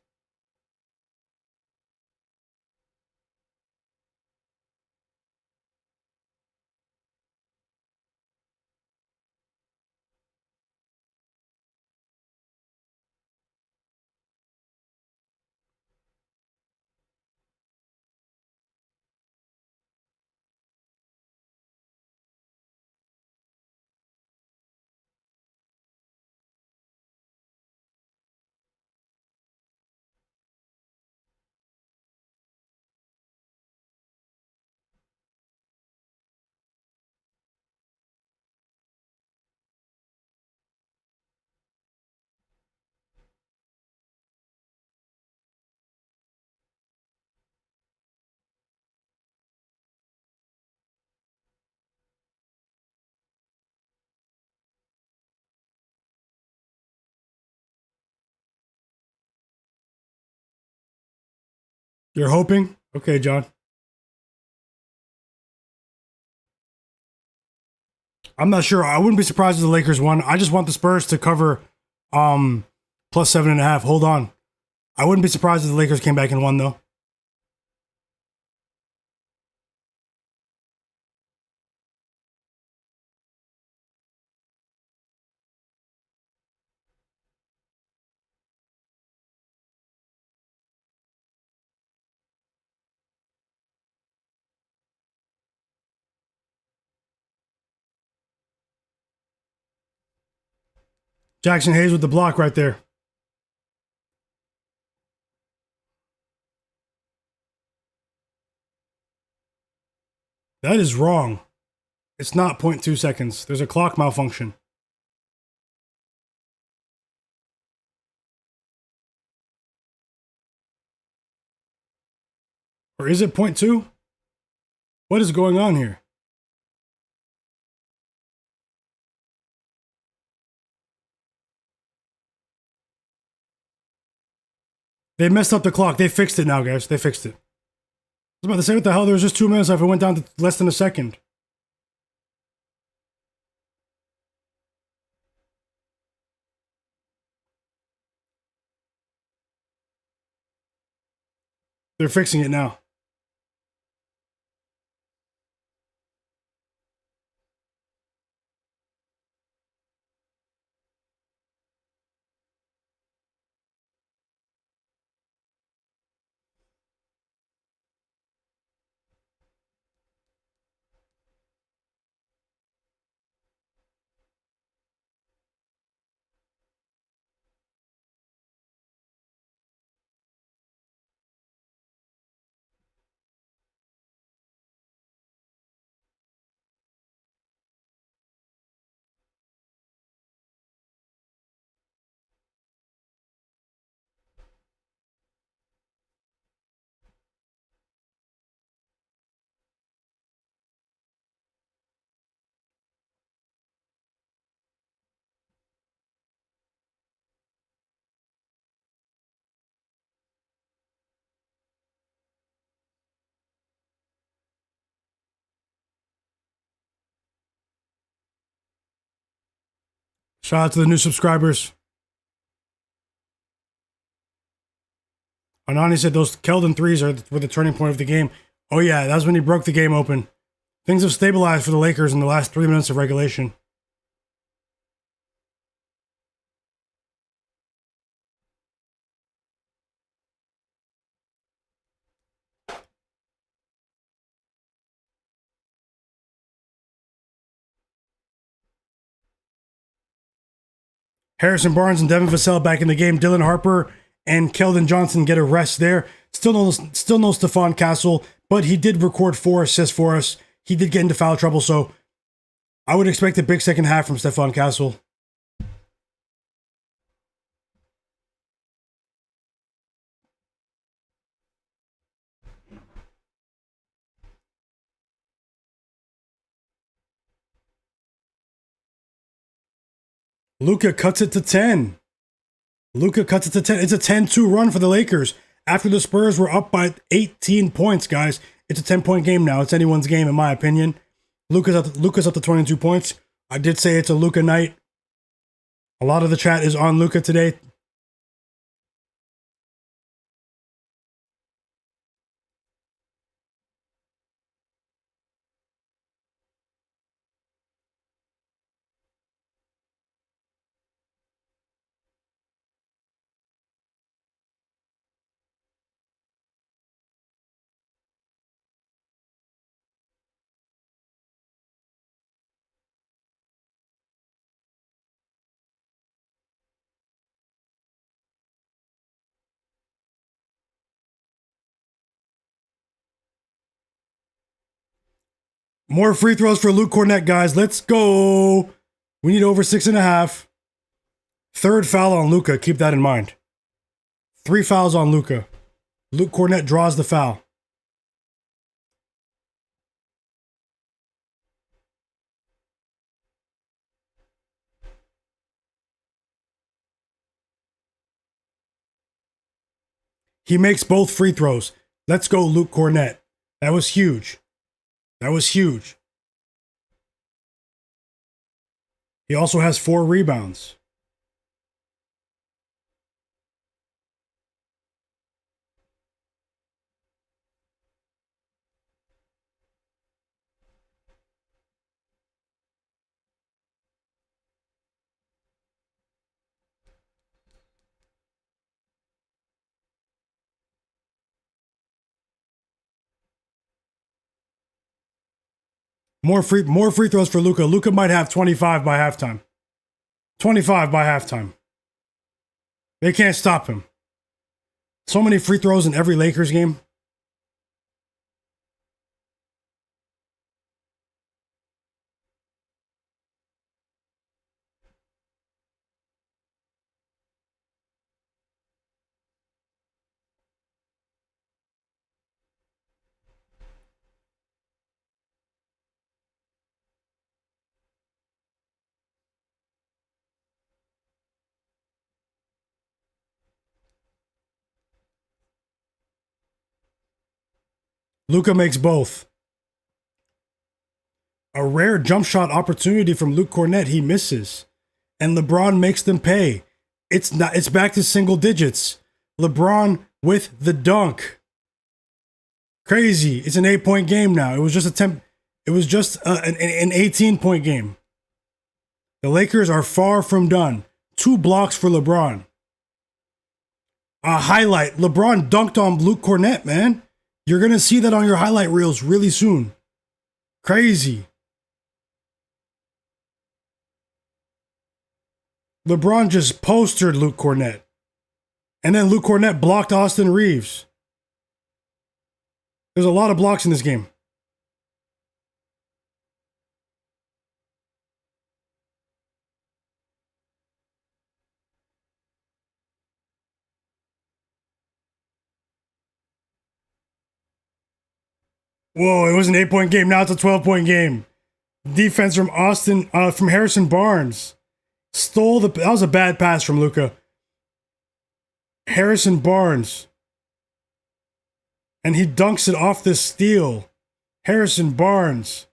You're hoping? Okay, John. I'm not sure. I wouldn't be surprised if the Lakers won. I just want the Spurs to cover plus 7.5. Hold on. I wouldn't be surprised if the Lakers came back and won, though. Jackson Hayes with the block right there. That is wrong. It's not 0.2 seconds. There's a clock malfunction. Or is it 0.2? What is going on here? They messed up the clock. They fixed it now, guys. They fixed it. I was about to say, what the hell? There was just 2 minutes left. It went down to less than a second. They're fixing it now. Shout out to the new subscribers. Anani said those Keldon threes were the turning point of the game. Oh yeah, that's when he broke the game open. Things have stabilized for the Lakers in the last 3 minutes of regulation. Harrison Barnes and Devin Vassell back in the game. Dylan Harper and Keldon Johnson get a rest there. Still no Stephon Castle, but he did record 4 assists for us. He did get into foul trouble, so I would expect a big second half from Stephon Castle. Luka cuts it to 10. Luka cuts it to 10. It's a 10-2 run for the Lakers. After the Spurs were up by 18 points, guys. It's a 10-point game now. It's anyone's game, in my opinion. Luka's up to 22 points. I did say it's a Luka night. A lot of the chat is on Luka today. More free throws for Luke Cornett, guys. Let's go. We need over 6.5. Third foul on Luka. Keep that in mind. 3 fouls on Luka. Luke Cornett draws the foul. He makes both free throws. Let's go, Luke Cornett. That was huge. That was huge. He also has 4 rebounds. More free throws for Luka. Luka might have 25 by halftime. 25 by halftime. They can't stop him. So many free throws in every Lakers game. Luka makes both. A rare jump shot opportunity from Luke Cornett. He misses. And LeBron makes them pay. It's back to single digits. LeBron with the dunk. Crazy. It's an 8-point game now. It was just an 18-point game. The Lakers are far from done. 2 blocks for LeBron. A highlight. LeBron dunked on Luke Cornett, man. You're going to see that on your highlight reels really soon. Crazy. LeBron just postered Luke Cornett. And then Luke Cornett blocked Austin Reaves. There's a lot of blocks in this game. Whoa, it was an 8-point game. Now it's a 12-point game. Defense from from Harrison Barnes. That was a bad pass from Luka. Harrison Barnes. And he dunks it off the steal. Harrison Barnes.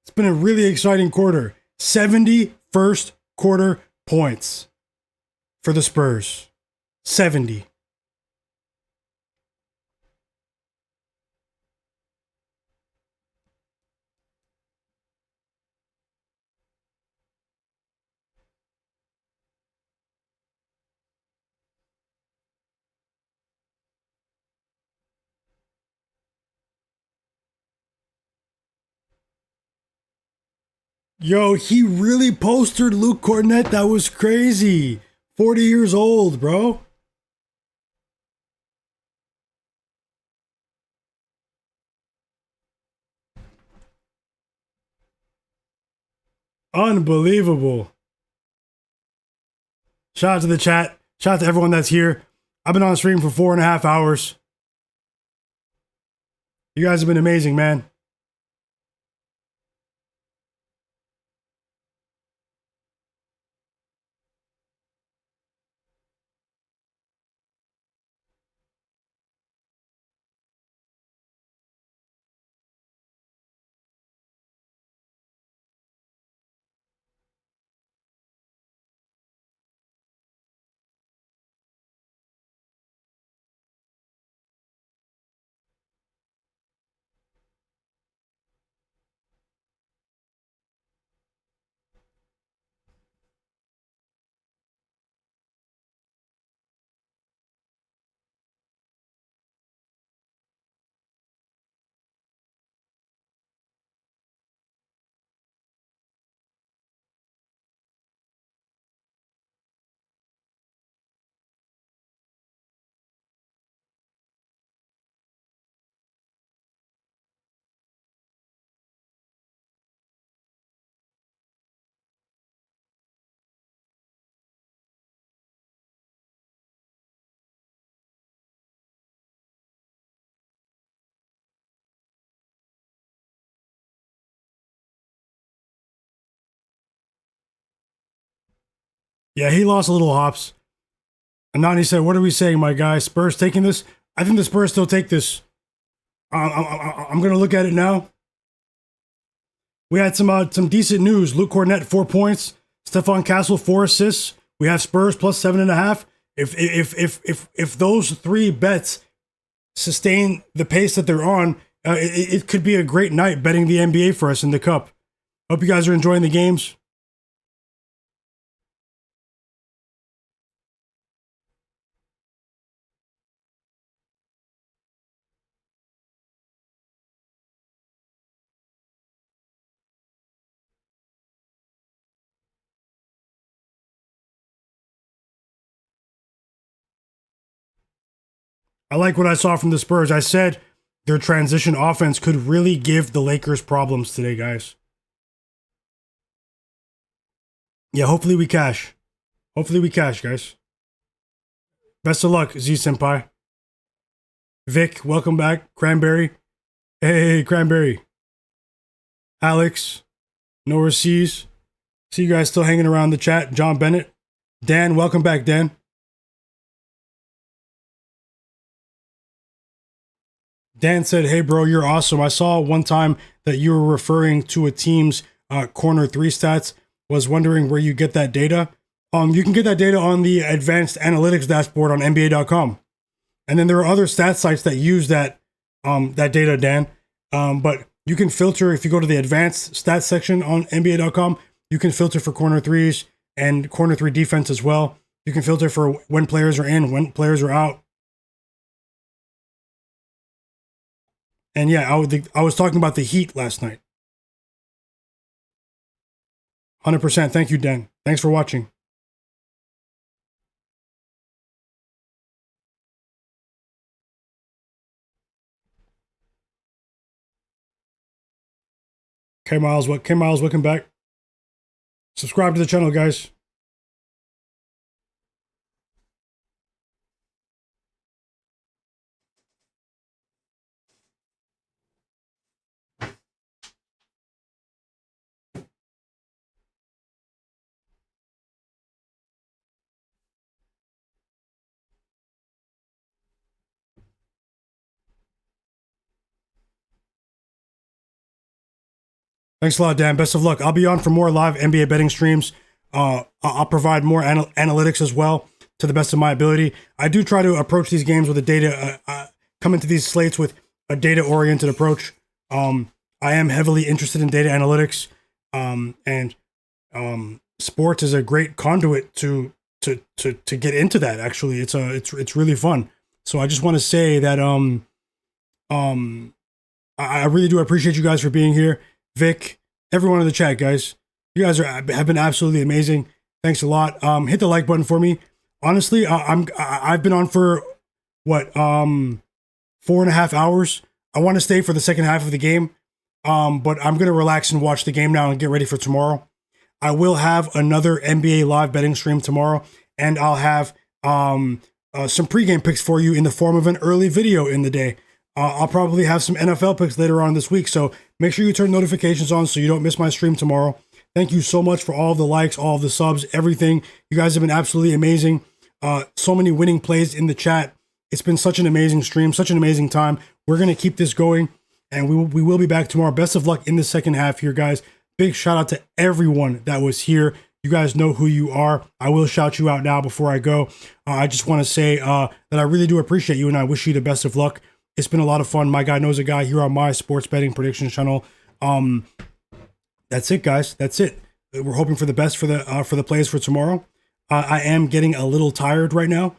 It's been a really exciting quarter. 70 first quarter points for the Spurs. 70. Yo, he really postered Luke Cornett. That was crazy. 40 years old, bro. Unbelievable. Shout out to the chat. Shout out to everyone that's here. I've been on stream for 4.5 hours. You guys have been amazing, man. Yeah, he lost a little hops. And Nani said, what are we saying, my guy? Spurs taking this? I think the Spurs still take this. I'm going to look at it now. We had some decent news. Luke Cornett, 4 points. Stephon Castle, 4 assists. We have Spurs plus 7.5. If those 3 bets sustain the pace that they're on, it could be a great night betting the NBA for us in the Cup. Hope you guys are enjoying the games. I like what I saw from the Spurs. I said their transition offense could really give the Lakers problems today, guys. Yeah, hopefully we cash. Hopefully we cash, guys. Best of luck, Z-Senpai. Vic, welcome back. Cranberry. Hey, Cranberry. Alex. Nora Seas. See you guys still hanging around the chat. John Bennett. Dan, welcome back, Dan. Dan said, hey, bro, you're awesome. I saw one time that you were referring to a team's corner 3 stats. Was wondering where you get that data. You can get that data on the advanced analytics dashboard on NBA.com. And then there are other stat sites that use that data, Dan. But you can filter, if you go to the advanced stats section on NBA.com, you can filter for corner 3s and corner 3 defense as well. You can filter for when players are in, when players are out. And yeah, I was talking about the Heat last night. 100%. Thank you, Dan. Thanks for watching. K Miles, welcome back. Subscribe to the channel, guys. Thanks a lot, Dan. Best of luck. I'll be on for more live NBA betting streams. I'll provide more analytics as well to the best of my ability. I do try to approach these games with a data, come into these slates with a data-oriented approach. I am heavily interested in data analytics, and sports is a great conduit to get into that. Actually, it's really fun. So I just want to say that I really do appreciate you guys for being here. Vic, everyone in the chat, guys. You guys have been absolutely amazing. Thanks a lot. Hit the like button for me. Honestly, I've been on for what 4.5 hours. I want to stay for the second half of the game, but I'm gonna relax and watch the game now and get ready for tomorrow. I will have another NBA live betting stream tomorrow, and I'll have some pregame picks for you in the form of an early video in the day. I'll probably have some NFL picks later on this week, so make sure you turn notifications on so you don't miss my stream tomorrow. Thank you so much for all of the likes, all of the subs, everything. You guys have been absolutely amazing. So many winning plays in the chat. It's been such an amazing stream, such an amazing time. We're going to keep this going, and we will be back tomorrow. Best of luck in the second half here, guys. Big shout out to everyone that was here. You guys know who you are. I will shout you out now before I go. I just want to say that I really do appreciate you, and I wish you the best of luck. It's been a lot of fun. My guy knows a guy here on my sports betting predictions channel. That's it, guys. That's it. We're hoping for the best for the plays for tomorrow. I am getting a little tired right now,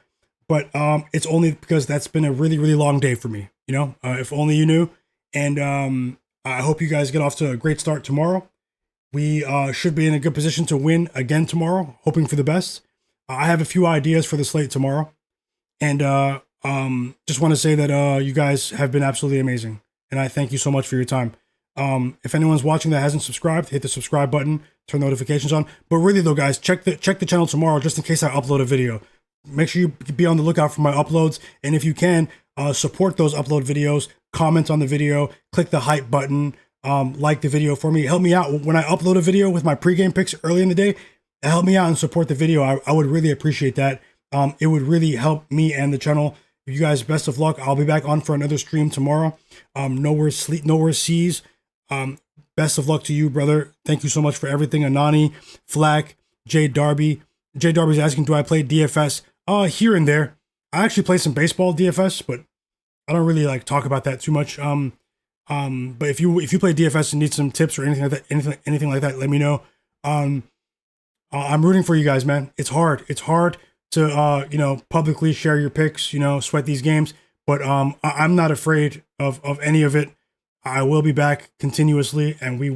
but it's only because that's been a really, really long day for me. You know, if only you knew. And I hope you guys get off to a great start tomorrow. We should be in a good position to win again tomorrow, hoping for the best. I have a few ideas for the slate tomorrow. And just want to say that you guys have been absolutely amazing. And I thank you so much for your time. If anyone's watching that hasn't subscribed, hit the subscribe button, turn notifications on. But really though, guys, check the channel tomorrow just in case I upload a video. Make sure you be on the lookout for my uploads. And if you can, support those upload videos, comment on the video, click the hype button, like the video for me. Help me out. When I upload a video with my pregame picks early in the day, help me out and support the video. I would really appreciate that. It would really help me and the channel. You guys, best of luck. I'll be back on for another stream tomorrow. Nowhere seas. Best of luck to you, brother. Thank you so much for everything. Anani, Flack, Jay Darby. Jay Darby's asking, do I play DFS? Here and there. I actually play some baseball DFS, but I don't really like talk about that too much. But if you play DFS and need some tips or anything like that, anything like that, let me know. I'm rooting for you guys, man. It's hard. It's hard to publicly share your picks, sweat these games. But I'm not afraid of any of it. I will be back continuously, and we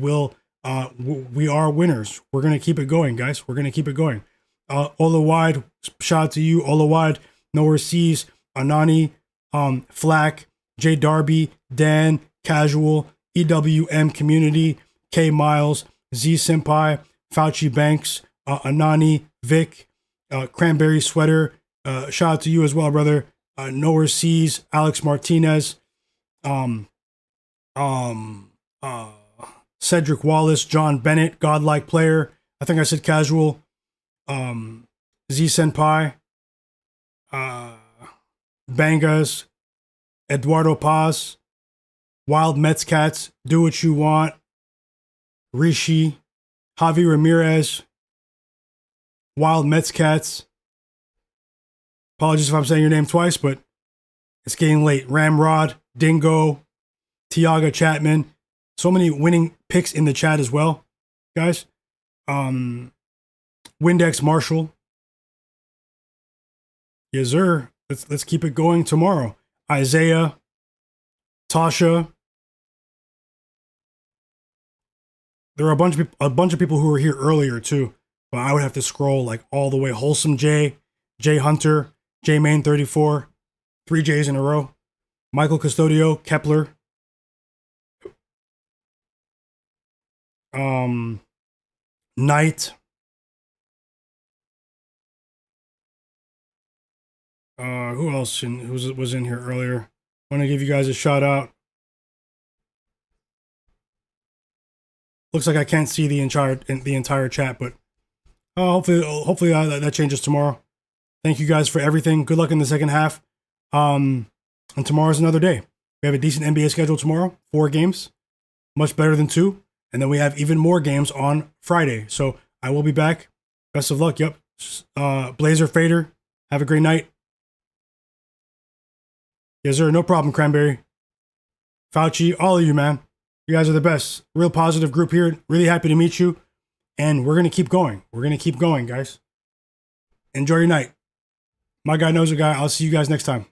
are winners. We're gonna keep it going, guys. We're gonna keep it going. Ola Wide, shout out to you, Ola Wide, Nowhere Seas, Anani, Flack, J Darby, Dan, Casual, EWM Community, K Miles, Z Senpai, Fauci Banks, Anani, Vic, Cranberry Sweater, shout out to you as well, brother. Nowhere Seas, Alex Martinez, Cedric Wallace, John Bennett, Godlike Player. I think I said Casual. Z Senpai, Bangas, Eduardo Paz, Wild Mets Cats, Do What You Want, Rishi, Javi Ramirez, Wild Mets Cats. Apologies if I'm saying your name twice, but it's getting late. Ramrod, Dingo, Tiaga Chapman. So many winning picks in the chat as well, guys. Windex Marshall. Yes, sir. Let's keep it going tomorrow. Isaiah, Tasha. There are a bunch of people who were here earlier too, but I would have to scroll like all the way. Wholesome J, Jay Hunter, J Main 34, 3 J's in a row. Michael Custodio, Kepler. Knight. Who else was in here earlier? I want to give you guys a shout out. Looks like I can't see the entire chat, but hopefully that changes tomorrow. Thank you guys for everything. Good luck in the second half. And tomorrow's another day. We have a decent NBA schedule tomorrow. 4 games, much better than 2. And then we have even more games on Friday. So I will be back. Best of luck. Yep. Blazer Fader. Have a great night. Yes, sir. No problem, Cranberry. Fauci, all of you, man. You guys are the best. Real positive group here. Really happy to meet you. And we're going to keep going. We're going to keep going, guys. Enjoy your night. My guy knows a guy. I'll see you guys next time.